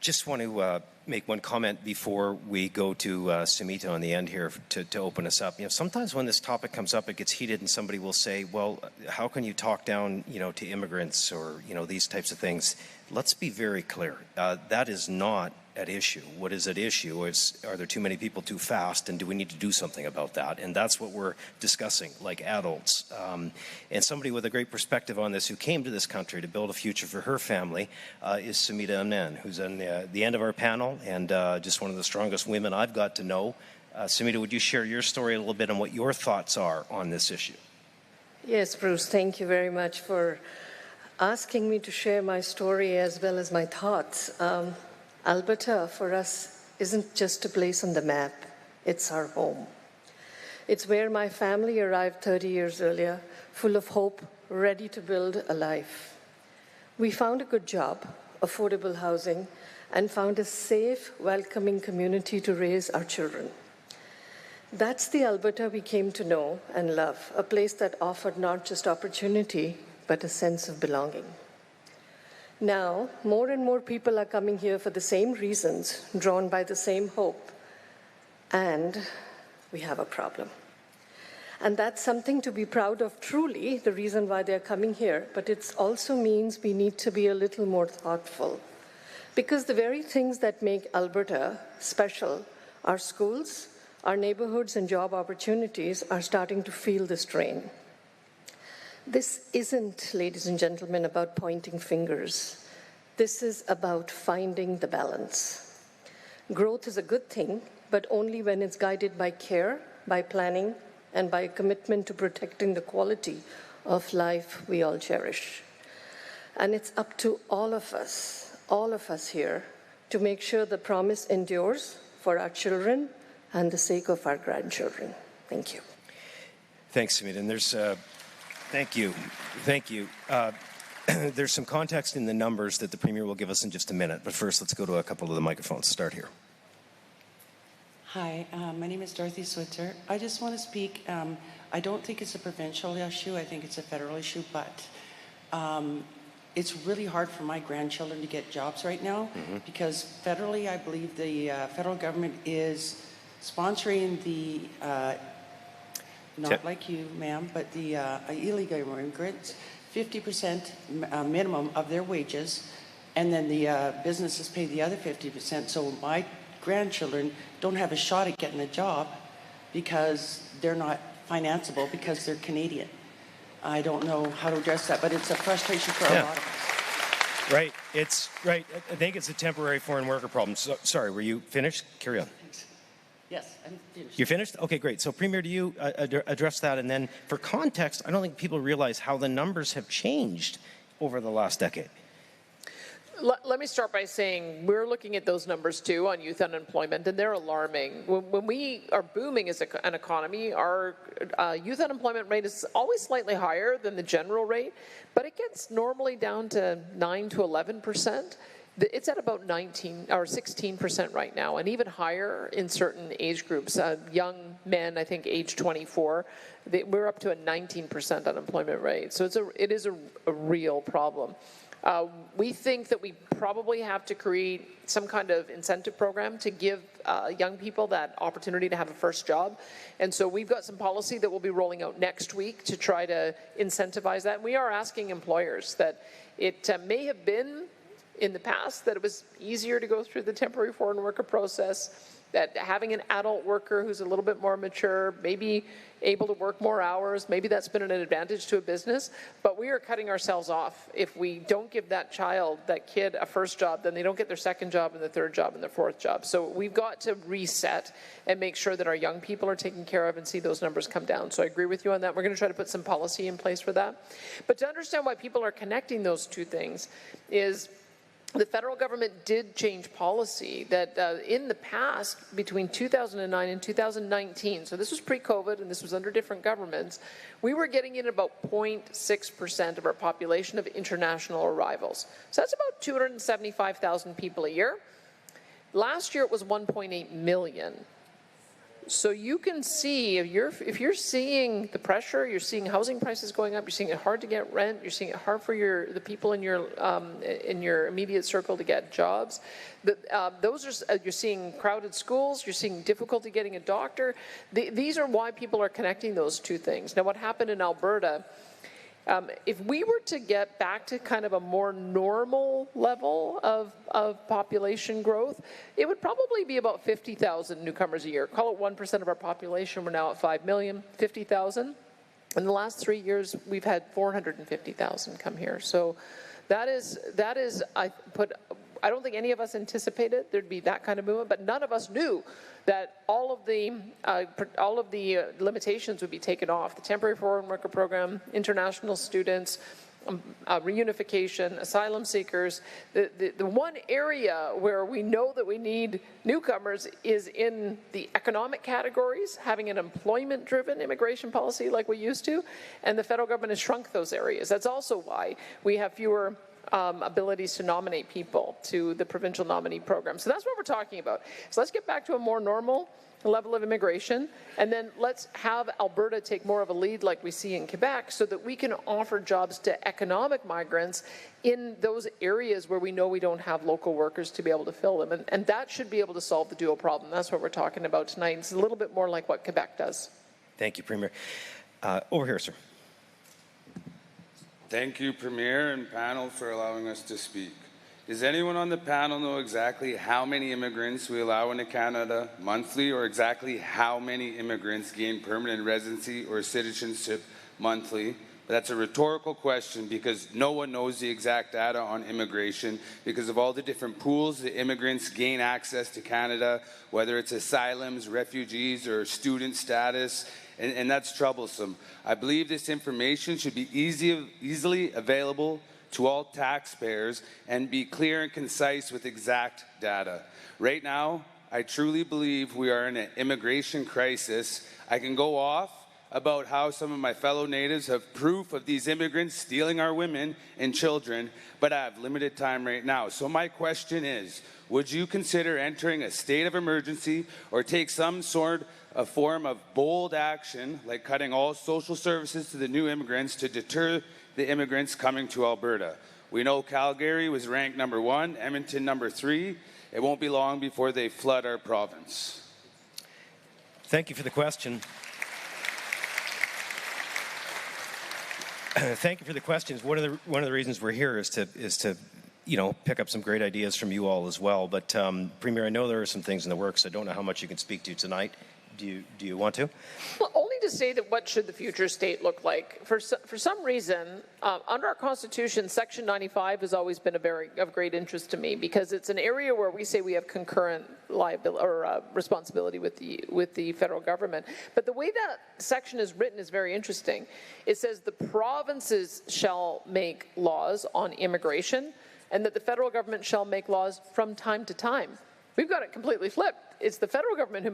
Just want to make one comment before we go to Sumita on the end here to open us up. You know, sometimes when this topic comes up, it gets heated, and somebody will say, "Well, how can you talk down, to immigrants or these types of things?" Let's be very clear. That is not at issue. What is at issue is, are there too many people too fast, and do we need to do something about that? And that's what we're discussing, like adults. And somebody with a great perspective on this who came to this country to build a future for her family is Sumita Amnan, who's on the end of our panel and just one of the strongest women I've got to know. Sumita, would you share your story a little bit and what your thoughts are on this issue? Yes, Bruce, thank you very much for asking me to share my story as well as my thoughts. Alberta, for us, isn't just a place on the map. It's our home. It's where my family arrived 30 years earlier, full of hope, ready to build a life. We found a good job, affordable housing, and found a safe, welcoming community to raise our children. That's the Alberta we came to know and love, a place that offered not just opportunity, but a sense of belonging. Now, more and more people are coming here for the same reasons, drawn by the same hope, and we have a problem. And that's something to be proud of, truly, the reason why they're coming here, but it also means we need to be a little more thoughtful. Because the very things that make Alberta special, our schools, our neighborhoods and job opportunities, are starting to feel the strain. This isn't, ladies and gentlemen, about pointing fingers. This is about finding the balance. Growth is a good thing, but only when it's guided by care, by planning, and by a commitment to protecting the quality of life we all cherish. And it's up to all of us here, to make sure the promise endures for our children and the sake of our grandchildren. Thank you. Thanks, Sumita. And there's thank you. There's some context in the numbers that the Premier will give us in just a minute. But first, let's go to a couple of the microphones. Start here. Hi, my name is Dorothy Switzer. I just want to speak. I don't think it's a provincial issue. I think it's a federal issue. But it's really hard for my grandchildren to get jobs right now because federally, I believe the federal government is sponsoring the not like you, ma'am, but the illegal immigrants, 50% minimum of their wages, and then the businesses pay the other 50%. So my grandchildren don't have a shot at getting a job because they're not financeable because they're Canadian. I don't know how to address that, but it's a frustration for a lot of us. Right. It's right. I think it's a temporary foreign worker problem. So, sorry, were you finished? Carry on. Thanks. Yes, I'm finished. You're finished? Okay, great. So, Premier, do you address that? And then, for context, I don't think people realize how the numbers have changed over the last decade. Let me start by saying we're looking at those numbers too on youth unemployment, and they're alarming. When we are booming as an economy, our youth unemployment rate is always slightly higher than the general rate, but it gets normally down to 9 to 11%. It's at about 19 or 16% right now, and even higher in certain age groups. Young men, I think, age 24, we're up to a 19% unemployment rate. So it is a real problem. We think that we probably have to create some kind of incentive program to give young people that opportunity to have a first job. And so we've got some policy that we'll be rolling out next week to try to incentivize that. And we are asking employers that it may have been in the past that it was easier to go through the temporary foreign worker process, that having an adult worker who's a little bit more mature, maybe able to work more hours, maybe that's been an advantage to a business, but we are cutting ourselves off. If we don't give that child, that kid, a first job, then they don't get their second job and their third job and their fourth job. So we've got to reset and make sure that our young people are taken care of and see those numbers come down. So I agree with you on that. We're going to try to put some policy in place for that. But to understand why people are connecting those two things is the federal government did change policy that in the past, between 2009 and 2019, so this was pre-COVID and this was under different governments, we were getting in about 0.6% of our population of international arrivals. So that's about 275,000 people a year. Last year it was 1.8 million. So you can see, if you're seeing the pressure, you're seeing housing prices going up, you're seeing it hard to get rent, you're seeing it hard for the people in your immediate circle to get jobs. You're seeing crowded schools, you're seeing difficulty getting a doctor. These are why people are connecting those two things. Now, what happened in Alberta? If we were to get back to kind of a more normal level of population growth, it would probably be about 50,000 newcomers a year. Call it 1% of our population. We're now at 5 million, 50,000. In the last 3 years, we've had 450,000 come here. So that is I don't think any of us anticipated there'd be that kind of movement, but none of us knew that all of the limitations would be taken off. The temporary foreign worker program, international students, reunification, asylum seekers. The one area where we know that we need newcomers is in the economic categories, having an employment-driven immigration policy like we used to, and the federal government has shrunk those areas. That's also why we have fewer abilities to nominate people to the provincial nominee program. So that's what we're talking about. So let's get back to a more normal level of immigration, and then let's have Alberta take more of a lead like we see in Quebec so that we can offer jobs to economic migrants in those areas where we know we don't have local workers to be able to fill them. And that should be able to solve the dual problem. That's what we're talking about tonight. It's a little bit more like what Quebec does. Thank you, Premier. Over here, sir. Thank you, Premier and panel, for allowing us to speak. Does anyone on the panel know exactly how many immigrants we allow into Canada monthly, or exactly how many immigrants gain permanent residency or citizenship monthly? That's a rhetorical question because no one knows the exact data on immigration because of all the different pools the immigrants gain access to Canada, whether it's asylums, refugees, or student status. And that's troublesome. I believe this information should be easily available to all taxpayers and be clear and concise with exact data. Right now, I truly believe we are in an immigration crisis. I can go off about how some of my fellow natives have proof of these immigrants stealing our women and children, but I have limited time right now. So my question is, would you consider entering a state of emergency or take some sort of form of bold action, like cutting all social services to the new immigrants to deter the immigrants coming to Alberta? We know Calgary was ranked #1, Edmonton #3. It won't be long before they flood our province. Thank you for the question. Thank you for the questions. One of the reasons we're here is to pick up some great ideas from you all as well. But Premier, I know there are some things in the works. I don't know how much you can speak to tonight. Do you want to? Well, only to say that what should the future state look like? For some reason, under our Constitution, Section 95 has always been of great interest to me because it's an area where we say we have concurrent liability or responsibility with the federal government. But the way that section is written is very interesting. It says the provinces shall make laws on immigration, and that the federal government shall make laws from time to time. We've got it completely flipped. It's the federal government who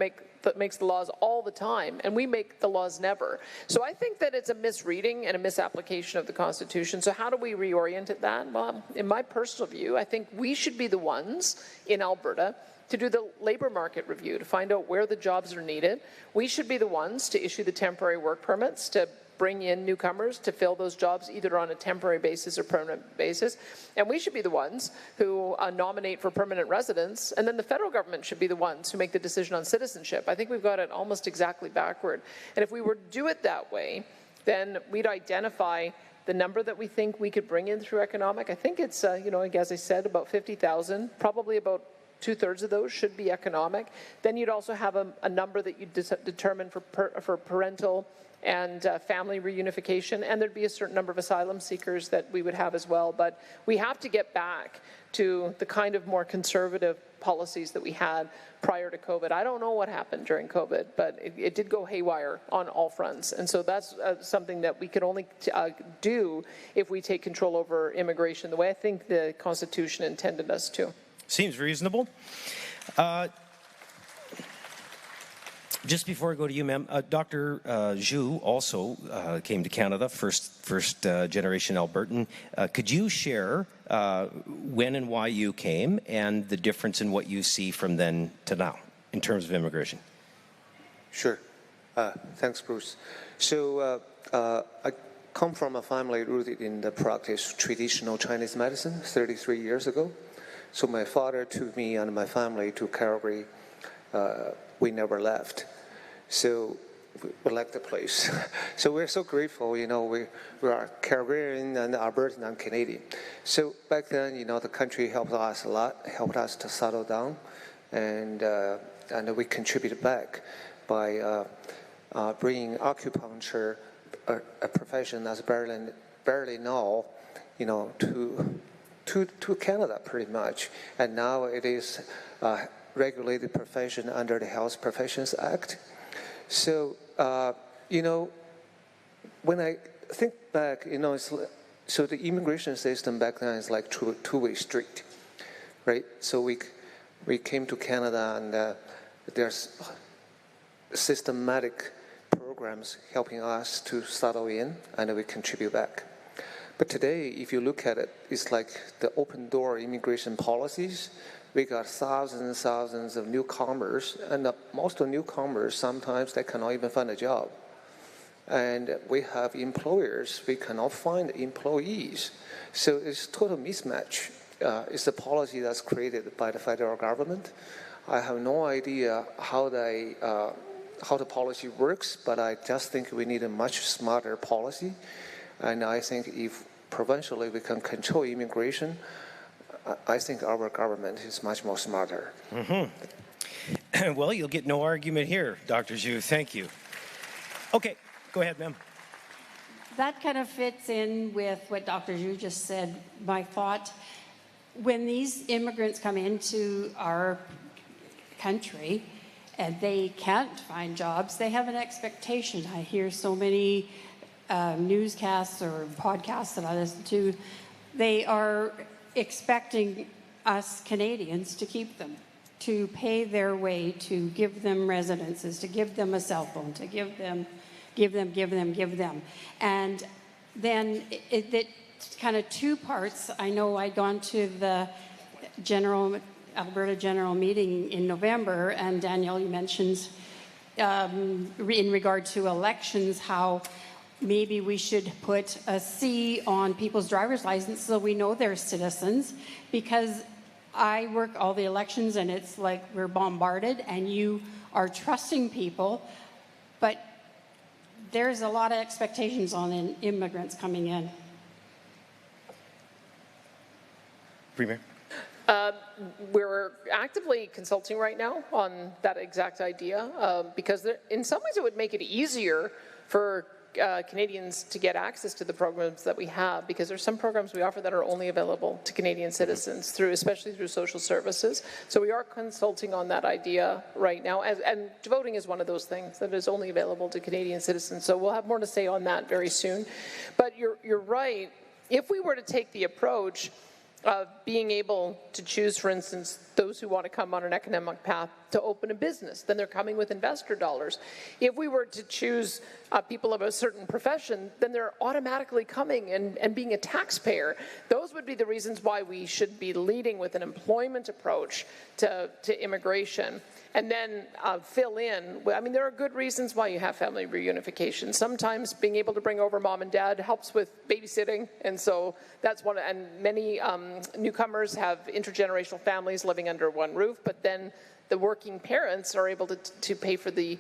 makes the laws all the time, and we make the laws never. So I think that it's a misreading and a misapplication of the Constitution. So how do we reorient it that? Well, in my personal view, I think we should be the ones in Alberta to do the labor market review, to find out where the jobs are needed. We should be the ones to issue the temporary work permits, to bring in newcomers to fill those jobs either on a temporary basis or permanent basis. And we should be the ones who nominate for permanent residence, and then the federal government should be the ones who make the decision on citizenship. I think we've got it almost exactly backward. And if we were to do it that way, then we'd identify the number that we think we could bring in through economic. I think it's, as I said, about 50,000, probably about 2/3 of those should be economic. Then you'd also have a number that you determine for parental and family reunification, and there'd be a certain number of asylum seekers that we would have as well. But we have to get back to the kind of more conservative policies that we had prior to COVID. I don't know what happened during COVID, but it did go haywire on all fronts. And so that's something that we could only do if we take control over immigration the way I think the Constitution intended us to. Seems reasonable. Just before I go to you, ma'am, Dr. Zhu also came to Canada, first generation Albertan. Could you share when and why you came and the difference in what you see from then to now in terms of immigration? Sure. Thanks, Bruce. So I come from a family rooted in the practice of traditional Chinese medicine 33 years ago. So my father took me and my family to Calgary. We never left. So we like the place. So we're so grateful, you know, we are Calgarian and Albertan and Canadian. So back then, you know, the country helped us a lot, helped us to settle down, and we contributed back by bringing acupuncture, a profession that's barely known, you know, to Canada pretty much. And now it is a regulated profession under the Health Professions Act. So, you know, when I think back, you know, so the immigration system back then is like two-way street, right? So we came to Canada, and there's systematic programs helping us to settle in, and we contribute back. But today, if you look at it, it's like the open door immigration policies. We got thousands and thousands of newcomers, and most of the newcomers, sometimes they cannot even find a job. And we have employers, we cannot find employees. So it's total mismatch. It's a policy that's created by the federal government. I have no idea how the policy works, but I just think we need a much smarter policy. And I think if provincially we can control immigration, I think our government is much more smarter. Mm-hmm. Well, you'll get no argument here, Dr. Zhu. Thank you. Okay, go ahead, ma'am. That kind of fits in with what Dr. Zhu just said. My thought, when these immigrants come into our country and they can't find jobs, they have an expectation. I hear so many newscasts or podcasts that I listen to. They are expecting us Canadians to keep them, to pay their way, to give them residences, to give them a cell phone, to give them. And then it's kind of two parts. I know I'd gone to the Alberta General Meeting in November, and Danielle, you mentioned in regard to elections, how maybe we should put a C on people's driver's license so we know they're citizens, because I work all the elections and it's like we're bombarded and you are trusting people, but there's a lot of expectations on immigrants coming in. Premier? We're actively consulting right now on that exact idea because in some ways it would make it easier for Canadians to get access to the programs that we have, because there's some programs we offer that are only available to Canadian citizens, especially through social services. So we are consulting on that idea right now, and voting is one of those things that is only available to Canadian citizens. So we'll have more to say on that very soon. But you're right. If we were to take the approach of being able to choose, for instance, those who want to come on an economic path to open a business, then they're coming with investor dollars. If we were to choose people of a certain profession, then they're automatically coming and being a taxpayer. Those would be the reasons why we should be leading with an employment approach to immigration. And then fill in. I mean, there are good reasons why you have family reunification. Sometimes being able to bring over mom and dad helps with babysitting, and so that's one. And many newcomers have intergenerational families living under one roof, but then the working parents are able to pay for the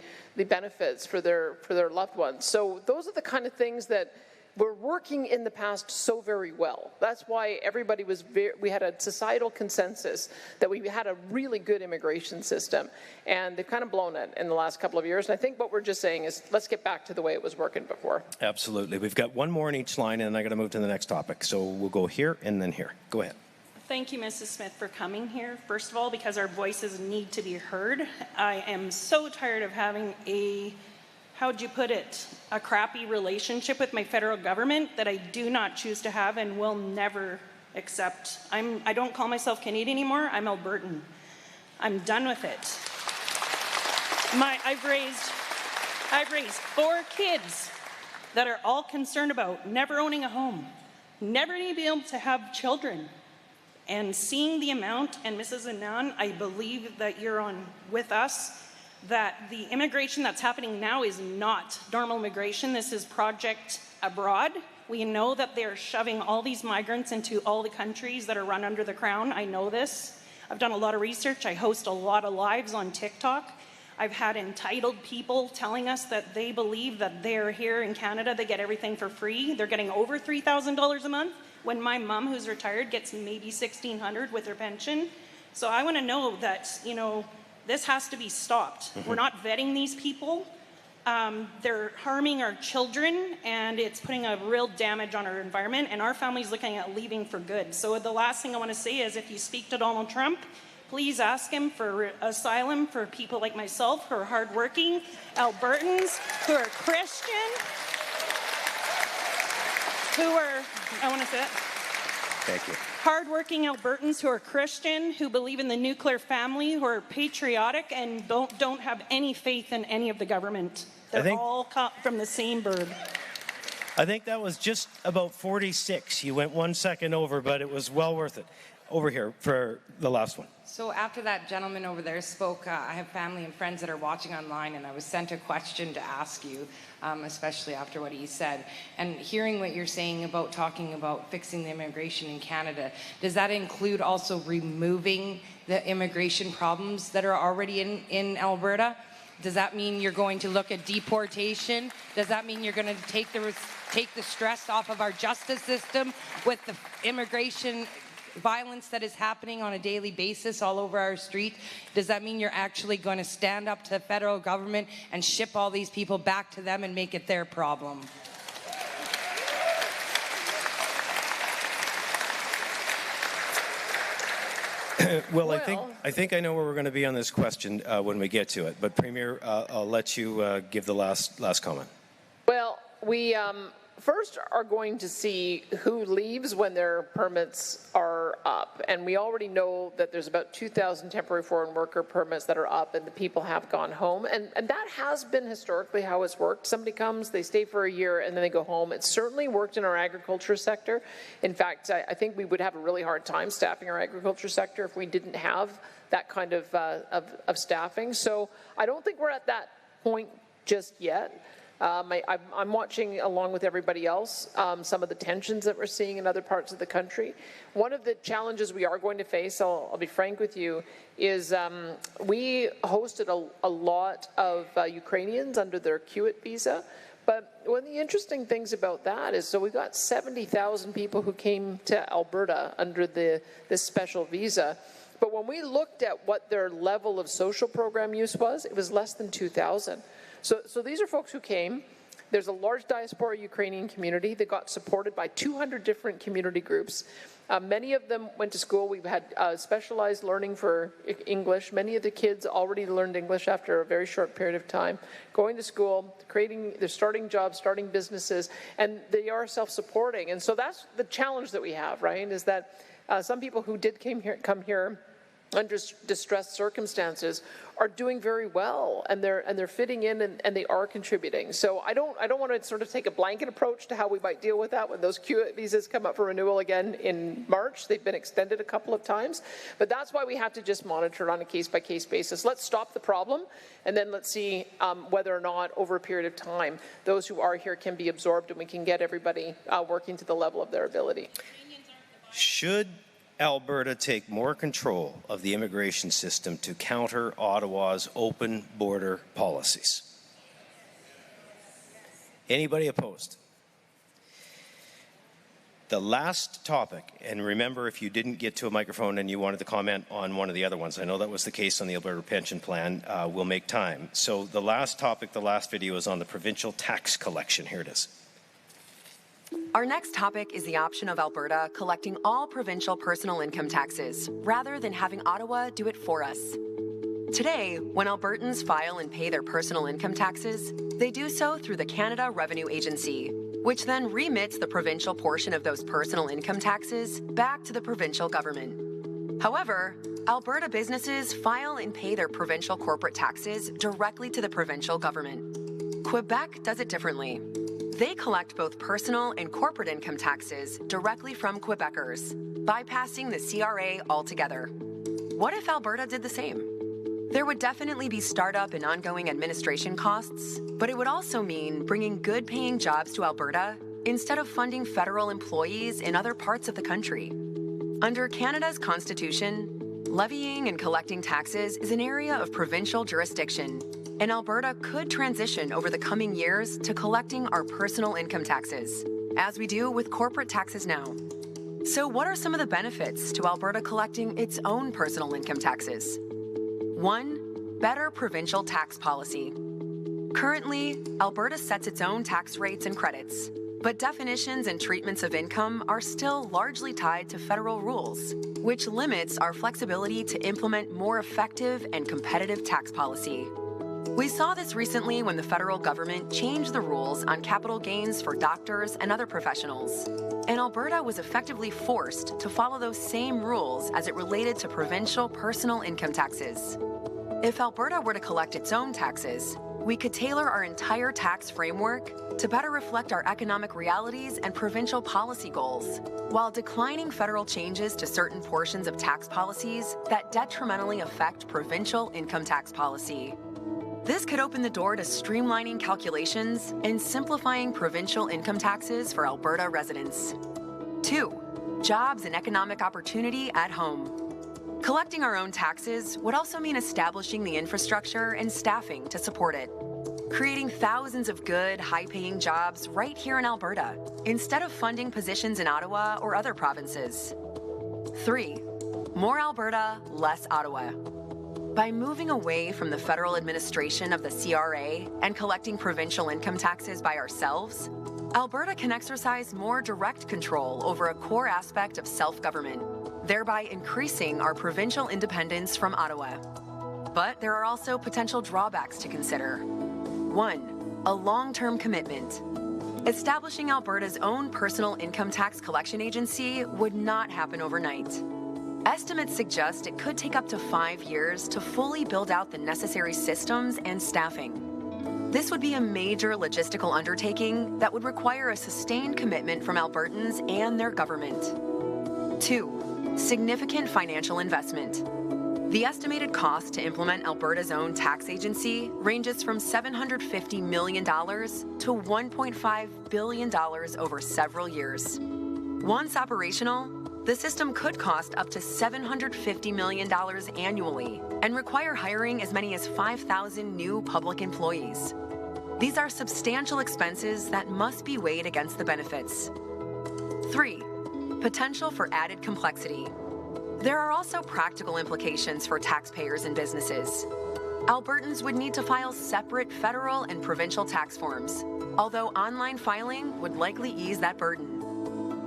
benefits for their loved ones. So those are the kind of things that were working in the past so very well. That's why everybody was we had a societal consensus that we had a really good immigration system, and they've kind of blown it in the last couple of years. And I think what we're just saying is let's get back to the way it was working before. Absolutely. We've got one more in each line, and then I got to move to the next topic. So we'll go here and then here. Go ahead. Thank you, Mrs. Smith, for coming here, first of all, because our voices need to be heard. I am so tired of having how'd you put it, a crappy relationship with my federal government that I do not choose to have and will never accept. I don't call myself Canadian anymore, I'm Albertan. I'm done with it. I've raised 4 kids that are all concerned about never owning a home, never being able to have children. And seeing the amount, and Mrs. Anand, I believe that you're on with us, that the immigration that's happening now is not normal immigration. This is Project Abroad. We know that they're shoving all these migrants into all the countries that are run under the crown. I know this. I've done a lot of research. I host a lot of lives on TikTok. I've had entitled people telling us that they believe that they're here in Canada, they get everything for free. They're getting over $3,000 a month, when my mom, who's retired, gets maybe $1,600 with her pension. So I want to know that, this has to be stopped. We're not vetting these people. They're harming our children, and it's putting a real damage on our environment, and our family's looking at leaving for good. So the last thing I want to say is, if you speak to Donald Trump, please ask him for asylum for people like myself who are hardworking, Albertans, who are Christian, Thank you. Hardworking Albertans who are Christian, who believe in the nuclear family, who are patriotic, and don't have any faith in any of the government. They're all cut from the same bird. I think that was just about 46. You went 1 second over, but it was well worth it. Over here for the last one. So after that gentleman over there spoke, I have family and friends that are watching online, and I was sent a question to ask you, especially after what he said. And hearing what you're saying about talking about fixing the immigration in Canada, does that include also removing the immigration problems that are already in Alberta? Does that mean you're going to look at deportation? Does that mean you're going to take the stress off of our justice system with the immigration violence that is happening on a daily basis all over our street? Does that mean you're actually going to stand up to the federal government and ship all these people back to them and make it their problem? Well, I think I know where we're going to be on this question when we get to it. But Premier, I'll let you give the last comment. Well, we first are going to see who leaves when their permits are up. And we already know that there's about 2,000 temporary foreign worker permits that are up, and the people have gone home. And that has been historically how it's worked. Somebody comes, they stay for a year, and then they go home. It's certainly worked in our agriculture sector. In fact, I think we would have a really hard time staffing our agriculture sector if we didn't have that kind of staffing. So I don't think we're at that point just yet. I'm watching, along with everybody else, some of the tensions that we're seeing in other parts of the country. One of the challenges we are going to face, I'll be frank with you, is we hosted a lot of Ukrainians under their QIT visa. But one of the interesting things about that is, so we got 70,000 people who came to Alberta under this special visa. But when we looked at what their level of social program use was, it was less than 2,000. So these are folks who came. There's a large diaspora Ukrainian community that got supported by 200 different community groups. Many of them went to school. We've had specialized learning for English. Many of the kids already learned English after a very short period of time, going to school, they're starting jobs, starting businesses, and they are self-supporting. And so that's the challenge that we have, right, is that some people who did come here under distressed circumstances are doing very well, and they're fitting in, and they are contributing. So I don't want to sort of take a blanket approach to how we might deal with that when those QIT visas come up for renewal again in March. They've been extended a couple of times, but that's why we have to just monitor it on a case-by-case basis. Let's stop the problem, and then let's see whether or not over a period of time those who are here can be absorbed, and we can get everybody working to the level of their ability. Should Alberta take more control of the immigration system to counter Ottawa's open border policies? Anybody opposed? The last topic, and remember if you didn't get to a microphone and you wanted to comment on one of the other ones, I know that was the case on the Alberta Pension Plan, we'll make time. So the last topic, the last video is on the provincial tax collection. Here it is. Our next topic is the option of Alberta collecting all provincial personal income taxes, rather than having Ottawa do it for us. Today, when Albertans file and pay their personal income taxes, they do so through the Canada Revenue Agency, which then remits the provincial portion of those personal income taxes back to the provincial government. However, Alberta businesses file and pay their provincial corporate taxes directly to the provincial government. Quebec does it differently. They collect both personal and corporate income taxes directly from Quebecers, bypassing the CRA altogether. What if Alberta did the same? There would definitely be startup and ongoing administration costs, but it would also mean bringing good-paying jobs to Alberta instead of funding federal employees in other parts of the country. Under Canada's Constitution, levying and collecting taxes is an area of provincial jurisdiction, and Alberta could transition over the coming years to collecting our personal income taxes, as we do with corporate taxes now. So what are some of the benefits to Alberta collecting its own personal income taxes? 1. Better provincial tax policy. Currently, Alberta sets its own tax rates and credits, but definitions and treatments of income are still largely tied to federal rules, which limits our flexibility to implement more effective and competitive tax policy. We saw this recently when the federal government changed the rules on capital gains for doctors and other professionals, and Alberta was effectively forced to follow those same rules as it related to provincial personal income taxes. If Alberta were to collect its own taxes, we could tailor our entire tax framework to better reflect our economic realities and provincial policy goals, while declining federal changes to certain portions of tax policies that detrimentally affect provincial income tax policy. This could open the door to streamlining calculations and simplifying provincial income taxes for Alberta residents. 2. Jobs and economic opportunity at home. Collecting our own taxes would also mean establishing the infrastructure and staffing to support it, creating thousands of good, high-paying jobs right here in Alberta, instead of funding positions in Ottawa or other provinces. 3. More Alberta, less Ottawa. By moving away from the federal administration of the CRA and collecting provincial income taxes by ourselves, Alberta can exercise more direct control over a core aspect of self-government, thereby increasing our provincial independence from Ottawa. But there are also potential drawbacks to consider. 1. A long-term commitment. Establishing Alberta's own personal income tax collection agency would not happen overnight. Estimates suggest it could take up to 5 years to fully build out the necessary systems and staffing. This would be a major logistical undertaking that would require a sustained commitment from Albertans and their government. 2. Significant financial investment. The estimated cost to implement Alberta's own tax agency ranges from $750 million to $1.5 billion over several years. Once operational, the system could cost up to $750 million annually and require hiring as many as 5,000 new public employees. These are substantial expenses that must be weighed against the benefits. 3. Potential for added complexity. There are also practical implications for taxpayers and businesses. Albertans would need to file separate federal and provincial tax forms, although online filing would likely ease that burden.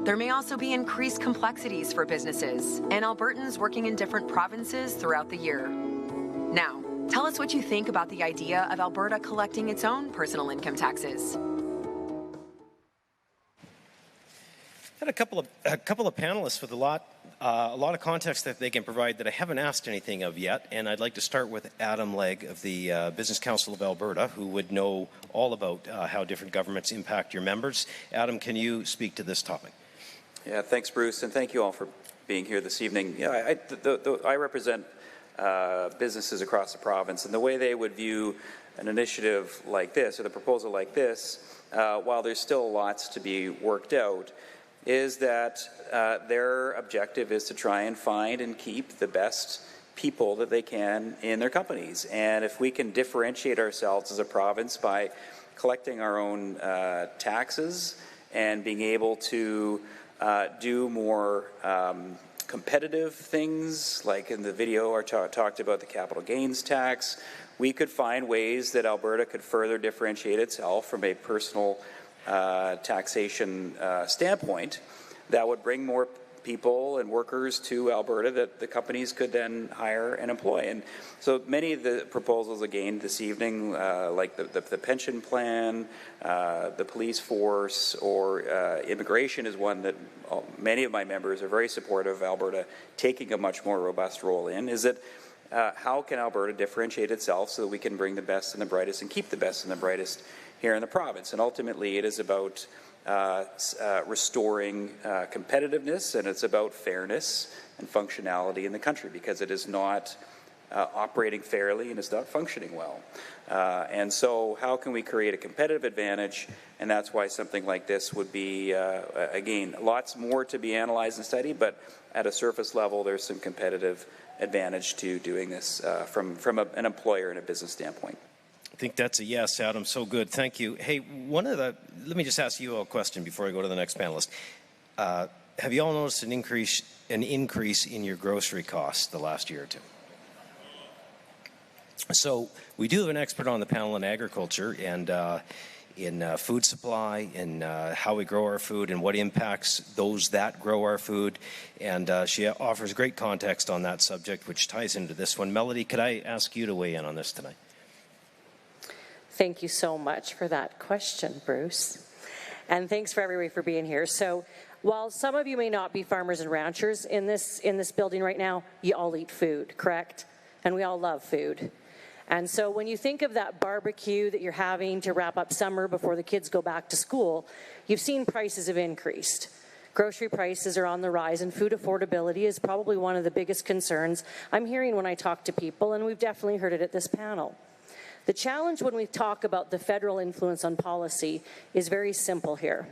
There may also be increased complexities for businesses and Albertans working in different provinces throughout the year. Now, tell us what you think about the idea of Alberta collecting its own personal income taxes. Had a couple of panelists with a lot of context that they can provide that I haven't asked anything of yet, and I'd like to start with Adam Legg of the Business Council of Alberta, who would know all about how different governments impact your members. Adam, can you speak to this topic? Yeah, thanks, Bruce, and thank you all for being here this evening. Yeah, I represent businesses across the province, and the way they would view an initiative like this, or the proposal like this, while there's still lots to be worked out, is that their objective is to try and find and keep the best people that they can in their companies. And if we can differentiate ourselves as a province by collecting our own taxes and being able to do more competitive things, like in the video I talked about the capital gains tax. We could find ways that Alberta could further differentiate itself from a personal taxation standpoint that would bring more people and workers to Alberta that the companies could then hire and employ. And so many of the proposals again this evening, like the pension plan, the police force, or immigration is one that many of my members are very supportive of Alberta taking a much more robust role in, is that how can Alberta differentiate itself so that we can bring the best and the brightest and keep the best and the brightest here in the province. And ultimately it is about restoring competitiveness, and it's about fairness and functionality in the country, because it is not operating fairly and it's not functioning well. And so how can we create a competitive advantage? And that's why something like this would be, again, lots more to be analyzed and studied, but at a surface level there's some competitive advantage to doing this from an employer and a business standpoint. I think that's a yes, Adam. So good. Thank you. Hey, let me just ask you a question before I go to the next panelist. Have you all noticed an increase in your grocery costs the last year or two? So we do have an expert on the panel in agriculture and in food supply and how we grow our food and what impacts those that grow our food. And she offers great context on that subject, which ties into this one. Melody, could I ask you to weigh in on this tonight? Thank you so much for that question, Bruce. And thanks for everybody for being here. So while some of you may not be farmers and ranchers in this building right now, you all eat food, correct? And we all love food. And so when you think of that barbecue that you're having to wrap up summer before the kids go back to school, you've seen prices have increased. Grocery prices are on the rise, and food affordability is probably one of the biggest concerns I'm hearing when I talk to people, and we've definitely heard it at this panel. The challenge when we talk about the federal influence on policy is very simple here.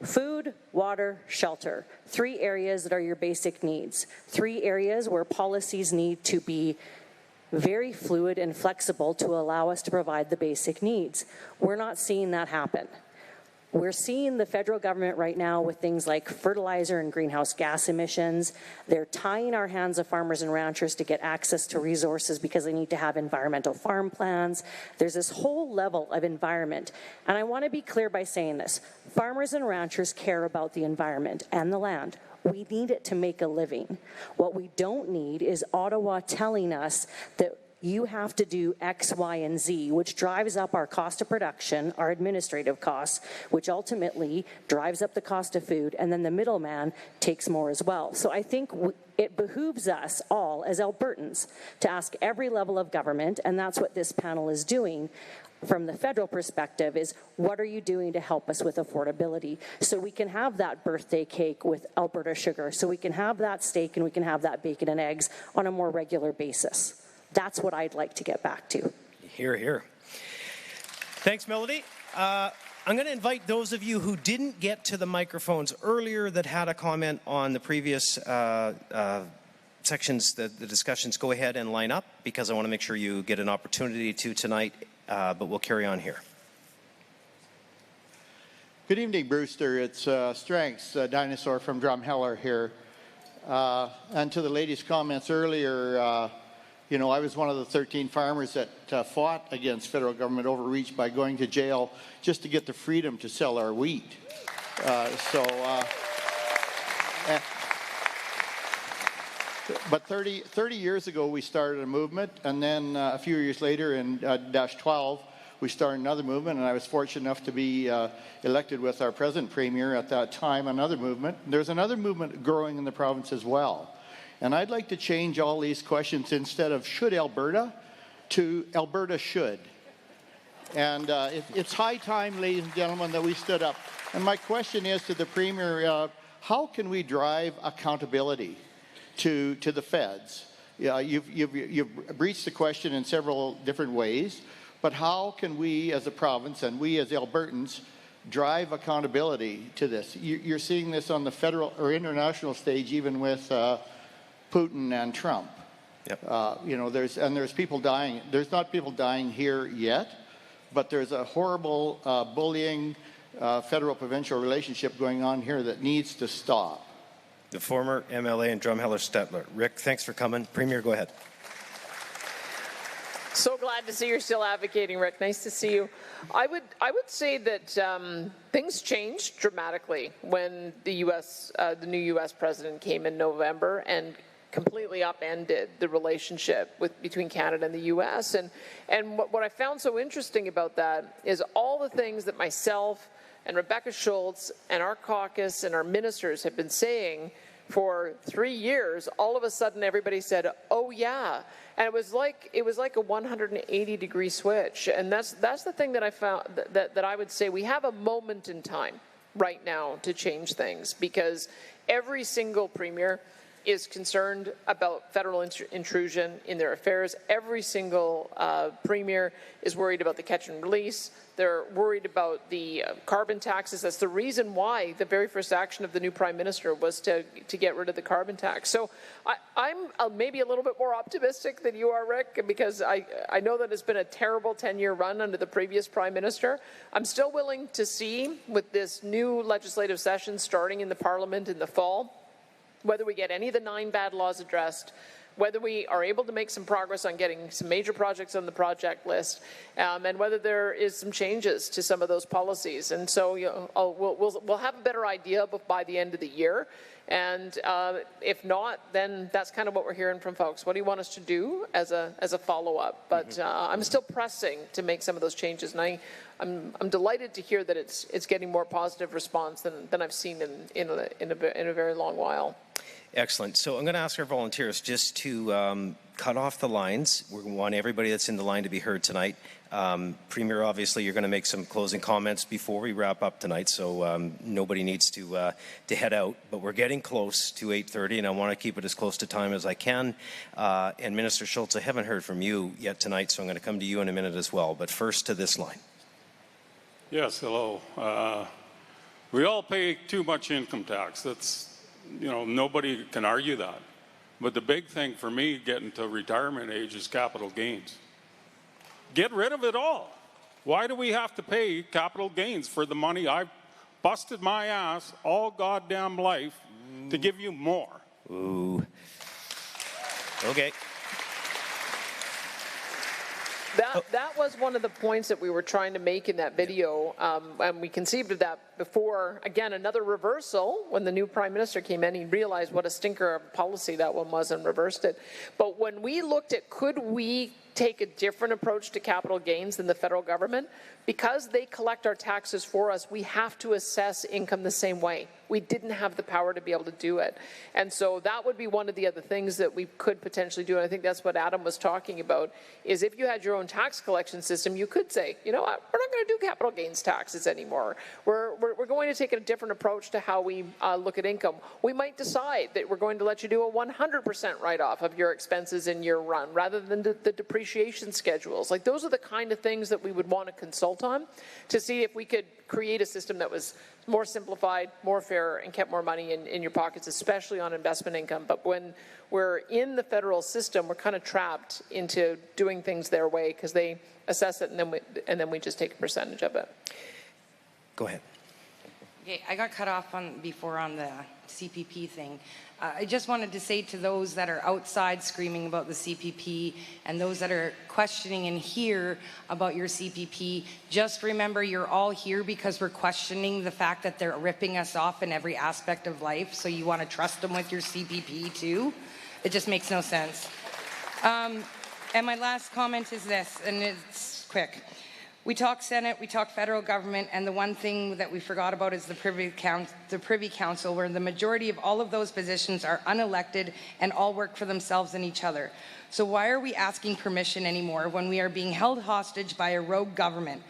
Food, water, shelter. 3 areas that are your basic needs. 3 areas where policies need to be very fluid and flexible to allow us to provide the basic needs. We're not seeing that happen. We're seeing the federal government right now with things like fertilizer and greenhouse gas emissions. They're tying our hands of farmers and ranchers to get access to resources because they need to have environmental farm plans. There's this whole level of environment. And I want to be clear by saying this. Farmers and ranchers care about the environment and the land. We need it to make a living. What we don't need is Ottawa telling us that you have to do X, Y, and Z, which drives up our cost of production, our administrative costs, which ultimately drives up the cost of food, and then the middleman takes more as well. So I think it behooves us all as Albertans to ask every level of government, and that's what this panel is doing from the federal perspective, is what are you doing to help us with affordability so we can have that birthday cake with Alberta sugar, so we can have that steak and we can have that bacon and eggs on a more regular basis. That's what I'd like to get back to. Hear, hear. Thanks, Melody. I'm going to invite those of you who didn't get to the microphones earlier that had a comment on the previous sections, the discussions, go ahead and line up, because I want to make sure you get an opportunity to tonight, but we'll carry on here. Good evening, Brewster. It's Strengths, Dinosaur from Drumheller here. And to the lady's comments earlier, you know, I was one of the 13 farmers that fought against federal government overreach by going to jail just to get the freedom to sell our wheat. But 30 years ago, we started a movement, and then a few years later in -12, we started another movement, and I was fortunate enough to be elected with our present premier at that time, another movement. There's another movement growing in the province as well. And I'd like to change all these questions instead of should Alberta to Alberta should. And it's high time, ladies and gentlemen, that we stood up. And my question is to the Premier, how can we drive accountability to the feds? You've breached the question in several different ways, but how can we as a province and we as Albertans drive accountability to this? You're seeing this on the federal or international stage, even with Putin and Trump. Yep. You know, there's people dying. There's not people dying here yet, but there's a horrible bullying federal-provincial relationship going on here that needs to stop. The former MLA and Drumheller Stettler. Rick, thanks for coming. Premier, go ahead. So glad to see you're still advocating, Rick. Nice to see you. I would say that things changed dramatically when the new U.S. president came in November and completely upended the relationship between Canada and the U.S. And what I found so interesting about that is all the things that myself and Rebecca Schultz and our caucus and our ministers have been saying for 3 years. All of a sudden, everybody said, "Oh yeah." And it was like a 180-degree switch, and that's the thing that I found that I would say we have a moment in time right now to change things, because every single premier is concerned about federal intrusion in their affairs. Every single premier is worried about the catch and release. They're worried about the carbon taxes. That's the reason why the very first action of the new Prime Minister was to get rid of the carbon tax. So I'm maybe a little bit more optimistic than you are, Rick, because I know that it's been a terrible 10-year run under the previous Prime Minister. I'm still willing to see, with this new legislative session starting in the Parliament in the fall, whether we get any of the 9 bad laws addressed, whether we are able to make some progress on getting some major projects on the project list, and whether there is some changes to some of those policies. And so we'll have a better idea by the end of the year. And if not, then that's kind of what we're hearing from folks. What do you want us to do as a follow-up? But I'm still pressing to make some of those changes, and I'm delighted to hear that it's getting more positive response than I've seen in a very long while. Excellent. So I'm going to ask our volunteers just to cut off the lines. We want everybody that's in the line to be heard tonight. Premier, obviously, you're going to make some closing comments before we wrap up tonight, so nobody needs to head out. But we're getting close to 8:30, and I want to keep it as close to time as I can. And Minister Schultz, I haven't heard from you yet tonight, so I'm going to come to you in a minute as well. But first to this line. Yes, hello. We all pay too much income tax. That's, nobody can argue that. But the big thing for me getting to retirement age is capital gains. Get rid of it all. Why do we have to pay capital gains for the money I've busted my ass all goddamn life to give you more? Ooh. Okay. That was one of the points that we were trying to make in that video, and we conceived of that before. Again, another reversal. When the new Prime Minister came in, he realized what a stinker of policy that one was and reversed it. But when we looked at could we take a different approach to capital gains than the federal government, because they collect our taxes for us, we have to assess income the same way. We didn't have the power to be able to do it. And so that would be one of the other things that we could potentially do. And I think that's what Adam was talking about, is if you had your own tax collection system, you could say, you know what, we're not going to do capital gains taxes anymore. We're going to take a different approach to how we look at income. We might decide that we're going to let you do a 100% write-off of your expenses in year run, rather than the depreciation schedules. Like, those are the kind of things that we would want to consult on to see if we could create a system that was more simplified, more fair, and kept more money in your pockets, especially on investment income. But when we're in the federal system, we're kind of trapped into doing things their way, because they assess it and then we just take a percentage of it. Go ahead. Okay, I got cut off before on the CPP thing. I just wanted to say to those that are outside screaming about the CPP and those that are questioning in here about your CPP, just remember you're all here because we're questioning the fact that they're ripping us off in every aspect of life, so you want to trust them with your CPP too? It just makes no sense. And my last comment is this, and it's quick. We talk Senate, we talk federal government, and the one thing that we forgot about is the Privy Council, where the majority of all of those positions are unelected and all work for themselves and each other. So why are we asking permission anymore when we are being held hostage by a rogue government?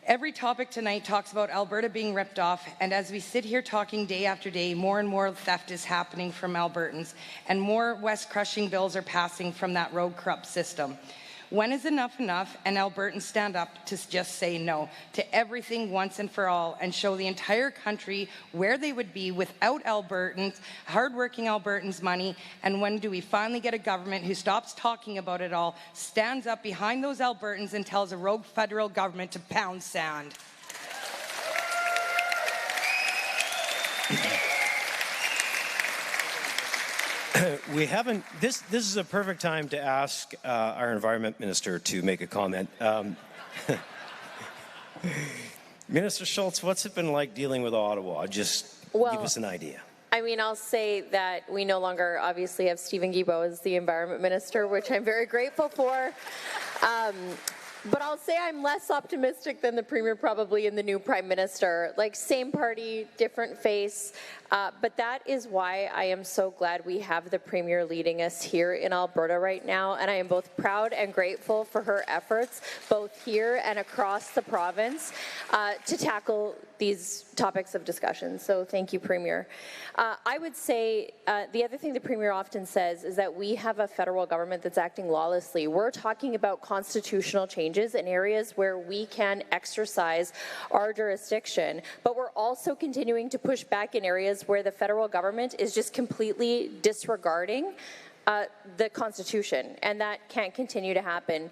Every topic tonight talks about Alberta being ripped off, and as we sit here talking day after day, more and more theft is happening from Albertans, and more West-crushing bills are passing from that rogue corrupt system. When is enough enough, and Albertans stand up to just say no to everything once and for all and show the entire country where they would be without Albertans, hardworking Albertans' money? And when do we finally get a government who stops talking about it all, stands up behind those Albertans and tells a rogue federal government to pound sand? We haven't, this is a perfect time to ask our Environment Minister to make a comment. Minister Schultz, what's it been like dealing with Ottawa? Just give us an idea. I mean, I'll say that we no longer obviously have Stephen Guilbeault as the Environment Minister, which I'm very grateful for. But I'll say I'm less optimistic than the Premier probably in the new Prime Minister. Like, same party, different face. But that is why I am so glad we have the Premier leading us here in Alberta right now. And I am both proud and grateful for her efforts, both here and across the province, to tackle these topics of discussion. So thank you, Premier. I would say the other thing the Premier often says is that we have a federal government that's acting lawlessly. We're talking about constitutional changes in areas where we can exercise our jurisdiction, but we're also continuing to push back in areas where the federal government is just completely disregarding the Constitution, and that can't continue to happen.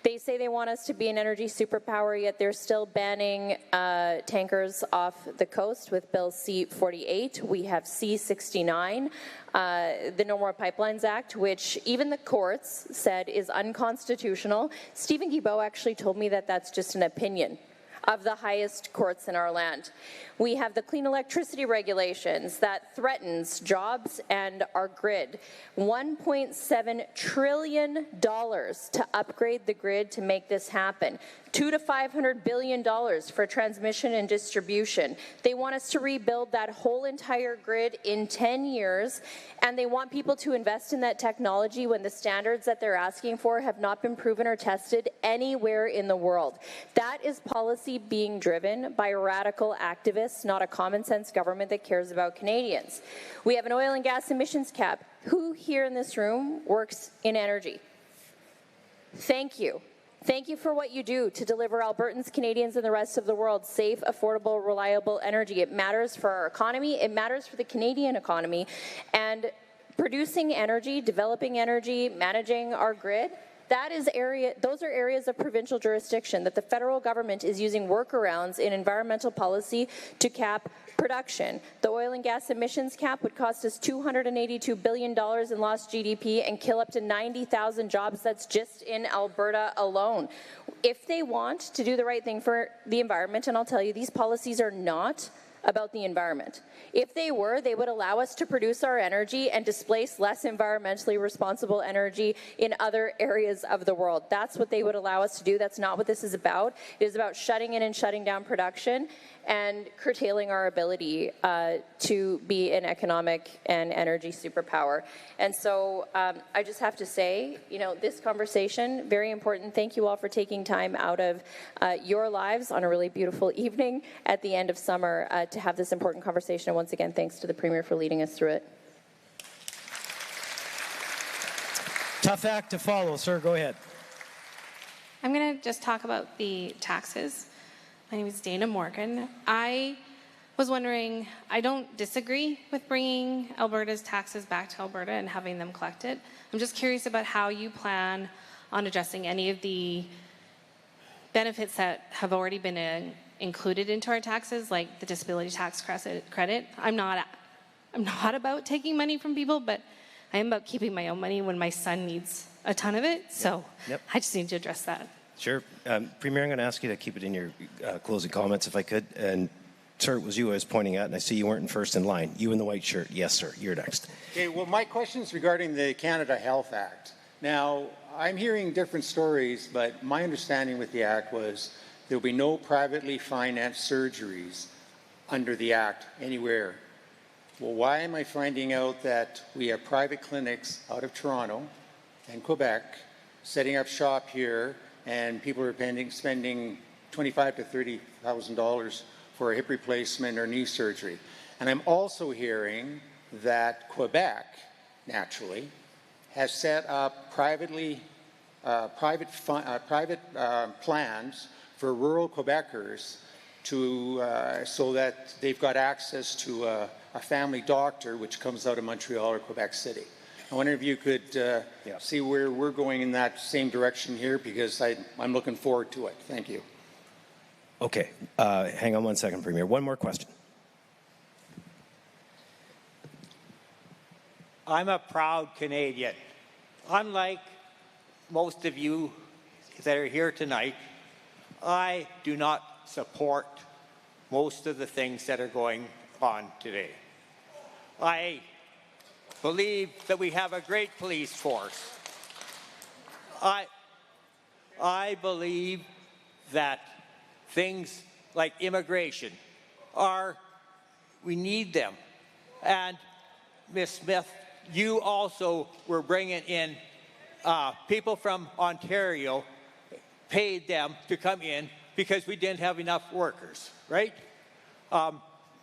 They say they want us to be an energy superpower, yet they're still banning tankers off the coast with Bill C-48. We have C-69, the No More Pipelines Act, which even the courts said is unconstitutional. Stephen Guilbeault actually told me that that's just an opinion of the highest courts in our land. We have the clean electricity regulations that threatens jobs and our grid. $1.7 trillion to upgrade the grid to make this happen. $200 to $500 billion for transmission and distribution. They want us to rebuild that whole entire grid in 10 years, and they want people to invest in that technology when the standards that they're asking for have not been proven or tested anywhere in the world. That is policy being driven by radical activists, not a common sense government that cares about Canadians. We have an oil and gas emissions cap. Who here in this room works in energy? Thank you. Thank you for what you do to deliver Albertans, Canadians, and the rest of the world safe, affordable, reliable energy. It matters for our economy. It matters for the Canadian economy. And producing energy, developing energy, managing our grid, those are areas of provincial jurisdiction that the federal government is using workarounds in environmental policy to cap production. The oil and gas emissions cap would cost us $282 billion in lost GDP and kill up to 90,000 jobs. That's just in Alberta alone. If they want to do the right thing for the environment, and I'll tell you, these policies are not about the environment. If they were, they would allow us to produce our energy and displace less environmentally responsible energy in other areas of the world. That's what they would allow us to do. That's not what this is about. It is about shutting in and shutting down production and curtailing our ability to be an economic and energy superpower. And so I just have to say, you know, this conversation, very important. Thank you all for taking time out of your lives on a really beautiful evening at the end of summer to have this important conversation. And once again, thanks to the Premier for leading us through it. Tough act to follow, sir. Go ahead. I'm going to just talk about the taxes. My name is Dana Morgan. I was wondering, I don't disagree with bringing Alberta's taxes back to Alberta and having them collected. I'm just curious about how you plan on addressing any of the benefits that have already been included into our taxes, like the disability tax credit. I'm not about taking money from people, but I am about keeping my own money when my son needs a ton of it. So I just need to address that. Sure. Premier, I'm going to ask you to keep it in your closing comments if I could. And sir, it was you I was pointing at, and I see you weren't first in line. You in the white shirt. Yes, sir. You're next. Okay, well, my question is regarding the Canada Health Act. Now, I'm hearing different stories, but my understanding with the Act was there will be no privately financed surgeries under the Act anywhere. Well, why am I finding out that we have private clinics out of Toronto and Quebec setting up shop here, and people are spending $25,000 to $30,000 for a hip replacement or knee surgery? And I'm also hearing that Quebec, naturally, has set up private plans for rural Quebecers so that they've got access to a family doctor, which comes out of Montreal or Quebec City. I wonder if you could see where we're going in that same direction here, because I'm looking forward to it. Thank you. Okay. Hang on one second, Premier. One more question. I'm a proud Canadian. Unlike most of you that are here tonight, I do not support most of the things that are going on today. I believe that we have a great police force. I believe that things like immigration we need them. And Ms. Smith, you also were bringing in people from Ontario, paid them to come in because we didn't have enough workers, right?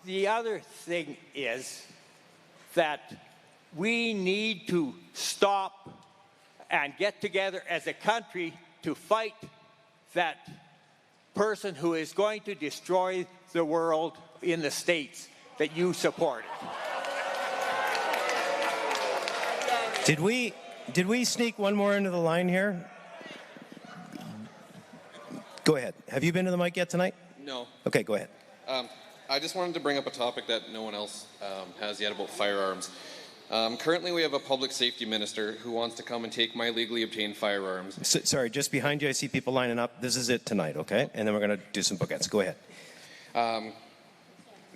The other thing is that we need to stop and get together as a country to fight that person who is going to destroy the world in the States that you supported. Did we sneak one more into the line here? Go ahead. Have you been to the mic yet tonight? No. Okay, go ahead. I just wanted to bring up a topic that no one else has yet about firearms. Currently, we have a public safety minister who wants to come and take my legally obtained firearms. Sorry, just behind you, I see people lining up. This is it tonight, okay? And then we're going to do some bookends. Go ahead.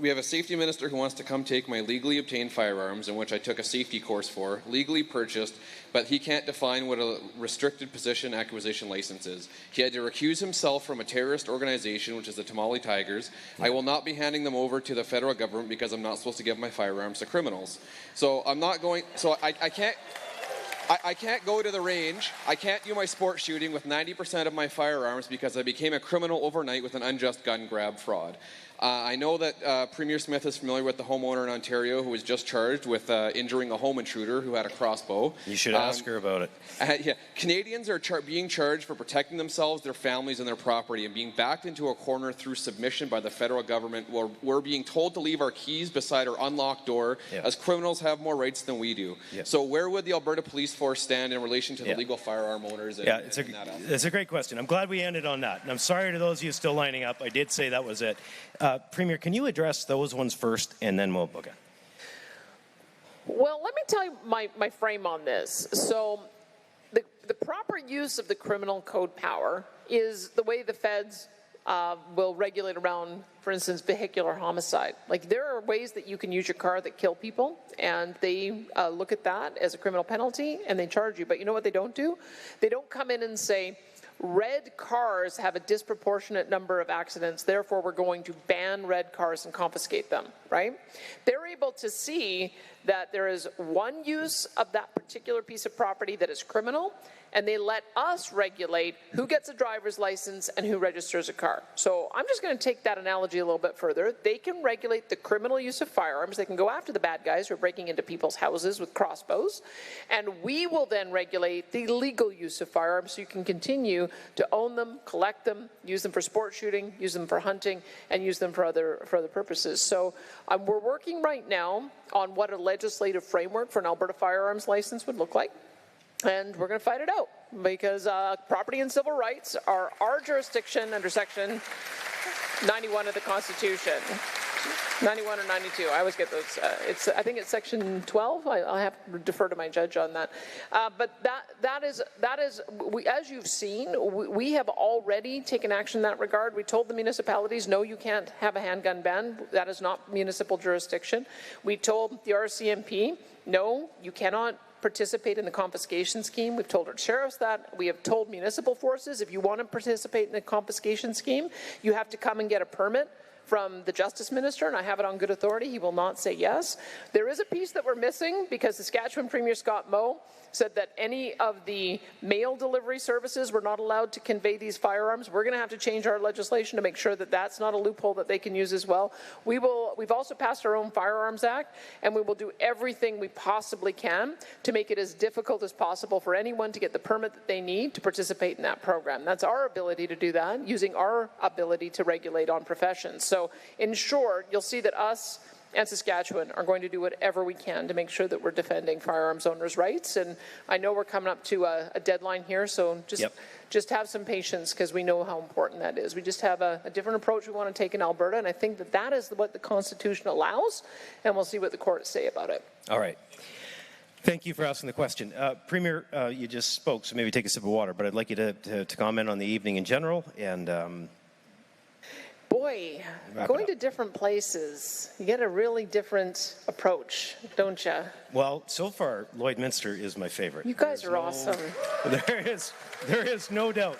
We have a safety minister who wants to come take my legally obtained firearms, in which I took a safety course for, legally purchased, but he can't define what a restricted position acquisition license is. He had to recuse himself from a terrorist organization, which is the Tamale Tigers. I will not be handing them over to the federal government because I'm not supposed to give my firearms to criminals. So I'm not going, so I can't go to the range. I can't do my sport shooting with 90% of my firearms because I became a criminal overnight with an unjust gun grab fraud. I know that Premier Smith is familiar with the homeowner in Ontario who was just charged with injuring a home intruder who had a crossbow. You should ask her about it. Yeah. Canadians are being charged for protecting themselves, their families, and their property, and being backed into a corner through submission by the federal government, where we're being told to leave our keys beside our unlocked door, as criminals have more rights than we do. So where would the Alberta Police Force stand in relation to the legal firearm owners? It's a great question. I'm glad we ended on that. And I'm sorry to those of you still lining up. I did say that was it. Premier, can you address those ones first, and then we'll book it? Well, let me tell you my frame on this. So the proper use of the criminal code power is the way the feds will regulate around, for instance, vehicular homicide. Like, there are ways that you can use your car that kill people, and they look at that as a criminal penalty, and they charge you. But you know what they don't do? They don't come in and say, red cars have a disproportionate number of accidents, therefore we're going to ban red cars and confiscate them, right? They're able to see that there is one use of that particular piece of property that is criminal, and they let us regulate who gets a driver's license and who registers a car. So I'm just going to take that analogy a little bit further. They can regulate the criminal use of firearms. They can go after the bad guys who are breaking into people's houses with crossbows. And we will then regulate the legal use of firearms so you can continue to own them, collect them, use them for sport shooting, use them for hunting, and use them for other purposes. So we're working right now on what a legislative framework for an Alberta firearms license would look like. And we're going to fight it out because property and civil rights are our jurisdiction under Section 91 of the Constitution. 91 or 92, I always get those. I think it's Section 12. I'll have to defer to my judge on that. But that is as you've seen, we have already taken action in that regard. We told the municipalities, no, you can't have a handgun ban. That is not municipal jurisdiction. We told the RCMP, no, you cannot participate in the confiscation scheme. We've told our sheriffs that. We have told municipal forces, if you want to participate in the confiscation scheme, you have to come and get a permit from the Justice Minister, and I have it on good authority. He will not say yes. There is a piece that we're missing because Saskatchewan Premier Scott Moe said that any of the mail delivery services were not allowed to convey these firearms. We're going to have to change our legislation to make sure that that's not a loophole that they can use as well. We've also passed our own Firearms Act, and we will do everything we possibly can to make it as difficult as possible for anyone to get the permit that they need to participate in that program. That's our ability to do that, using our ability to regulate on professions. So in short, you'll see that us and Saskatchewan are going to do whatever we can to make sure that we're defending firearms owners' rights. And I know we're coming up to a deadline here, so just have some patience because we know how important that is. We just have a different approach we want to take in Alberta, and I think that is what the Constitution allows, and we'll see what the courts say about it. All right. Thank you for asking the question. Premier, you just spoke, so maybe take a sip of water, but I'd like you to comment on the evening in general. And boy, going to different places, you get a really different approach, don't you? Well, so far, Lloydminster is my favorite. You guys are awesome. There is no doubt.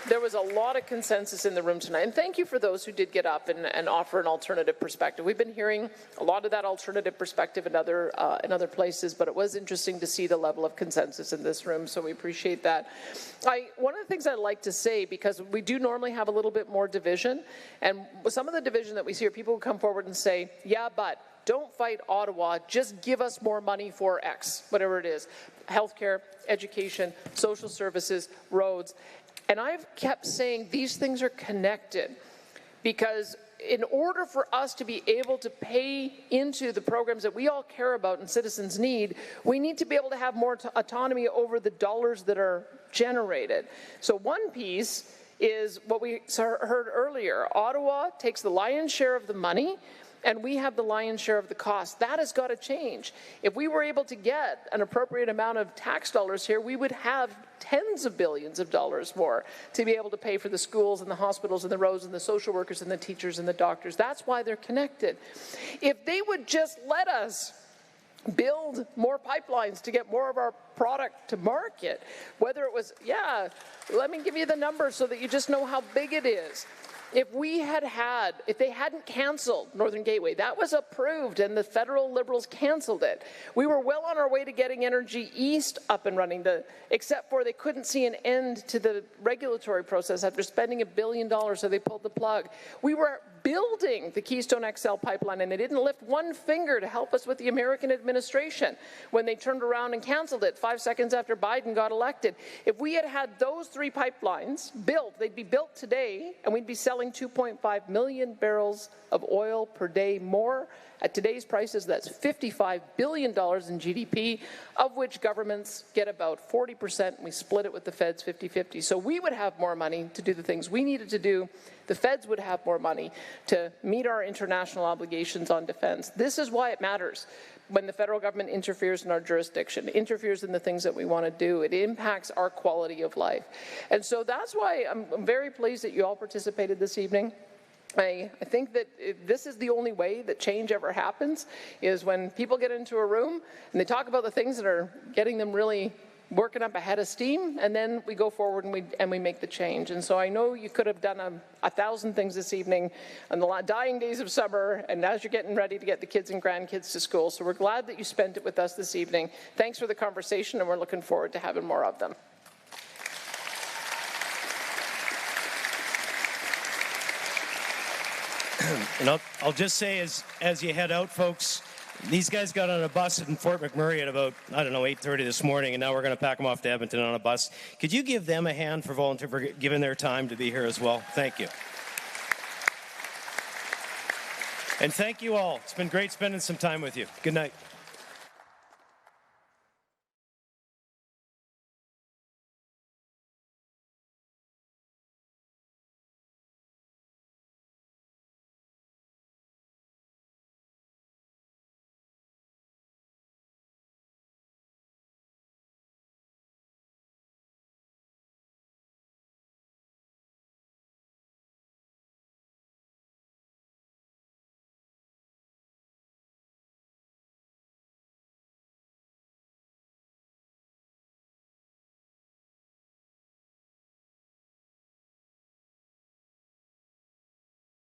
There was a lot of consensus in the room tonight, and thank you for those who did get up and offer an alternative perspective. We've been hearing a lot of that alternative perspective in other places, but it was interesting to see the level of consensus in this room, so we appreciate that. One of the things I'd like to say, because we do normally have a little bit more division, and some of the division that we see are people who come forward and say, yeah, but don't fight Ottawa, just give us more money for X, whatever it is, healthcare, education, social services, roads. And I've kept saying these things are connected, because in order for us to be able to pay into the programs that we all care about and citizens need, we need to be able to have more autonomy over the dollars that are generated. So one piece is what we heard earlier. Ottawa takes the lion's share of the money, and we have the lion's share of the cost. That has got to change. If we were able to get an appropriate amount of tax dollars here, we would have tens of billions of dollars more to be able to pay for the schools and the hospitals and the roads and the social workers and the teachers and the doctors. That's why they're connected. If they would just let us build more pipelines to get more of our product to market, whether it was, let me give you the numbers so that you just know how big it is. If they hadn't canceled Northern Gateway, that was approved and the federal Liberals canceled it. We were well on our way to getting Energy East up and running, except for they couldn't see an end to the regulatory process after spending $1 billion, so they pulled the plug. We were building the Keystone XL pipeline, and they didn't lift one finger to help us with the American administration when they turned around and canceled it 5 seconds after Biden got elected. If we had had those 3 pipelines built, they'd be built today, and we'd be selling 2.5 million barrels of oil per day more. At today's prices, that's $55 billion in GDP, of which governments get about 40%, and we split it with the feds 50-50. So we would have more money to do the things we needed to do. The feds would have more money to meet our international obligations on defense. This is why it matters when the federal government interferes in our jurisdiction, interferes in the things that we want to do. It impacts our quality of life. And so that's why I'm very pleased that you all participated this evening. I think that this is the only way that change ever happens, is when people get into a room and they talk about the things that are getting them really working up a head of steam, and then we go forward and we make the change. And so I know you could have done 1,000 things this evening on the dying days of summer, and as you're getting ready to get the kids and grandkids to school. So we're glad that you spent it with us this evening. Thanks for the conversation, and we're looking forward to having more of them. And I'll just say, as you head out, folks, these guys got on a bus in Fort McMurray at about, 8:30 this morning, and now we're going to pack them off to Edmonton on a bus. Could you give them a hand for giving their time to be here as well? Thank you. And thank you all. It's been great spending some time with you. Good night.